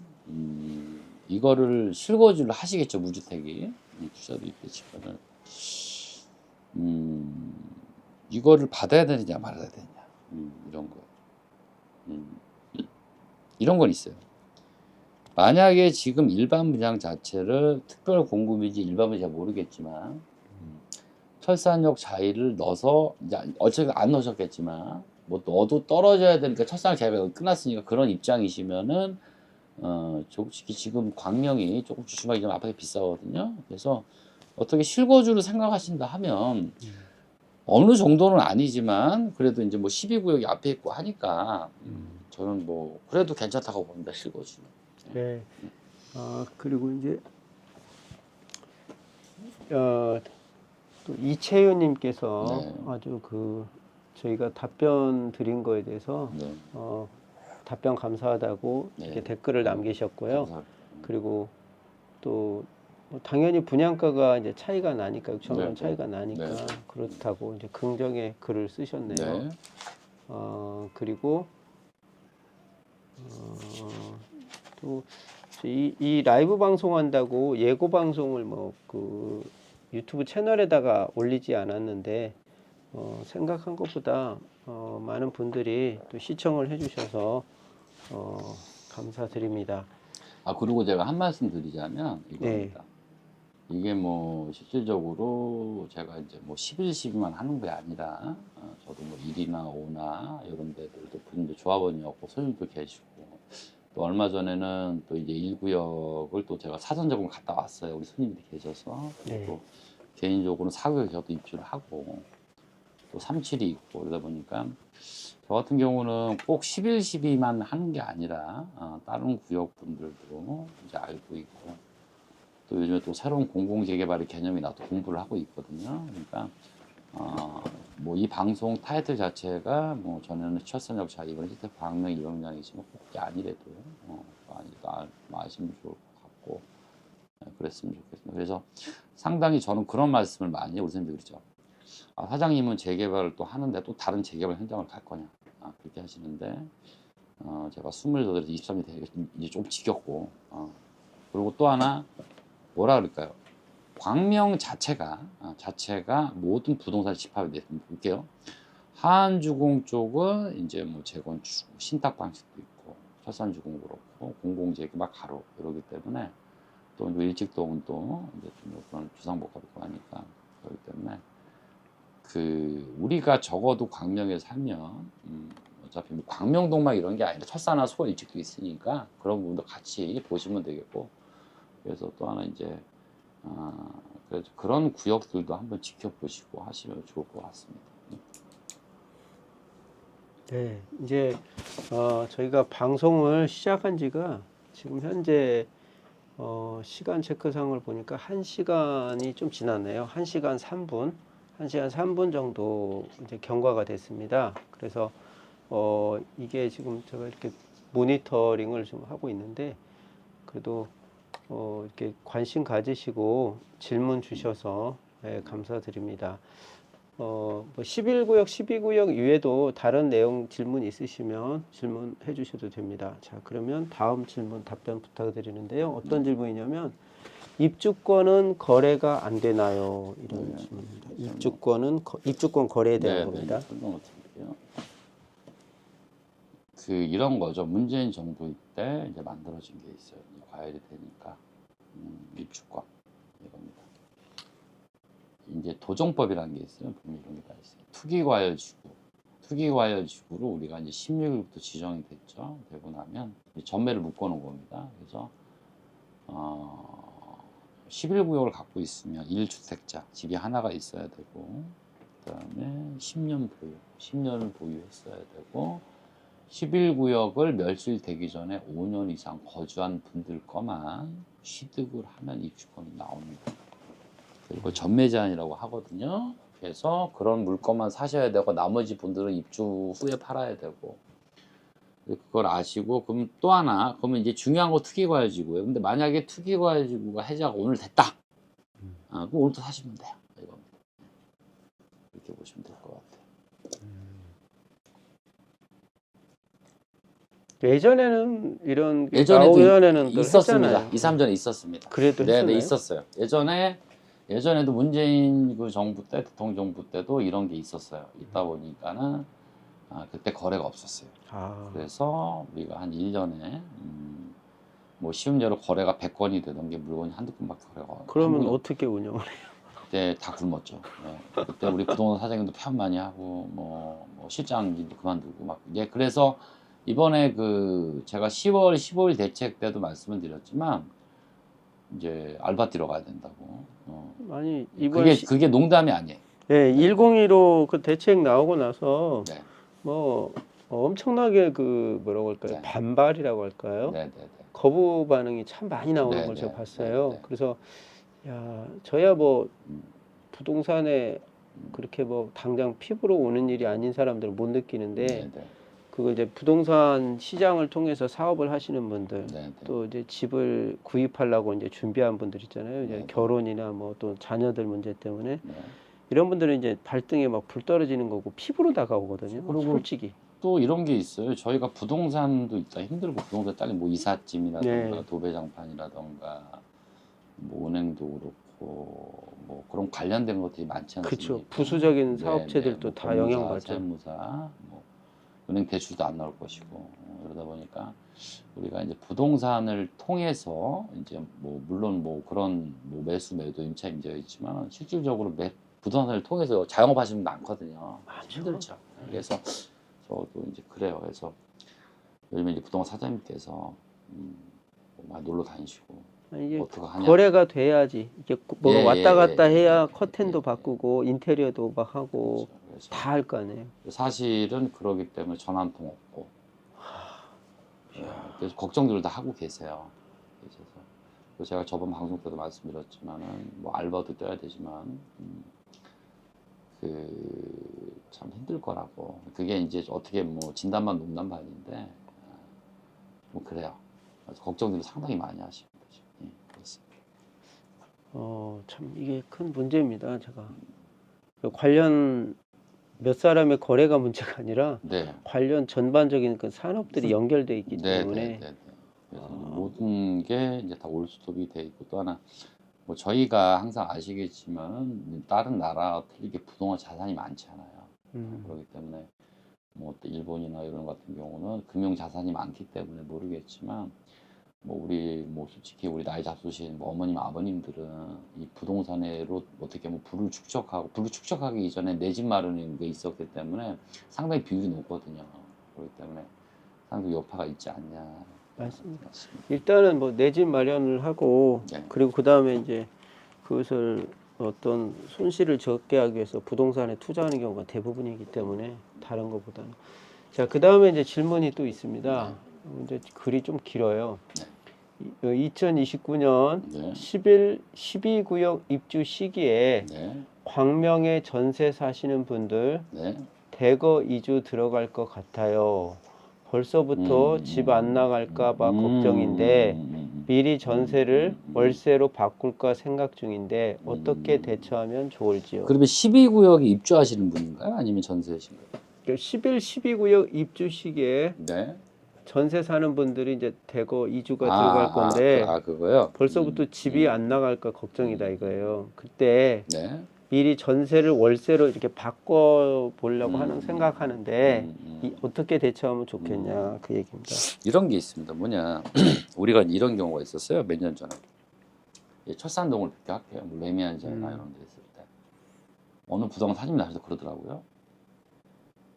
이거를 실거주를 하시겠죠, 무주택이. 투자도 있겠지만은 이거를 받아야 되느냐 말아야 되느냐 이런 거. 이런 건 있어요. 만약에 지금 일반 분양 자체를 특별 공급인지 일반 분양인지 잘 모르겠지만 철산역 자의를 넣어서 이제 어차피 안 넣으셨겠지만 뭐 너도 떨어져야 되니까 철산역 자의가 끝났으니까 그런 입장이시면은 솔직히 지금 광명이 조금 주춤하기 좀 아파트 비싸거든요. 그래서 어떻게 실거주를 생각하신다 하면 어느 정도는 아니지만 그래도 이제 뭐 12구역이 앞에 있고 하니까 저는 뭐 그래도 괜찮다고 봅니다. 실거주는. 네. 그리고 이제 또 이채윤님께서 네. 아주 저희가 답변 드린 거에 대해서 네. 답변 감사하다고 네. 이렇게 댓글을 남기셨고요. 감사합니다. 그리고 또 뭐 당연히 분양가가 이제 차이가 나니까 6천 원 네, 차이가 네. 나니까 네. 그렇다고 이제 긍정의 글을 쓰셨네요. 네. 그리고 또 이 라이브 방송한다고 예고 방송을 뭐 유튜브 채널에다가 올리지 않았는데 생각한 것보다 많은 분들이 또 시청을 해주셔서 감사드립니다. 그리고 제가 한 말씀 드리자면 이겁니다. 네. 이게 뭐 실질적으로 제가 이제 뭐 11, 12만 하는 게 아니라 저도 뭐 1이나 5나 이런 데들도 분도 조합원이었고 손님도 계시고 또 얼마 전에는 또 이제 1구역을 또 제가 사전 점검 갔다 왔어요. 우리 손님들이 계셔서. 네. 또 개인적으로 4구역 저도 입주를 하고 또 37이 있고 그러다 보니까 저 같은 경우는 꼭 11, 12만 하는 게 아니라 다른 구역 분들도 이제 알고 있고 또 요즘에 또 새로운 공공재개발의 개념이 나도 공부를 하고 있거든요. 그러니까 뭐 이 방송 타이틀 자체가 뭐 전에는 철산역 자이번 시대 광명 이용량이지만 꼭 그게 아니래도 아시면 좋을 것 같고 그랬으면 좋겠습니다. 그래서 상당히 저는 그런 말씀을 많이 우리 선생님들 그러죠. 사장님은 재개발을 또 하는데 또 다른 재개발 현장을 갈 거냐 그렇게 하시는데 제가 28에서 23이 되게 이제 좀 지겹고 그리고 또 하나 뭐라 그럴까요? 광명 자체가 모든 부동산 집합이 됐습니다. 볼게요. 하안주공 쪽은 이제 뭐 재건축, 신탁 방식도 있고 철산주공 그렇고 공공재개 막 가로 이러기 때문에 또 일직동은 또 이제 좀 그런 주상복합 있고 하니까 그렇기 때문에 우리가 적어도 광명에 살면 어차피 뭐 광명동막 이런 게 아니라 철사나 소원 일찍도 있으니까 그런 부분도 같이 보시면 되겠고 그래서 또 하나 이제 그래서 그런 구역들도 한번 지켜보시고 하시면 좋을 것 같습니다. 네, 이제 저희가 방송을 시작한 지가 지금 현재 시간 체크상을 보니까 1시간이 좀 지났네요. 1시간 3분. 1시간 3분 정도 이제 경과가 됐습니다. 그래서 이게 지금 제가 이렇게 모니터링을 좀 하고 있는데 그래도 이렇게 관심 가지시고 질문 주셔서 감사드립니다. 뭐 11구역, 12구역 이외에도 다른 내용 질문 있으시면 질문해 주셔도 됩니다. 자, 그러면 다음 질문 답변 부탁드리는데요. 어떤 질문이냐면 입주권은 거래가 안 되나요? 이런 질문입니다. 입주권 거래에 대한 겁니다. 설명을 드릴게요. 이런 거죠. 문재인 정부 때 이제 만들어진 게 있어요. 과열이 되니까 입주권 이겁니다. 이제 도정법이라는 게 있어요. 보면 이런 게 다 있어요. 투기과열지구. 투기과열지구로 우리가 이제 16일부터 지정이 됐죠. 되고 나면 전매를 묶어놓은 겁니다. 그래서 11구역을 갖고 있으면 1주택자 집이 하나가 있어야 되고, 그다음에 10년 보유, 10년을 보유했어야 되고, 11구역을 멸실되기 전에 5년 이상 거주한 분들 거만 취득을 하면 입주권이 나옵니다. 그리고 전매 제한이라고 하거든요. 그래서 그런 물건만 사셔야 되고 나머지 분들은 입주 후에 팔아야 되고, 그걸 아시고, 그럼 또 하나, 그러면 이제 중요한 거 투기과열지구예요. 근데 만약에 투기과열지구가 해제가 오늘 됐다. 그럼 오늘부터 사시면 돼요. 이겁니다. 이렇게 보시면 될 것 같아요. 예전에는 이런 게 예전에도 나오기 전에는 또 있었습니다. 했잖아요. 2, 3전에 있었습니다. 그래도 네, 했었나요? 있었어요. 예전에도 문재인 그 정부 때, 대통령 정부 때도 이런 게 있었어요. 있다 보니까는 그때 거래가 없었어요. 그래서 우리가 한 1년에 뭐 쉬운 예로 거래가 100건이 되던 게 물건이 한두 건밖에 거래가 그러면 한국이 어떻게 운영을 해요? 그때 다 굶었죠. 네. 그때 우리 부동산 사장님도 폐업 많이 하고 뭐 실장님도 그만두고 막 이제 그래서 이번에 그 제가 10월 15일 대책 때도 말씀을 드렸지만 이제 알바 뛰러 가야 된다고. 아니 이번에 그게 농담이 아니에요. 네, 101호 그 대책 나오고 나서 네. 뭐 엄청나게 그 뭐라고 할까요? 네. 반발이라고 할까요? 네. 거부 반응이 참 많이 나오는 네, 걸 네, 제가 봤어요. 네. 그래서 야, 저야 뭐 음. 부동산에 그렇게 뭐 당장 피부로 오는 일이 아닌 사람들은 못 느끼는데 네. 그거 이제 부동산 시장을 통해서 사업을 하시는 분들 네. 또 이제 집을 구입하려고 이제 준비한 분들 있잖아요. 이제 네. 결혼이나 뭐 또 자녀들 문제 때문에 네. 이런 분들은 이제 발등에 막 불 떨어지는 거고 피부로 다가오거든요. 그리고 솔직히. 또 이런 게 있어요. 저희가 부동산도 있다 힘들고 부동산 딸린 뭐 이삿짐이라던가 네. 도배장판이라던가 뭐 은행도 그렇고 뭐 그런 관련된 것들이 많지 않습니까? 그렇죠. 부수적인 네, 사업체들도 뭐 다 법무사, 영향받죠. 세무사, 뭐 은행 대출도 안 나올 것이고 그러다 보니까 우리가 이제 부동산을 통해서 이제 뭐 물론 뭐 그런 뭐 매수 매도 임차 임대가 있지만 실질적으로 부동산을 통해서 자영업하시는 분 많거든요. 힘들죠. 그래서 저도 이제 그래요. 그래서 요즘에 이제 부동산 사장님께서 뭐 많이 놀러 다니시고 아니, 이게 어떻게 하냐. 거래가 돼야지. 이게 뭐가 예, 왔다 갔다 해야 예, 커튼도 예, 바꾸고 인테리어도 막 하고 그래서 다 할 거 아니에요. 사실은 그러기 때문에 전화 한 통 없고 그래서 걱정들을 다 하고 계세요. 그래서 제가 저번 방송 때도 말씀드렸지만은 뭐 알바도 떠야 되지만 그 참 힘들 거라고. 그게 이제 어떻게 뭐 진단만 높는 바인데 뭐 그래요. 그래서 걱정들을 상당히 많이 하십니다. 예, 그렇습니다. 참 이게 큰 문제입니다. 제가 관련 몇 사람의 거래가 문제가 아니라 네. 관련 전반적인 그 산업들이 연결돼 있기 때문에 그래서 모든 게 이제 다 올스톱이 돼 있고 또 하나 뭐 저희가 항상 아시겠지만 다른 나라 틀리게 부동산 자산이 많지 않아요. 그렇기 때문에 뭐 또 일본이나 이런 같은 경우는 금융 자산이 많기 때문에 모르겠지만 뭐 우리 뭐 솔직히 우리 나이 잡수신 뭐 어머님 아버님들은 이 부동산으로 어떻게 뭐 부를 축적하기 이전에 내 집 마련인 게 있었기 때문에 상당히 비율이 높거든요. 그렇기 때문에 상당히 여파가 있지 않냐. 맞습니다. 일단은 뭐 내 집 마련을 하고 네. 그리고 그 다음에 이제 그것을 어떤 손실을 적게 하기 위해서 부동산에 투자하는 경우가 대부분이기 때문에 다른 것보다는 자, 그 다음에 이제 질문이 또 있습니다. 이제 글이 좀 길어요. 2029년 네. 12구역 입주 시기에 네. 광명에 전세 사시는 분들 네. 대거 이주 들어갈 것 같아요. 벌써부터 집 안 나갈까 봐 걱정인데 미리 전세를 월세로 바꿀까 생각 중인데 어떻게 대처하면 좋을지요? 그러면 12구역에 입주하시는 분인가요? 아니면 전세신가요? 12구역 입주 시기에 네. 전세 사는 분들이 이제 대거 이주가 들어갈 건데 그거요? 벌써부터 집이 안 나갈까 걱정이다 이거예요. 그때 네. 미리 전세를 월세로 이렇게 바꿔 보려고 하는 생각하는데 어떻게 대처하면 좋겠냐 그 얘기입니다. 이런 게 있습니다. 뭐냐 우리가 이런 경우가 있었어요. 몇 년 전에 철산동을 할게요. 뭐 레미안전이나 이런 데 있을 때 어느 부동산 사진사에서 그러더라고요.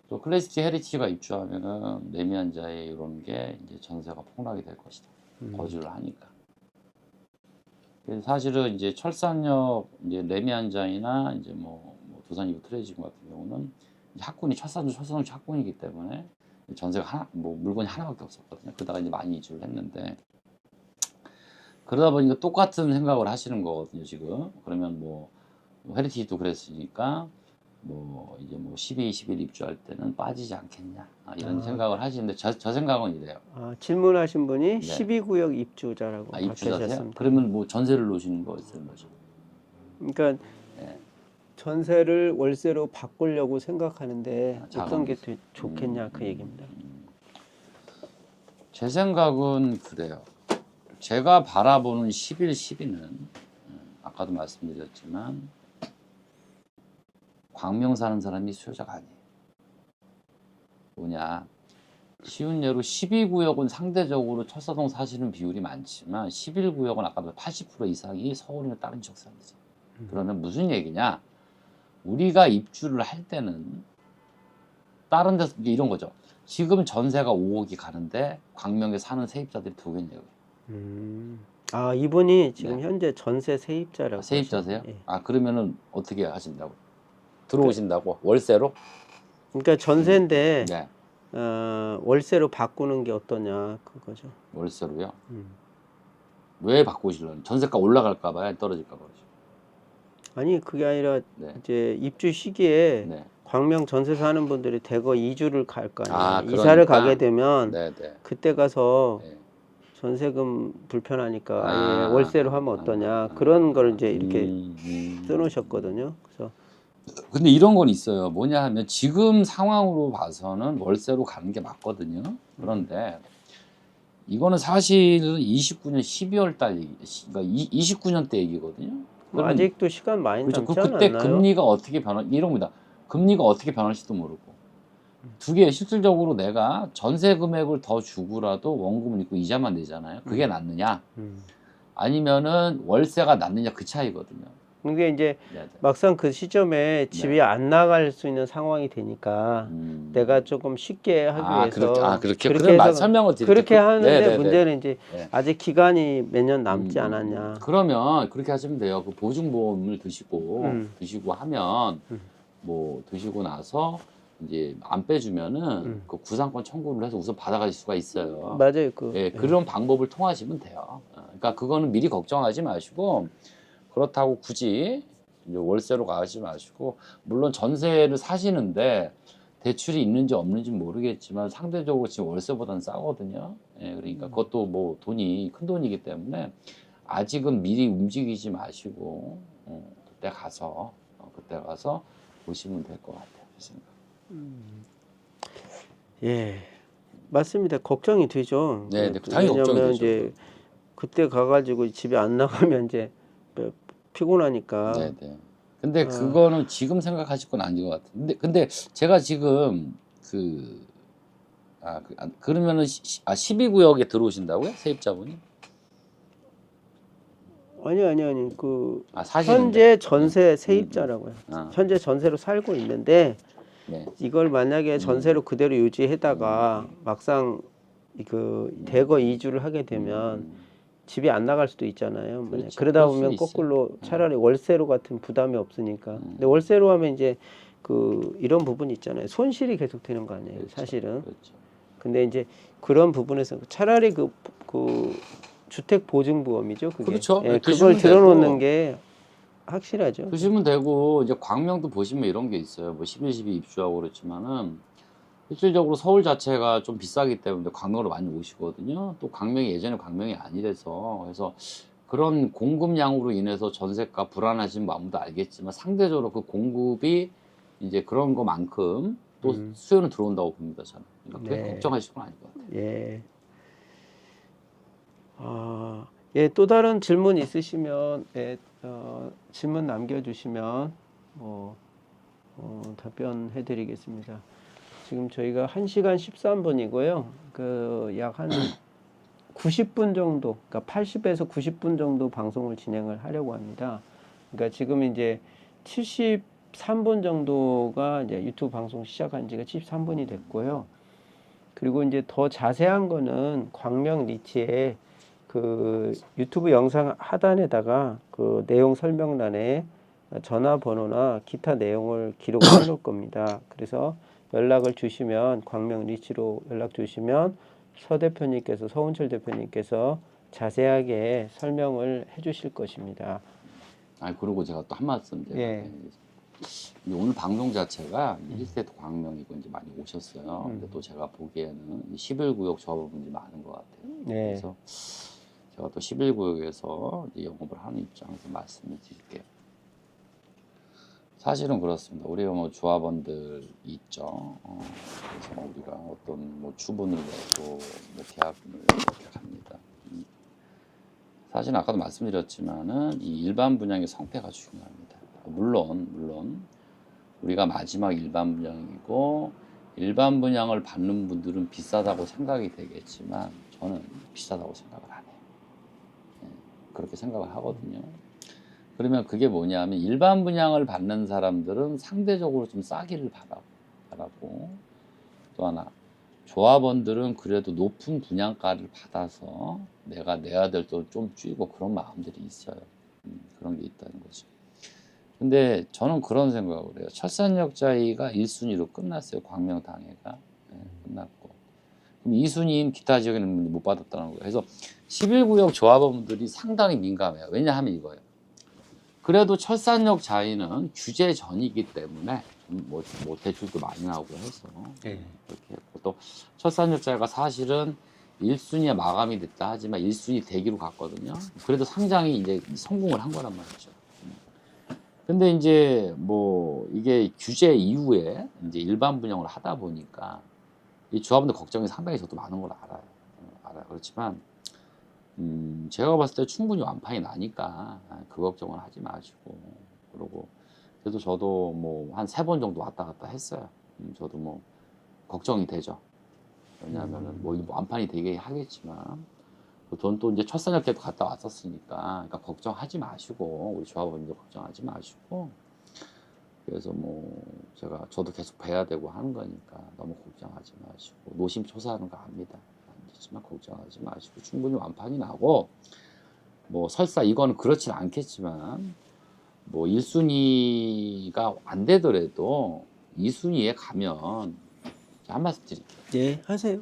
또 클래시티 헤리티지가 입주하면은 레미안자에 이런 게 이제 전세가 폭락이 될 것이다. 거주를 하니까. 그래서 사실은 이제 철산역 이제 레미안자이나 이제 뭐 두산 이브 트레지공 같은 경우는 이제 학군이 철산동 학군이기 때문에 전세가 하나 뭐 물건이 하나밖에 없었거든요. 그러다가 이제 많이 이주를 했는데 그러다 보니까 똑같은 생각을 하시는 거거든요. 지금 그러면 뭐 헤리티지도 그랬으니까 뭐 이제 뭐 12, 11 입주할 때는 빠지지 않겠냐 이런 생각을 하시는데 저 생각은 이래요. 질문하신 분이 네. 12구역 입주자라고 입주자세요? 밝히셨습니다. 그러면 뭐 전세를 놓으시는 거였어요, 뭐죠? 그러니까 네. 전세를 월세로 바꾸려고 생각하는데 작은 어떤 게 더 좋겠냐 그 얘기입니다. 제 생각은 그래요. 제가 바라보는 11, 12는 아까도 말씀드렸지만 광명 사는 사람이 수요자가 아니에요. 뭐냐? 쉬운 예로 12구역은 상대적으로 철사동 사시는 비율이 많지만 11구역은 아까도 80% 이상이 서울이나 다른 지역 사람들이죠. 그러면 무슨 얘기냐? 우리가 입주를 할 때는 다른 데서 이런 거죠. 지금 전세가 5억이 가는데 광명에 사는 세입자들이 두겠냐고요. 이분이 지금 네. 현재 전세 세입자라고. 세입자세요? 하셨어요. 예. 그러면은 어떻게 하신다고? 들어오신다고? 월세로? 그러니까 전세인데 네. 월세로 바꾸는 게 어떠냐 그거죠. 월세로요? 왜 바꾸시려는? 전세가 올라갈까 봐요? 떨어질까 봐요? 아니 그게 아니라 네. 이제 입주 시기에 네. 광명 전세 사는 분들이 대거 이주를 갈 거 아니에요. 그러니까? 이사를 가게 되면 네, 네. 그때 가서 네. 전세금 불편하니까 아예 월세로 하면 어떠냐 그런 걸 이제 이렇게 써놓으셨거든요. 그래서 근데 이런 건 있어요. 뭐냐 하면 지금 상황으로 봐서는 월세로 가는 게 맞거든요. 그런데 이거는 사실은 29년 12월 달 얘기, 그러니까 29년 때 얘기거든요. 뭐 아직도 시간 많이 그렇죠. 남지 그때 않았나요? 금리가 어떻게 이런 겁니다. 금리가 어떻게 변할지도 모르고. 두 개, 실질적으로 내가 전세 금액을 더 주고라도 원금을 있고 이자만 내잖아요. 그게 낫느냐? 아니면은 월세가 낫느냐 그 차이거든요. 그게 이제 네네. 막상 그 시점에 집이 안 나갈 수 있는 상황이 되니까 내가 조금 쉽게 하기 위해서 그렇게 그런 설명을 드릴게요. 그렇게 하는데 네네네. 문제는 이제 네. 아직 기간이 몇 년 남지 않았냐. 그러면 그렇게 하시면 돼요. 그 보증보험을 드시고 하면 뭐 드시고 나서 이제 안 빼주면은 그 구상권 청구를 해서 우선 받아가실 수가 있어요. 맞아요. 그런 방법을 통하시면 돼요. 그러니까 그거는 미리 걱정하지 마시고 그렇다고 굳이 이제 월세로 가지 마시고 물론 전세를 사시는데 대출이 있는지 없는지 모르겠지만 상대적으로 지금 월세보다는 싸거든요. 그러니까 그것도 뭐 돈이 큰 돈이기 때문에 아직은 미리 움직이지 마시고 그때 가서 보시면 될 것 같아요. 제 생각. 예, 맞습니다. 걱정이 되죠. 네, 당연히 걱정이 왜냐면 되죠. 이제 그때 가가지고 집에 안 나가면 이제 피곤하니까. 네. 근데 그거는 지금 생각하실 건 아닌 것 같은데. 근데 제가 지금 그러면은 12구역에 들어오신다고요? 세입자분이? 아니. 사시는데? 현재 전세 세입자라고요. 아. 현재 전세로 살고 있는데 네. 이걸 만약에 전세로 그대로 유지해다가 막상 대거 이주를 하게 되면 집이 안 나갈 수도 있잖아요. 그렇죠. 그러다 그럴 보면 수 있어요. 거꾸로 차라리 월세로 같은 부담이 없으니까. 근데 월세로 하면 이제 이런 부분이 있잖아요. 손실이 계속 되는 거 아니에요, 그렇죠. 사실은. 그렇죠. 근데 이제 그런 부분에서 차라리 그 주택 보증보험이죠, 그게. 그렇죠. 예, 드시면 그걸 들어놓는 되고. 게 확실하죠. 드시면 되고 이제 광명도 보시면 이런 게 있어요. 뭐 11, 12 입주하고 그렇지만은 실질적으로 서울 자체가 좀 비싸기 때문에 광명으로 많이 오시거든요. 또 광명이 예전에 광명이 아니라서 그래서 그런 공급량으로 인해서 전세가 불안하신 마음도 알겠지만 상대적으로 그 공급이 이제 그런 것만큼 또 수요는 들어온다고 봅니다. 저는. 그러니까 그게 네. 걱정하실 건 아닌 것 같아요. 예. 예, 또 다른 질문 있으시면 질문 남겨주시면 답변해 드리겠습니다. 지금 저희가 1시간 13분이고요. 약 한 90분 정도, 그러니까 80에서 90분 정도 방송을 진행을 하려고 합니다. 그러니까 지금 이제 73분 정도가 이제 유튜브 방송 시작한 지가 73분이 됐고요. 그리고 이제 더 자세한 거는 광명 리치의 그 유튜브 영상 하단에다가 그 내용 설명란에 전화번호나 기타 내용을 기록을 해 놓을 겁니다. 그래서 연락을 주시면 광명 리치로 연락 주시면 서 대표님께서 서운철 대표님께서 자세하게 설명을 해 주실 것입니다. 아, 그리고 제가 또 한 말씀 드려요. 예. 오늘 방송 자체가 1세도 광명이고 이제 많이 오셨어요. 근데 또 제가 보기에는 11구역 조합원분들이 많은 것 같아요. 네. 그래서 제가 또 11구역에서 이제 영업을 하는 입장에서 말씀을 드릴게요. 사실은 그렇습니다. 우리 뭐 조합원들 있죠. 그래서 우리가 어떤 뭐 주분을 내고 뭐 계약금을 이렇게 갑니다. 사실 아까도 말씀드렸지만은 이 일반 분양의 성패가 중요합니다. 물론 우리가 마지막 일반 분양이고 일반 분양을 받는 분들은 비싸다고 생각이 되겠지만 저는 비싸다고 생각을 안 해요. 그렇게 생각을 하거든요. 그러면 그게 뭐냐면 일반 분양을 받는 사람들은 상대적으로 좀 싸기를 바라고 또 하나 조합원들은 그래도 높은 분양가를 받아서 내가 내야 될 돈 좀 줄이고 그런 마음들이 있어요. 그런 게 있다는 거죠. 근데 저는 그런 생각을 해요. 철산역자이가 1순위로 끝났어요. 광명당해가. 끝났고. 그럼 2순위인 기타 지역에는 분이 못 받았다는 거예요. 그래서 11구역 조합원들이 상당히 민감해요. 왜냐하면 이거예요. 그래도 철산역 자이는 규제 전이기 때문에 뭐 대출도 많이 나오고 해서 네. 그렇게 했고 또 철산역 자이가 사실은 1순위에 마감이 됐다 하지만 1순위 대기로 갔거든요. 그래도 상장이 이제 성공을 한 거란 말이죠. 근데 이제 뭐 이게 규제 이후에 이제 일반 분양을 하다 보니까 이 조합원들 걱정이 상당히 저도 많은 걸 알아요. 그렇지만 제가 봤을 때 충분히 완판이 나니까 그 걱정은 하지 마시고 그러고 그래도 저도 뭐 한 3번 정도 왔다 갔다 했어요. 저도 뭐 걱정이 되죠. 왜냐하면은 뭐 완판이 되게 하겠지만 돈 또 이제 철산역 때도 갔다 왔었으니까 그러니까 걱정하지 마시고 우리 조합원들 걱정하지 마시고 그래서 뭐 저도 계속 뵈야 되고 하는 거니까 너무 걱정하지 마시고 노심초사하는 거 압니다. 아니지만 걱정하지 마시고 충분히 완판이 나고 뭐 설사 이거는 그렇진 않겠지만 뭐 1순위가 안 되더라도 2순위에 가면 한 말씀 드릴게요. 네, 하세요.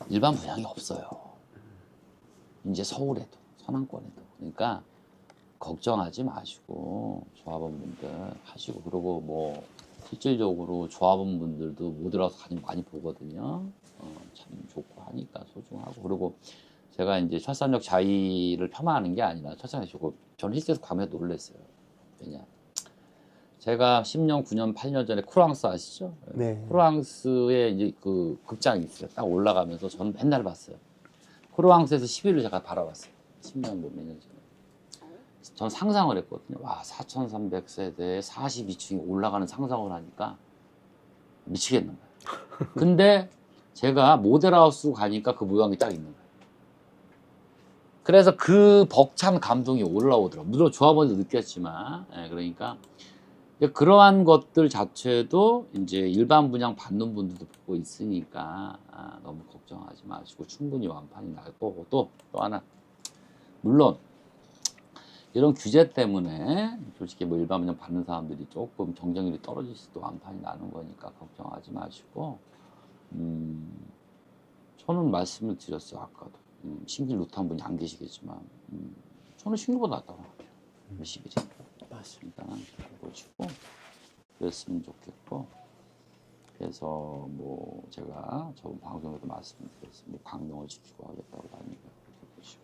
일반 분양이 없어요. 이제 서울에도 서남권에도 그러니까 걱정하지 마시고 조합원분들 하시고 그리고 뭐 실질적으로 조합원분들도 못 들어서 많이 보거든요. 참 좋고 하니까 소중하고 그리고 제가 이제 철산역 자이를 폄하하는 게 아니라 철산역 좋고 저는 실제로 가면 놀랐어요. 왜냐 제가 10년, 9년, 8년 전에 쿠랑스 아시죠? 네. 쿠랑스에 이제 그 극장이 있어요. 딱 올라가면서 저는 맨날 봤어요. 쿠랑스에서 10일을 제가 바라봤어요. 10년 뭐 몇 년 전에. 저는 상상을 했거든요. 와, 4,300세대에 42층이 올라가는 상상을 하니까 미치겠는 거예요. 근데 제가 모델하우스 가니까 그 모양이 딱 있는 거예요. 그래서 그 벅찬 감동이 올라오더라고요. 물론 조합원도 느꼈지만, 그러니까 그러한 것들 자체도 이제 일반 분양 받는 분들도 보고 있으니까 너무 걱정하지 마시고 충분히 완판이 날 거고 또 하나 물론 이런 규제 때문에 솔직히 뭐 일반 분양 받는 사람들이 조금 경쟁률이 떨어질 수도 완판이 나는 거니까 걱정하지 마시고 저는 말씀을 드렸어요. 아까도 신길 루트한 분이 안 계시겠지만 저는 신길보다 낫다고 생각해요. 21일 맞습니다. 보시고 그랬으면 좋겠고 그래서 뭐 제가 저번 방송에도 말씀드렸어요. 뭐 광명을 지키고 하겠다고 하니까 그렇게 보시고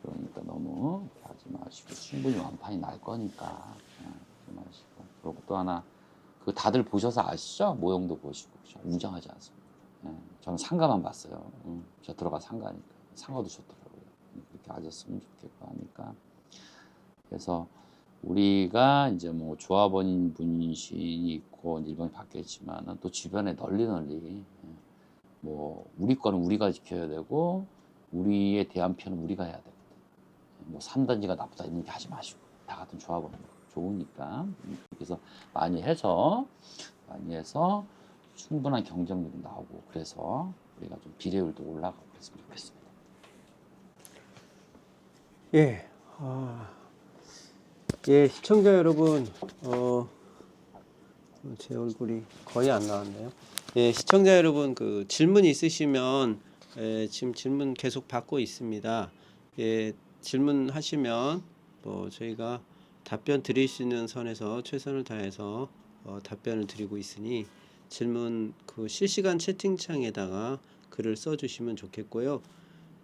그러니까 너무 하지 마시고 충분히 완판이 날 거니까 하지 마시고 그리고 또 하나 그 다들 보셔서 아시죠? 모형도 보시고 웅장하지 않습니다. 저는 상가만 봤어요. 저 들어가 상가니까 상가도 좋더라고요. 그렇게 하셨으면 좋겠고 하니까 그래서 우리가 이제 뭐 조합원 분신이 있고 일본이 바뀌었지만 또 주변에 널리 뭐 우리 거는 우리가 지켜야 되고 우리에 대한 편은 우리가 해야 되거든. 뭐 3단지가 나쁘다 이런 얘기 하지 마시고 다 같은 조합원 좋으니까. 그래서 많이 해서 충분한 경쟁률이 나오고 그래서 우리가 좀 비례율도 올라가고 그랬으면 좋겠습니다. 예. 예, 시청자 여러분, 제 얼굴이 거의 안 나왔네요. 예, 시청자 여러분, 그 질문 있으시면 지금 질문 계속 받고 있습니다. 예, 질문하시면 저희가 답변 드릴 수 있는 선에서 최선을 다해서 답변을 드리고 있으니 질문 그 실시간 채팅창에다가 글을 써주시면 좋겠고요.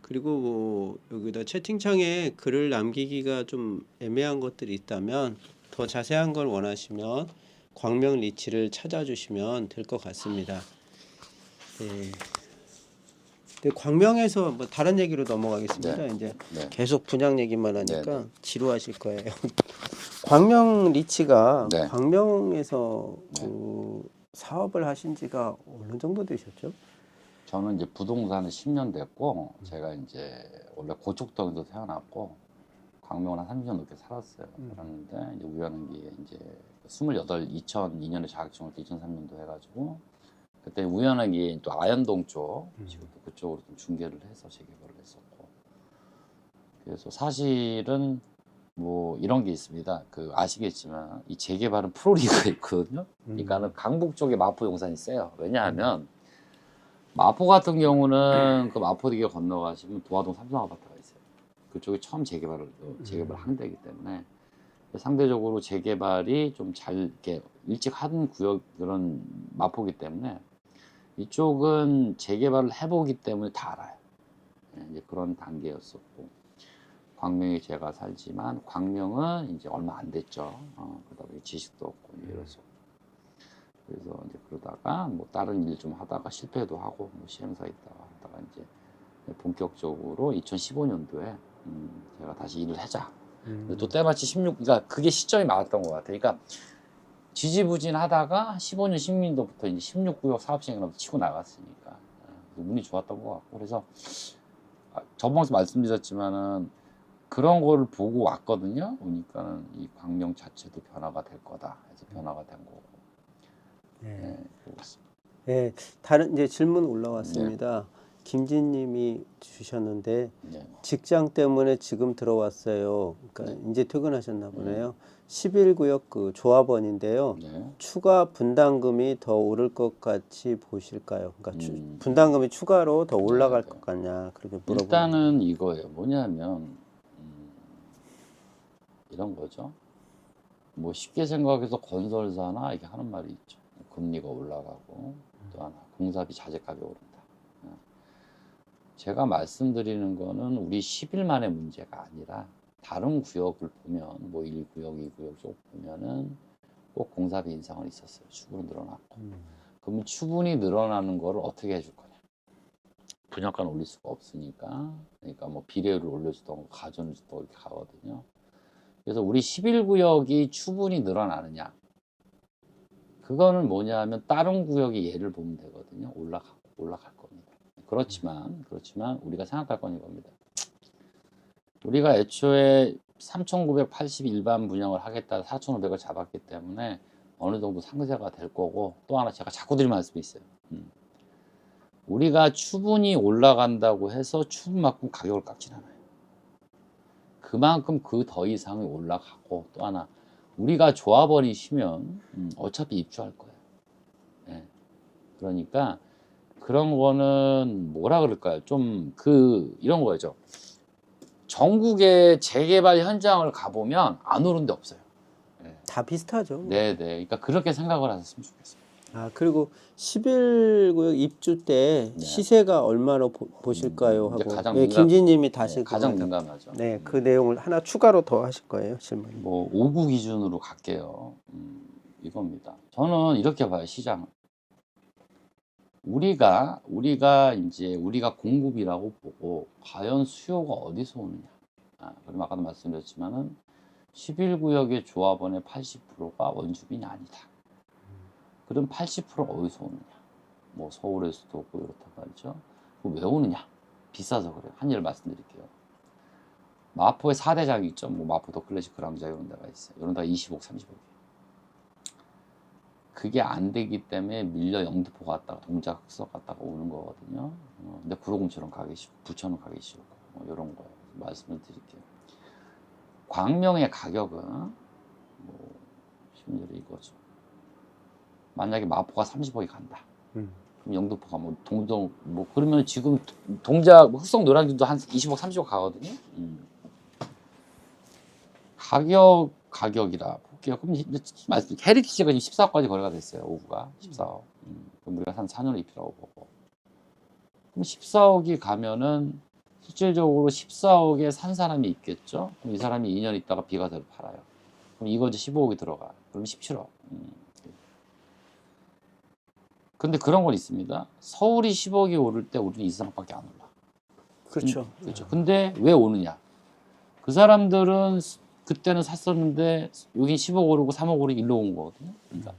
그리고 여기다 채팅창에 글을 남기기가 좀 애매한 것들이 있다면 더 자세한 걸 원하시면 광명 리치를 찾아주시면 될 것 같습니다. 네. 근데 광명에서 뭐 다른 얘기로 넘어가겠습니다. 네. 이제 네. 계속 분양 얘기만 하니까 네, 네. 지루하실 거예요. 광명 리치가 네. 광명에서 그 사업을 하신 지가 어느 정도 되셨죠? 저는 이제 부동산은 10년 됐고 제가 이제 원래 고척동에서 태어났고 광명은 한 30년 넘게 살았어요. 살았는데 이제 우연한 게 이제 2002년에 자격증을 2003년도 해가지고 그때 우연하게 또 아현동 쪽 지금도 그쪽으로 좀 중개를 해서 재개발을 했었고 그래서 사실은 뭐 이런 게 있습니다. 그 아시겠지만 이 재개발은 프로리그가 있거든요. 그러니까는 강북 쪽에 마포 용산이 세요. 왜냐하면 마포 같은 경우는 그 마포대교 건너가시면 도화동 삼성 아파트가 있어요. 그쪽이 처음 재개발 항대이기 때문에 상대적으로 재개발이 좀 잘 이렇게 일찍 한 구역들은 마포기 때문에 이쪽은 재개발을 해보기 때문에 다 알아요. 이제 그런 단계였었고 광명에 제가 살지만 광명은 이제 얼마 안 됐죠. 그러다 보니 지식도 없고 이랬었고 그래서 이제 그러다가 뭐 다른 일 좀 하다가 실패도 하고 뭐 시행사 있다가 하다가 이제 본격적으로 2015년도에 제가 다시 일을 하자. 또 때마치 16, 그러니까 그게 시점이 맞았던 것 같아요. 그러니까 지지부진하다가 15년, 16년도부터 이제 16구역 사업 시행을 치고 나갔으니까 운이 좋았던 것 같고 그래서 저번에 말씀드렸지만은 그런 거를 보고 왔거든요. 보니까는 이 광명 자체도 변화가 될 거다. 해서 변화가 된 거고. 네, 그렇습니다. 네, 다른 이제 질문 올라왔습니다. 김진님이 주셨는데 네. 직장 때문에 지금 들어왔어요. 그러니까 이제 퇴근하셨나 보네요. 11구역 그 조합원인데요. 네. 추가 분담금이 더 오를 것 같이 보실까요? 그러니까 분담금이 추가로 더 올라갈 것 같냐 그렇게 물어보는 일단은 이거예요. 뭐냐면 이런 거죠. 뭐 쉽게 생각해서 건설사나 이렇게 하는 말이 있죠. 금리가 올라가고 또 하나 공사비 자재값이 오른다. 제가 말씀드리는 거는 우리 10일만의 문제가 아니라 다른 구역을 보면 뭐 1구역, 2구역 쪽 보면은 꼭 공사비 인상은 있었어요. 추분이 늘어났고. 그러면 추분이 늘어나는 거를 어떻게 해줄 거냐. 분양가는 올릴 수가 없으니까. 그러니까 뭐 비례율을 올려주던 가전을 주던 이렇게 가거든요. 그래서 우리 11구역이 추분이 늘어나느냐. 그거는 뭐냐 하면 다른 구역의 예를 보면 되거든요. 올라갈 겁니다. 그렇지만 우리가 생각할 건 이겁니다. 우리가 애초에 3,980 일반 분양을 하겠다 4,500을 잡았기 때문에 어느 정도 상세가 될 거고 또 하나 제가 자꾸 드릴 말씀이 있어요. 우리가 추분이 올라간다고 해서 추분만큼 가격을 깎진 않아요. 그만큼 그 더 이상이 올라가고 또 하나 우리가 조합원이시면 어차피 입주할 거예요. 네. 그러니까 그런 거는 뭐라 그럴까요? 좀 이런 거죠. 전국의 재개발 현장을 가보면 안 오른 데 없어요. 네. 다 비슷하죠. 네네. 그러니까 그렇게 생각을 하셨으면 좋겠어요. 그리고 11구역 입주 때 시세가 얼마로 보실까요? 이제 하고 가장 김진님이 다시 가장 그걸 민감하죠. 네, 그 내용을 하나 추가로 더 하실 거예요, 질문. 뭐 5구 기준으로 갈게요. 이겁니다. 저는 이렇게 봐요, 시장을. 우리가 공급이라고 보고 과연 수요가 어디서 오느냐. 그럼 아까도 말씀드렸지만은 11구역의 조합원의 80%가 원주민이 아니다. 그럼 80%가 어디서 오느냐. 뭐 서울에서도 오고 이렇단 말이죠. 왜 오느냐. 비싸서 그래요. 한 예를 말씀드릴게요. 마포에 4대장이 있죠. 뭐 마포 더 클래식 그랑자 이런 데가 있어요. 이런 데가 20억, 30억. 그게 안 되기 때문에 밀려 영등포 갔다가 동작 흑석 갔다가 오는 거거든요. 근데 구로금처럼 가기 싫고 부천은 가기 싫고 뭐 이런 거예요. 말씀을 드릴게요. 광명의 가격은 뭐 심리로 이거죠. 만약에 마포가 30억이 간다. 그럼 영등포가 뭐 동동 뭐 그러면 지금 동작 뭐 흑석 노량진도 한 20억, 30억 가거든요. 가격이라 볼게요. 그럼 말씀 헤리티지가 지금 14억까지 거래가 됐어요. 오후가 14억. 그럼 우리가 한 4년을 입히라고 보고. 그럼 14억이 가면은 실질적으로 14억에 산 사람이 있겠죠. 그럼 이 사람이 2년 있다가 비과세로 팔아요. 그럼 이거 이제 15억이 들어가. 그럼 17억. 근데 그런 건 있습니다. 서울이 10억이 오를 때 우리는 이상밖에 안 올라. 그렇죠. 그렇죠. 근데 왜 오느냐? 그 사람들은 그때는 샀었는데 여기 10억 오르고 3억 오르고 일로 온 거거든요. 그러니까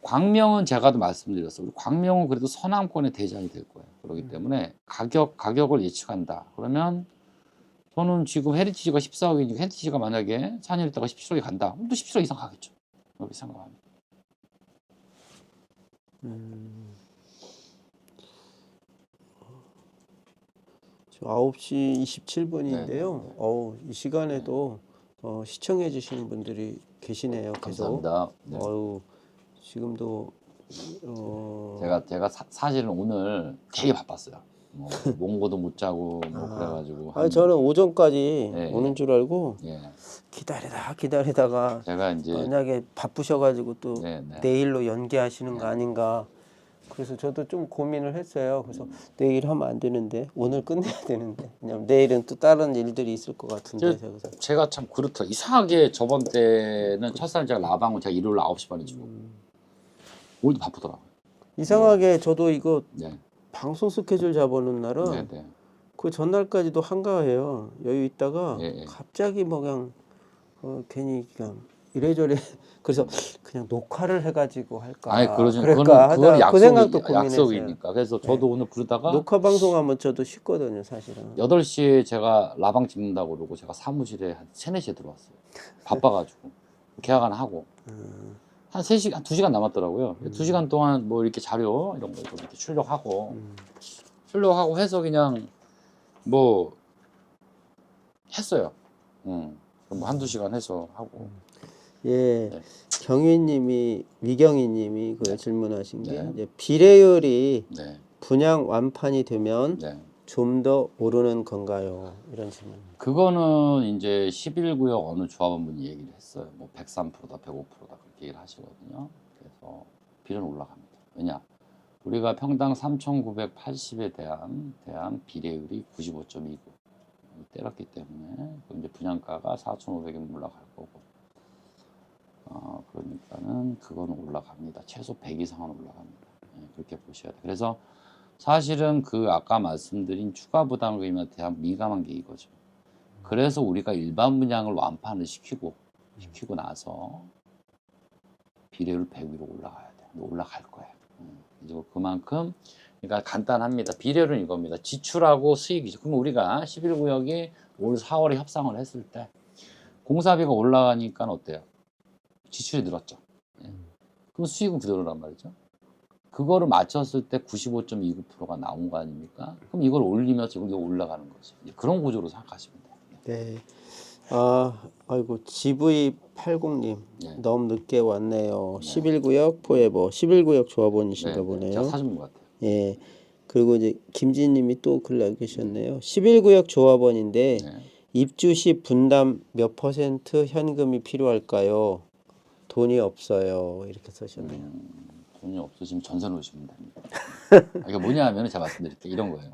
광명은 제가도 말씀드렸어요. 광명은 그래도 서남권의 대장이 될 거예요. 그렇기 때문에 가격을 예측한다. 그러면 저는 지금 헤리티지가 14억이니까 헤리티지가 만약에 4년 있다가 17억이 간다. 그럼 또 17억 이상 가겠죠. 그렇게 생각합니다. 9시 27분인데요. 네. 어우, 이 시간에도 시청해 주시는 분들이 계시네요. 계속. 감사합니다. 네. 어우, 지금도 제가 사실은 오늘 되게 바빴어요. 뭐 몽고도 못 자고 뭐 그래가지고 저는 오전까지 네. 오는 줄 알고 예. 기다리다가 제가 이제 만약에 바쁘셔가지고 또 네, 네. 내일로 연기하시는 거 아닌가. 그래서 저도 좀 고민을 했어요. 그래서 내일 하면 안 되는데 오늘 끝내야 되는데 왜냐면 내일은 또 다른 일들이 있을 것 같은데 그래서 제가 참 그렇더라. 이상하게 저번 때는 첫날 제가 라방을 제가 일요일 9시 반에 주고 오늘도 바쁘더라고요. 이상하게 저도 이거 네. 방송 스케줄 잡아놓은 날은 네, 네. 그 전날까지도 한가해요. 여유 있다가 예, 예. 갑자기 뭐 그냥 괜히 그냥 이래저래 그래서 그냥 녹화를 해가지고 할까 아니 그러지 그럴까 그건 하다 그 생각도 고민했어요. 약속이니까. 그래서 저도 오늘 그러다가 녹화 방송하면 저도 쉽거든요, 사실은. 8시에 제가 라방 찍는다고 그러고 제가 사무실에 한 3, 4시에 들어왔어요. 바빠가지고 계약 하나 하고 한 3시간, 2시간 남았더라고요. 2시간 동안 뭐 이렇게 자료 이런 거 이렇게 출력하고 해서 그냥 뭐 했어요. 뭐 한두 시간 해서 하고. 예, 네. 위경희님이 그 질문하신 게 네. 이제 비례율이 네. 분양 완판이 되면 네. 좀 더 오르는 건가요? 이런 질문. 그거는 이제 11구역 어느 조합원분이 얘기를 했어요. 뭐 103%다, 105%다 그렇게 얘기를 하시거든요. 그래서 비례는 올라갑니다. 왜냐? 우리가 평당 3,980에 대한 비례율이 95.29 때렸기 때문에 이제 분양가가 4,500원 올라갈 거고. 그러니까는 그거는 올라갑니다. 최소 100 이상은 올라갑니다. 네, 그렇게 보셔야 돼요. 그래서 사실은 그 아까 말씀드린 추가 부담금에 대한 민감한 게 이거죠. 그래서 우리가 일반 분양을 완판을 시키고 나서 비례율 100 위로 올라가야 돼. 올라갈 거예요. 그리고 그만큼 그러니까 간단합니다. 비례율은 이겁니다. 지출하고 수익이죠. 그럼 우리가 11구역이 올 4월에 협상을 했을 때 공사비가 올라가니까 어때요? 지출이 늘었죠. 예. 그럼 수익은 그대로란 말이죠. 그거를 맞췄을 때 95.29%가 나온 거 아닙니까? 그럼 이걸 올리면 지금 이거 올라가는 거죠. 그런 구조로 생각하시면 돼요. 네. 아이고 GV80님 네. 너무 늦게 왔네요. 11구역 포에버 11구역 조합원이신가 네, 보네요. 제가 사준 것 같아요. 예. 그리고 이제 김진님이 또 글 남기셨네요. 11구역 조합원인데 네. 입주 시 분담 몇 % 현금이 필요할까요? 돈이 없어요. 이렇게 쓰셨네요. 돈이 없으시면 전세 놓으시면 됩니다. 이게 뭐냐 하면 제가 말씀드릴게요. 이런 거예요.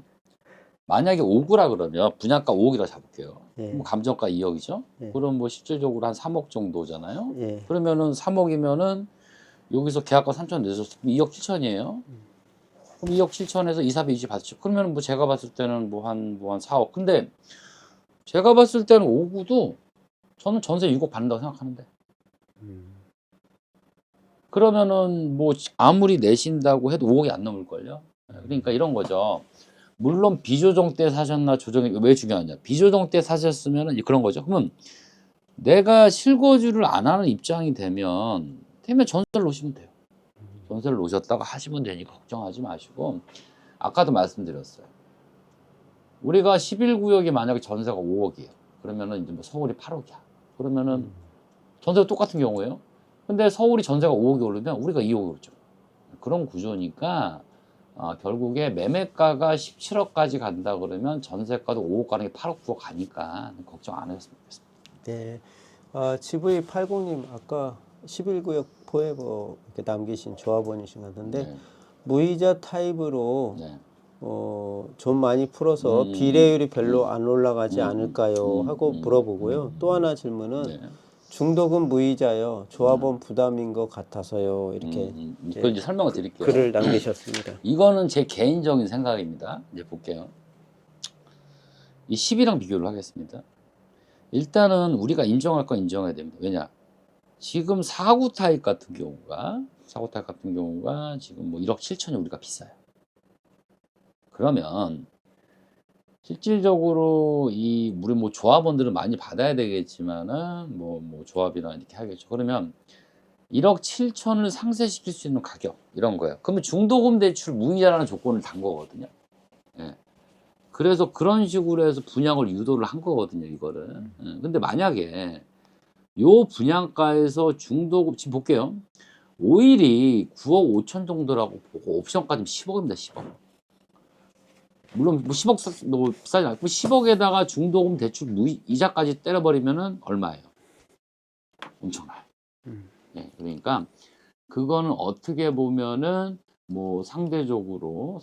만약에 5구라 그러면 분양가 5억이라 잡을게요. 예. 그럼 감정가 2억이죠? 예. 그럼 뭐 실질적으로 한 3억 정도잖아요? 예. 그러면은 3억이면은 여기서 계약가 3천 내줬을 때 2억 7천이에요. 그럼 2억 7천에서 이사비 이지 받죠. 그러면 뭐 제가 봤을 때는 뭐 한 4억. 근데 제가 봤을 때는 5구도 저는 전세 6억 받는다고 생각하는데. 그러면은 뭐 아무리 내신다고 해도 5억이 안 넘을걸요. 그러니까 이런 거죠. 물론 비조정 때 사셨나 조정이 왜 중요하냐? 비조정 때 사셨으면 그런 거죠. 그러면 내가 실거주를 안 하는 입장이 되면 전세를 놓으시면 돼요. 전세를 놓으셨다가 하시면 되니까 걱정하지 마시고 아까도 말씀드렸어요. 우리가 11구역이 만약에 전세가 5억이에요. 그러면은 이제 뭐 서울이 8억이야. 그러면은 전세가 똑같은 경우예요. 근데 서울이 전세가 5억이 오르면 우리가 2억이 오르죠. 그런 구조니까 결국에 매매가가 17억까지 간다 그러면 전세가도 5억 가는 게 8억 9억 가니까 걱정 안 하셨으면 좋겠습니다. 네. GV80님 아까 11구역 포에버 이렇게 남기신 조합원이신 것 같은데 네. 무이자 타입으로 네. 좀 많이 풀어서 비례율이 별로 안 올라가지 않을까요? 하고 물어보고요. 또 하나 질문은 네. 중도금 무이자요. 조합원 부담인 것 같아서요. 이렇게 그걸 이제 설명을 드릴게요. 글을 남기셨습니다. 이거는 제 개인적인 생각입니다. 이제 볼게요. 이 10이랑 비교를 하겠습니다. 일단은 우리가 인정할 건 인정해야 됩니다. 왜냐? 지금 4구 타입 같은 경우가 지금 뭐 1억 7천이 우리가 비싸요. 그러면 실질적으로 우리 뭐 조합원들은 많이 받아야 되겠지만은 뭐 조합이나 이렇게 하겠죠. 그러면 1억 7천을 상쇄시킬 수 있는 가격 이런 거예요. 그러면 중도금 대출 무이자라는 조건을 단 거거든요. 예. 그래서 그런 식으로 해서 분양을 유도를 한 거거든요, 이거를. 예. 근데 만약에 요 분양가에서 중도금 지금 볼게요. 오일이 9억 5천 정도라고 보고 옵션까지 10억입니다, 10억. 물론 뭐 10억 뭐 비싸지 않고 10억에다가 중도금 대출 이자까지 때려버리면은 얼마예요? 엄청나요. 예, 그러니까 그거는 어떻게 보면은 뭐 상대적으로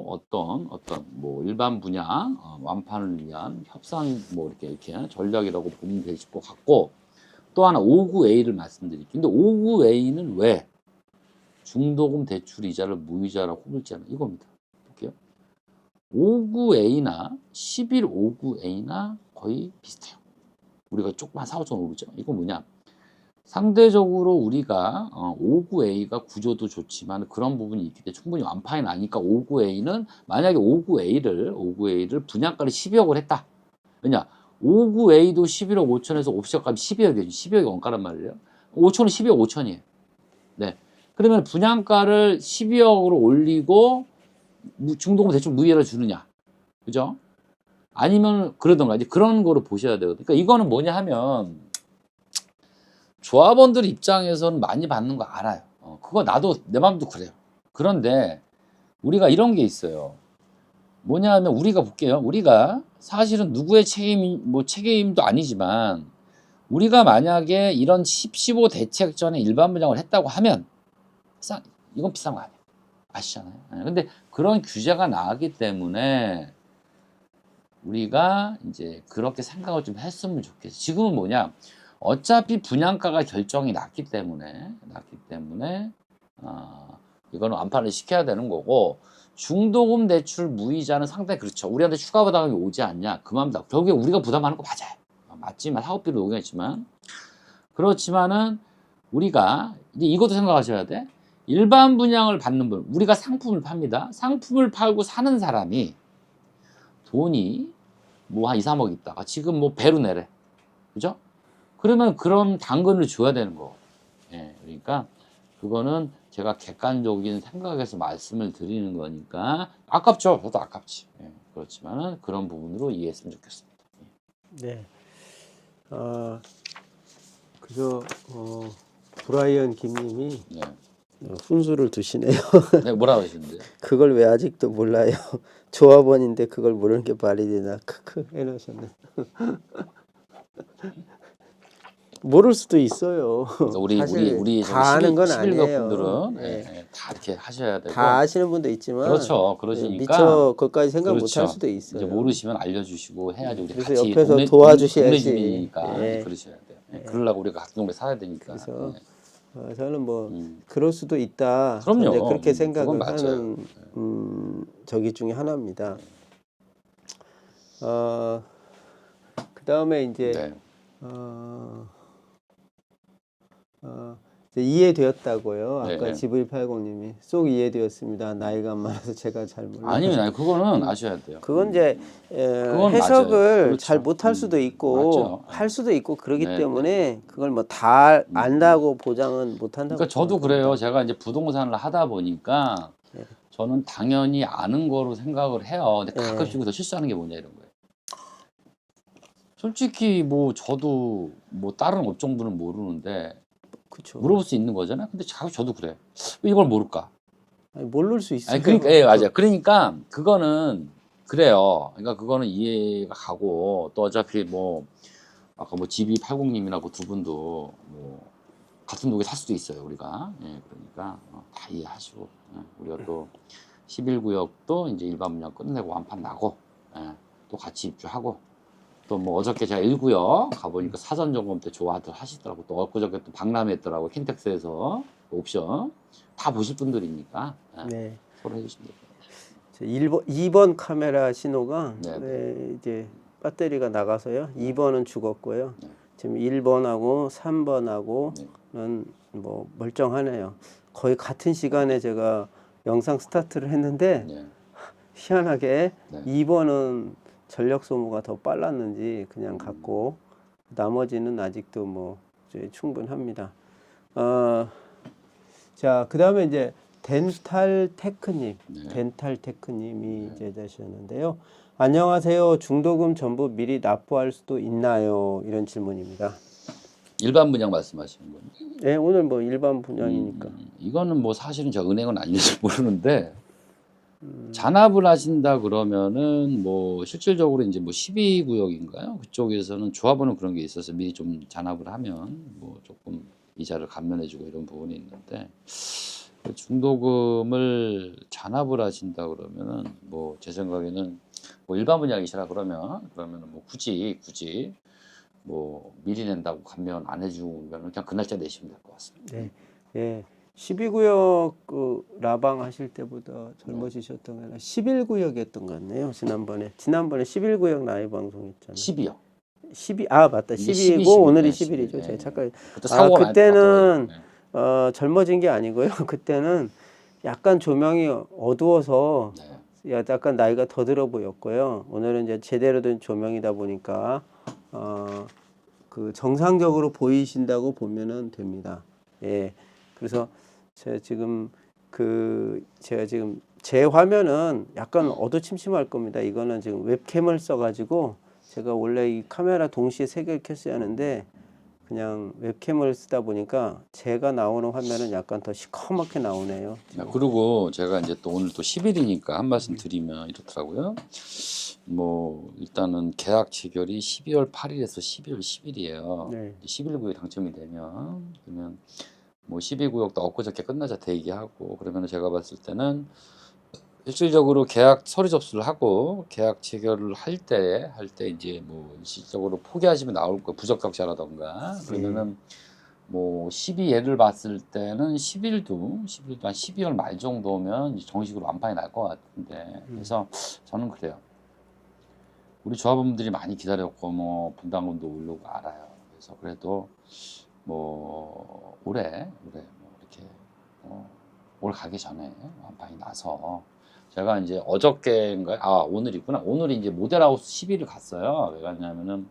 어떤 뭐 일반 분양 완판을 위한 협상 뭐 이렇게 전략이라고 보면 될 것 같고 또 하나 59A를 말씀드릴게요. 근데 59A는 왜 중도금 대출 이자를 무이자라고 꼽을지 않아 이겁니다. 볼게요. 59A나 1159A나 거의 비슷해요. 우리가 조금 한 4, 5천 오르죠. 이거 뭐냐? 상대적으로 우리가 59A가 구조도 좋지만 그런 부분이 있기 때문에 충분히 완판이 나니까 59A는 만약에 59A를 분양가를 12억을 했다. 왜냐? 59A도 11억 5천에서 옵션값이 12억이에요. 12억이 원가란 말이에요. 5천은 12억 5천이에요. 네. 그러면 분양가를 12억으로 올리고 중도금 대출 무이자를 주느냐. 그죠? 아니면 그러던가 이제 그런 거를 보셔야 되거든요. 그러니까 이거는 뭐냐 하면 조합원들 입장에서는 많이 받는 거 알아요. 그거 나도 내 마음도 그래요. 그런데 우리가 이런 게 있어요. 뭐냐 하면 우리가 볼게요. 우리가 사실은 누구의 책임도 아니지만 우리가 만약에 이런 15 대책 전에 일반 분양을 했다고 하면 이건 비싼 거 아니에요. 아시잖아요. 근데 그런 규제가 나왔기 때문에 우리가 이제 그렇게 생각을 좀 했으면 좋겠어요. 지금은 뭐냐? 어차피 분양가가 결정이 났기 때문에 이거는 완판을 시켜야 되는 거고 중도금 대출 무이자는 상당히 그렇죠. 우리한테 추가 부담이 오지 않냐? 그만다. 결국에 우리가 부담하는 거 맞아요. 맞지만 사업비로 오겠지만 그렇지만은 우리가 이제 이것도 생각하셔야 돼. 일반 분양을 받는 분, 우리가 상품을 팝니다. 상품을 팔고 사는 사람이 돈이 뭐 한 2, 3억 있다가 지금 뭐 배로 내래. 그죠? 그러면 그런 당근을 줘야 되는 거. 예, 그러니까 그거는 제가 객관적인 생각에서 말씀을 드리는 거니까 아깝죠. 저도 아깝지. 예, 그렇지만은 그런 부분으로 이해했으면 좋겠습니다. 네. 브라이언 김님이 네. 훈수를 두시네요. 네, 뭐라고 하시는데요? 그걸 왜 아직도 몰라요? 조합원인데 그걸 모르는 게 말이 되나? 크크 해놓으셨네. 모를 수도 있어요. 그러니까 우리 다 아는 건 11급 아니에요. 분들은 네. 예, 다 이렇게 하셔야 되고 다 아시는 분도 있지만 그렇죠. 그러시니까 미처 그것까지 생각 그렇죠. 못할 수도 있어요. 이제 모르시면 알려주시고 해야지 우리 그래서 같이 옆에서 동네 도와주셔야지. 주민이니까 예. 그러셔야 돼요. 그러려고 우리가 같은 동네 살아야 되니까. 그래서 예. 저는 뭐 그럴 수도 있다. 그럼요. 저는 그렇게 그건 생각을 맞아요. 하는 저기 중에 하나입니다. 그 다음에 이제 네. 이제 이해되었다고요. 아까 네. GV80님이 쏙 이해되었습니다. 나이가 안 많아서 제가 잘 몰라요. 아니요, 그거는 아셔야 돼요. 그건 이제 그건 해석을 맞아요. 그렇죠. 잘 못할 수도 있고 맞죠. 할 수도 있고 그러기 네, 때문에 그걸 뭐 다 안다고 보장은 못한다고. 그러니까 저도 그래요. 제가 이제 부동산을 하다 보니까 네. 저는 당연히 아는 거로 생각을 해요. 근데 네. 가끔씩 더 실수하는 게 뭐냐 이런 거예요. 솔직히 뭐 저도 뭐 다른 업종분은 모르는데 그렇죠. 물어볼 수 있는 거잖아요. 근데 저도 그래. 왜 이걸 모를까? 아니, 모를 수 있어요. 아니 그러니까 예, 맞아요. 그러니까 그거는 그래요. 그러니까 그거는 이해가 가고 또 어차피 뭐 아까 뭐 GB80님이라고 두 분도 뭐 같은 독에 살 수도 있어요 우리가. 예, 그러니까 다 이해하시고 우리가 또 11구역도 이제 일반 분양 끝내고 완판 나고 또 같이 입주하고 또 뭐 어저께 제가 1구역 가보니까 사전 점검 때 좋아들 하시더라고. 또 엊그저께 또 박람회 했더라고. 킨텍스에서 옵션 다 보실 분들이니까 네. 서로 해주시면 돼요. 1번, 2번 카메라 신호가 네. 이제 배터리가 나가서요. 2번은 죽었고요. 네. 지금 1번하고 3번하고는 뭐 멀쩡하네요. 거의 같은 시간에 제가 영상 스타트를 했는데 네. 희한하게 네. 2번은 전력 소모가 더 빨랐는지 그냥 갔고 나머지는 아직도 뭐 이제 충분합니다. 자, 그다음에 이제 덴탈 테크님, 네. 덴탈 테크님이 이제 되셨는데요. 안녕하세요. 중도금 전부 미리 납부할 수도 있나요? 이런 질문입니다. 일반 분양 말씀하시는 거예요? 네, 오늘 뭐 일반 분양이니까. 이거는 뭐 사실은 제가 은행은 아닌지 모르는데 잔압을 하신다 그러면은 뭐 실질적으로 이제 뭐 12구역인가요? 그쪽에서는 조합원은 그런 게 있어서 미리 좀 잔압을 하면 뭐 조금 이자를 감면해주고 이런 부분이 있는데 중도금을 잔압을 하신다 그러면은 뭐 제 생각에는 뭐 일반 분양이시라 그러면은 뭐 굳이 뭐 미리 낸다고 감면 안 해주면 그냥 그 날짜 내시면 될 것 같습니다. 네, 예. 12구역 그 라방 하실 때보다 젊어지셨던 게 아니라 11구역이었던 것 같네요. 지난번에 11구역 라이브 방송했잖아요. 10이요. 12, 아 맞다. 이게 12이고 12, 오늘이 12, 11이죠. 네. 제가 잠깐 그때 사고가 많이 그때는 났더라고요. 젊어진 게 아니고요. 그때는 약간 조명이 어두워서 네. 약간 나이가 더 들어 보였고요. 오늘은 이제 제대로 된 조명이다 보니까 그 정상적으로 보이신다고 보면은 됩니다. 예. 그래서 제가 지금 제 화면은 약간 어두침침할 겁니다. 이거는 지금 웹캠을 써가지고 제가 원래 이 카메라 동시에 세 개를 켰어야 하는데 그냥 웹캠을 쓰다 보니까 제가 나오는 화면은 약간 더 시커멓게 나오네요. 그리고 제가 이제 또 오늘 또 10일이니까 한 말씀 드리면 이렇더라고요. 뭐 일단은 계약 체결이 12월 8일에서 12월 10일이에요. 네. 11구역에 당첨이 되면 그러면 뭐 12구역도 엊그저께 끝나자 대기하고 그러면 제가 봤을 때는 실질적으로 계약 서류 접수를 하고 계약 체결을 할 때 이제 뭐 실질적으로 포기하시면 나올 거 부적격자라던가 그러면은 뭐 12예를 봤을 때는 11도 한 12월 말 정도면 이제 정식으로 완판이 날 것 같은데 그래서 저는 그래요. 우리 조합원들이 많이 기다렸고 뭐 분담금도 오르고 알아요. 그래서 그래도 뭐 올해 뭐 이렇게 올 가기 전에 완판이 나서 제가 이제 어저께인가요? 오늘이구나. 오늘이 이제 모델하우스 10일을 갔어요. 왜 갔냐면은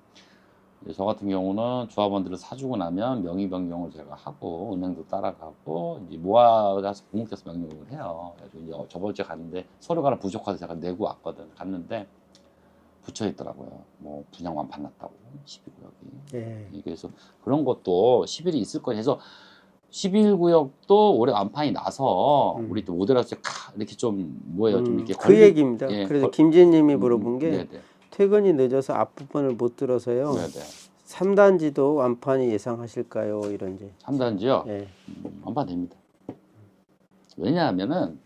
이제 저 같은 경우는 조합원들을 사주고 나면 명의 변경을 제가 하고 은행도 따라가고 이제 모아서 공급돼서 명령을 해요. 그래서 이제 저번 주에 갔는데 서류가 하나 부족해서 제가 내고 왔거든. 갔는데 붙여 있더라고요. 뭐 분양 완판 났다고 12구역이. 네. 그래서 그런 것도 10일이 있을 거예요. 해서 11구역도 올해 완판이 나서 우리 또 모델하우스 이렇게 좀 뭐예요? 좀 이렇게 그 얘기입니다. 예, 그래서 김진님이 물어본 게 네네. 퇴근이 늦어서 앞부분을 못 들어서요. 네네. 3단지도 완판이 예상하실까요? 이런지. 3단지요? 예. 완판됩니다. 왜냐하면은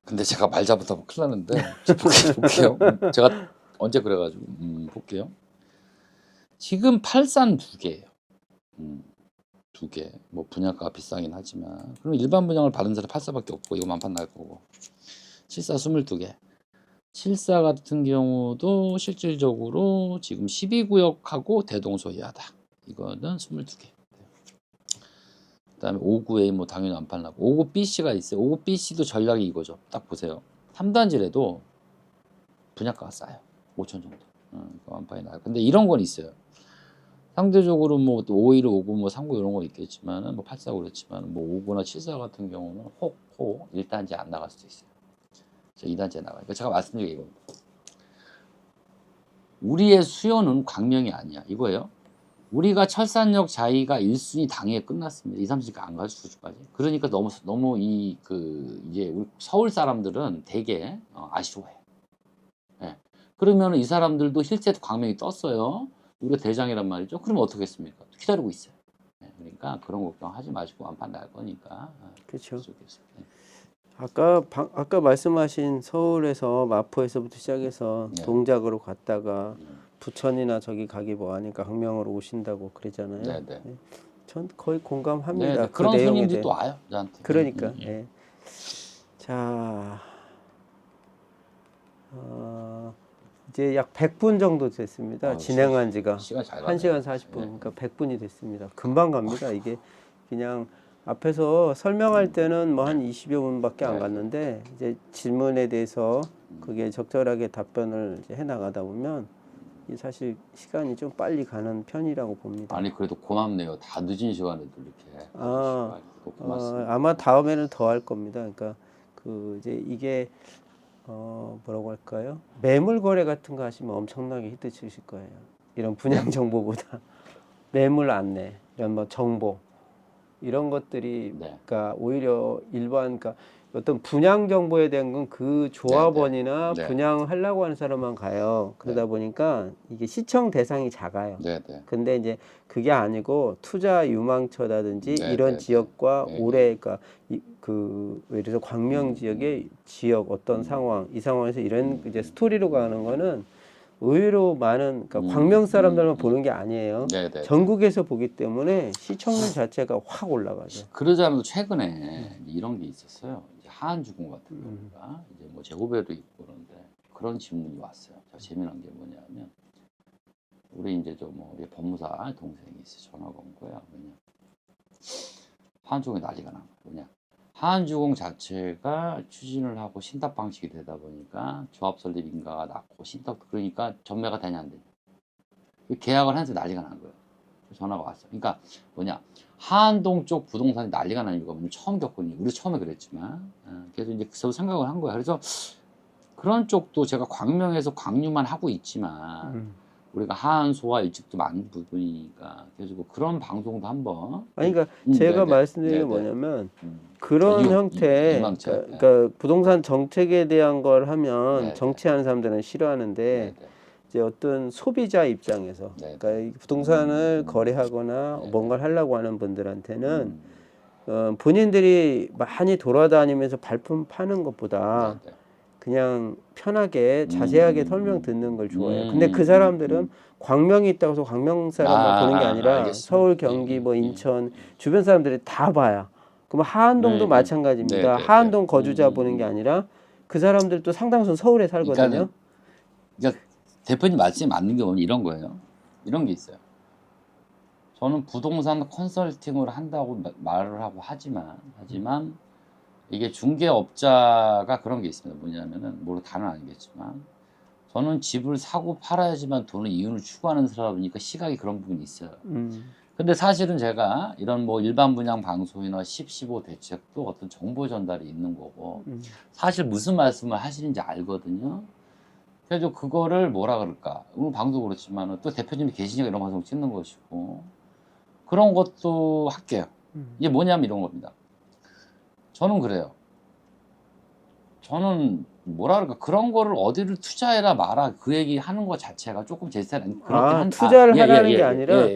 근데 제가 말 잘못하면 큰일 나는데 볼게요. 제가 언제 그래가지고 볼게요. 지금 83 2개예요. 2개. 뭐 분양가가 비싸긴 하지만 그럼 일반 분양을 받은 사람이 84밖에 없고 이거 완판 날 거고 74 22개. 74 같은 경우도 실질적으로 지금 12구역하고 대동소이하다. 이거는 22개. 그다음에 59A 뭐 당연히 안 팔라고. 59BC가 있어요. 59BC도 전략이 이거죠. 딱 보세요. 3단지라도 분양가가 싸요. 5천 정도. 완판이 나요. 근데 이런 건 있어요. 상대적으로 뭐 51, 59, 뭐 39 이런 건 있겠지만은 뭐 84 그렇지만 뭐 59나 74 같은 경우는 혹 1단지 안 나갈 수도 있어요. 2단지에 나가요. 그러니까 제가 말씀드린 게 이겁니다. 우리의 수요는 광명이 아니야. 이거예요. 우리가 철산역 자이가 1순위 당일에 끝났습니다. 2, 30가 안 갈 수까지. 그러니까 너무 이제 우리 서울 사람들은 되게 아쉬워해. 예. 그러면 이 사람들도 실제로 광명이 떴어요. 우리가 대장이란 말이죠. 그러면 어떻게 했습니까? 기다리고 있어요. 예. 그러니까 그런 걱정하지 마시고 완판 날 거니까. 그렇죠. 예. 아까 말씀하신 서울에서 마포에서부터 시작해서 네. 동작으로 갔다가 부천이나 저기 가기 뭐하니까 광명으로 오신다고 그러잖아요. 네, 네. 네. 전 거의 공감합니다. 네, 그 그런 내용에 손님들이 대해. 또 와요. 저한테. 그러니까. 네. 자, 이제 약 100분 정도 됐습니다. 진행한 지가 시간 잘 가네. 1시간 40분. 그러니까 100분이 됐습니다. 금방 갑니다. 이게 그냥 앞에서 설명할 때는 뭐 한 20여 분밖에 안 갔는데 이제 질문에 대해서 그게 적절하게 답변을 이제 해 나가다 보면 이게 사실 시간이 좀 빨리 가는 편이라고 봅니다. 아니 그래도 고맙네요. 다 늦은 시간에도 이렇게. 고맙습니다. 아마 다음에는 더 할 겁니다. 그러니까 그 이제 이게 뭐라고 할까요? 매물 거래 같은 거 하시면 엄청나게 히트 치실 거예요. 이런 분양 정보보다 매물 안내, 이런 뭐 정보 이런 것들이 네. 그러니까 오히려 일반 그러니까 어떤 분양 정보에 대한 건 그 조합원이나 네. 분양하려고 하는 사람만 가요. 그러다 보니까 이게 시청 대상이 작아요. 네. 근데 이제 그게 아니고 투자 유망처라든지 네, 이런 네, 지역과 네. 올해 그러니까 예를 들어서 광명 지역의 지역 어떤 상황 이 상황에서 이런 이제 스토리로 가는 거는 의외로 많은 그러니까 광명 사람들만 보는 게 아니에요. 네. 전국에서 보기 때문에 시청률 자체가 확 올라가죠. 그러자면 최근에 이런 게 있었어요. 이제 하한주공 같은 경우가 이제 뭐 제고배도 있고 그런데 그런 질문이 왔어요. 재미난 게 뭐냐면 우리 이제 우리 법무사 동생이 있어 전화가 온 거야. 뭐냐 하한주공이 난리가 난 거야. 뭐냐 하한주공 자체가 추진을 하고 신탁 방식이 되다 보니까 조합 설립 인가가 낮고 신탁 그러니까 전매가 되냐 안 되냐 계약을 해서 난리가 난 거예요. 전화가 왔어요. 그러니까 뭐냐 하안동 쪽 부동산이 난리가 난 이유가 뭐냐면 처음 겪으니 우리 처음에 그랬지만 그래서 이제 저도 생각을 한 거야. 그래서 그런 쪽도 제가 광명에서 광유만 하고 있지만 우리가 하안소와 일찍도 많은 부분이니까 그래서 그런 방송도 한번 그러니까 제가 말씀드린 게 뭐냐면 그런 형태 그러니까 부동산 정책에 대한 걸 하면 정치하는 사람들은 싫어하는데 이제 어떤 소비자 입장에서 그러니까 이 부동산을 거래하거나 뭔가를 하려고 하는 분들한테는 본인들이 많이 돌아다니면서 발품 파는 것보다 그냥 편하게 자세하게 설명 듣는 걸 좋아해요. 근데 그 사람들은 광명이 있다고 해서 광명 사람만 보는 게 아니라 알겠습니다. 서울, 경기, 뭐 인천 주변 사람들이 다 봐요. 그럼 하안동도 마찬가지입니다. 하안동 거주자 보는 게 아니라 그 사람들도 상당수는 서울에 살거든요. 그러니까 대표님 말씀이 맞는 게 뭐냐면 이런 거예요. 이런 게 있어요. 저는 부동산 컨설팅을 한다고 말을 하고 하지만 이게 중개업자가 그런 게 있습니다. 뭐냐면은 뭐 다는 아니겠지만 저는 집을 사고 팔아야지만 돈을 이윤을 추구하는 사람이니까 시각이 그런 부분이 있어요. 근데 사실은 제가 이런 뭐 일반 분양 방송이나 15 대책도 어떤 정보 전달이 있는 거고 사실 무슨 말씀을 하시는지 알거든요. 그래서 그거를 뭐라 그럴까 오늘 방도 그렇지만 또 대표님이 계시니까 이런 방송 찍는 것이고 그런 것도 할게요. 이게 뭐냐면 이런 겁니다. 저는 그래요. 저는 뭐라 그럴까 그런 거를 어디를 투자해라 마라 그 얘기 하는 것 자체가 조금 제 스타일은 그렇긴 투자를 하라는 게 아니라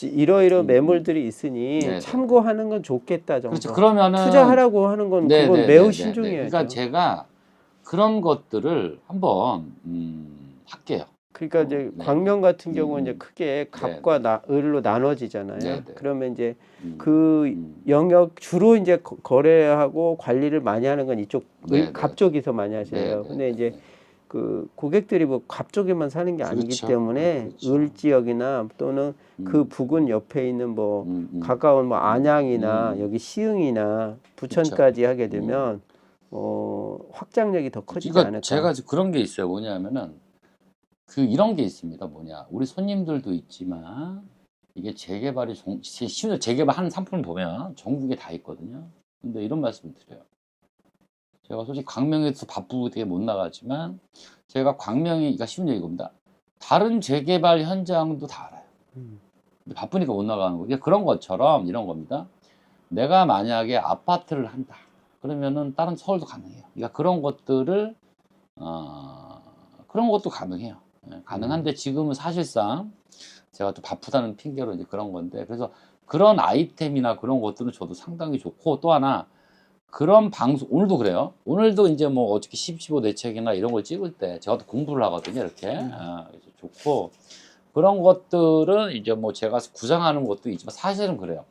이러이러 매물들이 있으니 참고하는 건 좋겠다 정도. 그렇죠. 그러면은 투자하라고 하는 건 그건 매우 신중해야죠. 그러니까 제가 그런 것들을 한번 할게요. 그러니까 이제 광명 같은 경우는 이제 크게 갑과 을로 나눠지잖아요. 그러면 이제 그 영역 주로 이제 거래하고 관리를 많이 하는 건 이쪽 갑 쪽에서 많이 하세요. 근데 이제 그 고객들이 뭐 갑 쪽에만 사는 게 아니기 그렇죠. 때문에 그렇죠. 을 지역이나 또는 그 부근 옆에 있는 뭐 가까운 뭐 안양이나 여기 시흥이나 부천까지 하게 되면 확장력이 더 커지지 그러니까 않을까. 제가 그런 게 있어요. 뭐냐면은 이런 게 있습니다. 뭐냐, 우리 손님들도 있지만 이게 재개발이 심지어 재개발하는 상품을 보면 전국에 다 있거든요. 근데 이런 말씀을 드려요. 제가 솔직히 광명에서 바쁘게 못 나가지만 제가 그러니까 쉬운 얘기 겁니다. 다른 재개발 현장도 다 알아요. 근데 바쁘니까 못 나가는 거. 그런 것처럼 이런 겁니다. 내가 만약에 아파트를 한다. 그러면은 다른 서울도 가능해요. 그러니까 그런 것도 가능해요. 예, 가능한데 지금은 사실상 제가 또 바쁘다는 핑계로 이제 그런 건데, 그래서 그런 아이템이나 그런 것들은 저도 상당히 좋고, 또 하나 그런 방송 오늘도 그래요. 오늘도 이제 뭐 어저께 10.15 내책이나 이런 걸 찍을 때 제가 또 공부를 하거든요. 이렇게 그래서 좋고, 그런 것들은 이제 뭐 제가 구상하는 것도 있지만 사실은 그래요.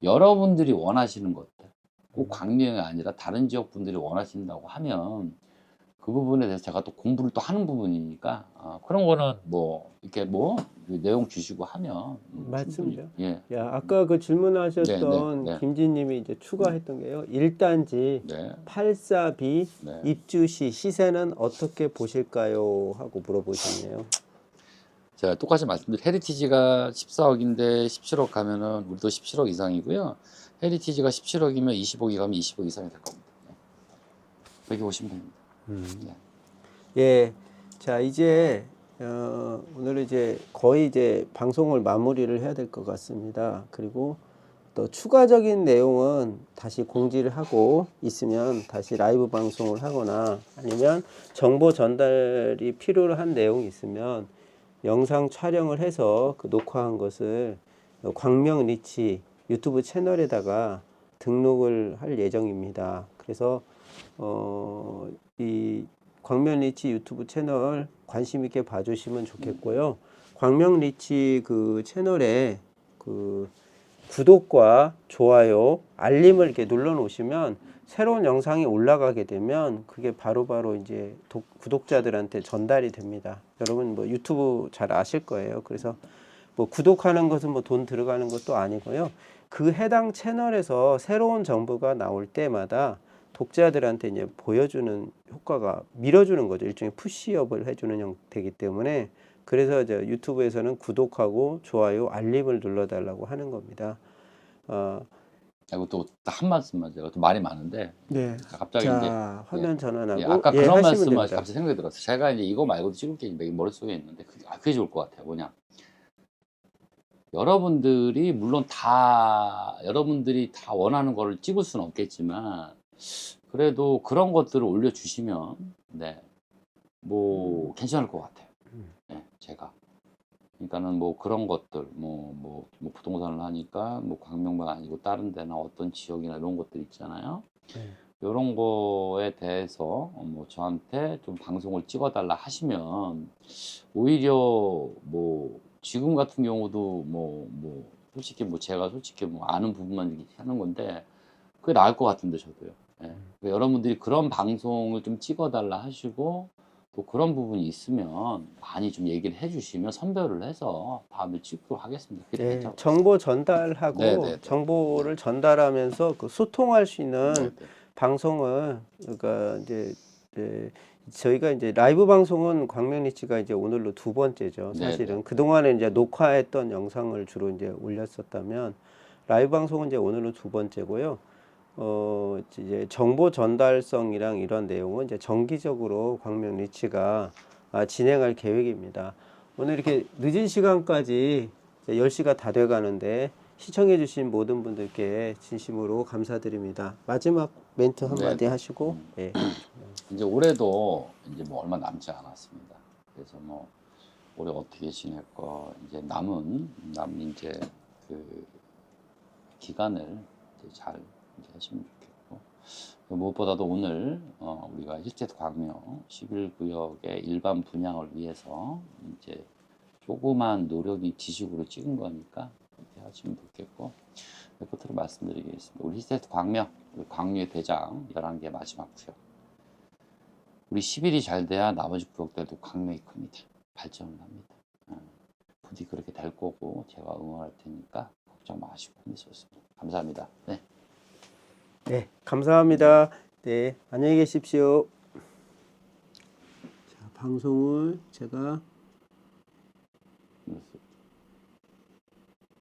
여러분들이 원하시는 것들, 꼭 광명이 아니라 다른 지역 분들이 원하신다고 하면 그 부분에 대해서 제가 또 공부를 또 하는 부분이니까 그런 거는 뭐 이렇게 뭐 내용 주시고 하면 맞습니다. 충분히, 예. 야, 아까 그 질문하셨던 네. 김진님이 이제 추가했던 게요. 1단지 네. 84B 네. 입주 시 시세는 어떻게 보실까요? 하고 물어보셨네요. 제가 똑같이 말씀드린 헤리티지가 14억인데 17억 가면은 우리도 17억 이상이고요. 헤리티지가 17억이면 20억이 가면 20억 이상이 될 겁니다. 그렇게 보시면 됩니다. 네. 예. 자, 이제 오늘 이제 거의 이제 방송을 마무리를 해야 될 것 같습니다. 그리고 또 추가적인 내용은 다시 공지를 하고 있으면 다시 라이브 방송을 하거나 아니면 정보 전달이 필요한 내용이 있으면 영상 촬영을 해서 그 녹화한 것을 광명 리치 유튜브 채널에다가 등록을 할 예정입니다. 그래서 이 광명 리치 유튜브 채널 관심 있게 봐주시면 좋겠고요. 광명 리치 그 채널에 그 구독과 좋아요, 알림을 이렇게 눌러 놓으시면 새로운 영상이 올라가게 되면 그게 바로바로 이제 구독자들한테 전달이 됩니다. 여러분 뭐 유튜브 잘 아실 거예요. 그래서 뭐 구독하는 것은 뭐 돈 들어가는 것도 아니고요. 그 해당 채널에서 새로운 정보가 나올 때마다 독자들한테 이제 보여주는 효과가 밀어주는 거죠. 일종의 푸시업을 해주는 형태이기 때문에 그래서 이제 유튜브에서는 구독하고 좋아요, 알림을 눌러달라고 하는 겁니다. 그리고 또 한 말씀만, 제가 또 말이 많은데 네. 갑자기 자, 이제 화면 전환하고 아까 예, 그런 하시면 말씀만 됩니다. 갑자기 생각이 들었어요. 제가 이제 이거 말고도 찍을 게 머릿속에 있는데 그게 좋을 것 같아요. 뭐냐, 여러분들이 다 원하는 거를 찍을 수는 없겠지만 그래도 그런 것들을 올려주시면 뭐 괜찮을 것 같아요. 네, 제가. 그러니까는 뭐 그런 것들, 뭐 부동산을 하니까 뭐 광명만 아니고 다른 데나 어떤 지역이나 이런 것들 있잖아요. 이런 거에 대해서 뭐 저한테 좀 방송을 찍어달라 하시면 오히려 뭐 지금 같은 경우도 솔직히 제가 솔직히 아는 부분만 이렇게 하는 건데 그게 나을 것 같은데 저도요. 예. 그러니까 여러분들이 그런 방송을 좀 찍어달라 하시고 또 그런 부분이 있으면 많이 좀 얘기를 해주시면 선별을 해서 다음에 찍도록 하겠습니다. 그게 네, 괜찮을 것 정보 전달하고 네네네. 정보를 전달하면서 그 소통할 수 있는 네네. 방송을 그러니까 이제 저희가 이제 라이브 방송은 광명 리치가 이제 오늘로 두 번째죠. 사실은 네네. 그동안에 이제 녹화했던 영상을 주로 이제 올렸었다면 라이브 방송은 이제 오늘로 두 번째고요. 이제 정보 전달성이랑 이런 내용은 이제 정기적으로 광명 리치가 진행할 계획입니다. 오늘 이렇게 늦은 시간까지 이제 10시가 다 돼 가는데 시청해 주신 모든 분들께 진심으로 감사드립니다. 마지막 멘트 한마디 하시고 예. 이제 올해도 이제 뭐 얼마 남지 않았습니다. 그래서 뭐 올해 어떻게 지낼 거 이제 남은 이제 그 기간을 이제 잘 이제 하시면 좋겠고, 무엇보다도 오늘 우리가 힐스테이트 광명 11구역의 일반 분양을 위해서 이제 조그만 노력이 지식으로 찍은 거니까 그렇게 하시면 좋겠고, 끝으로 말씀드리겠습니다. 우리 힐스테이트 광명, 우리 광류의 대장 11개 마지막 구역. 우리 10일이 잘 돼야 나머지 구역들도 강력이 큽니다. 발전을 합니다. 부디 그렇게 될 거고 제가 응원할 테니까 걱정 마시고 힘내셨습니다. 감사합니다. 네. 네, 감사합니다. 네, 안녕히 계십시오. 자, 방송을 제가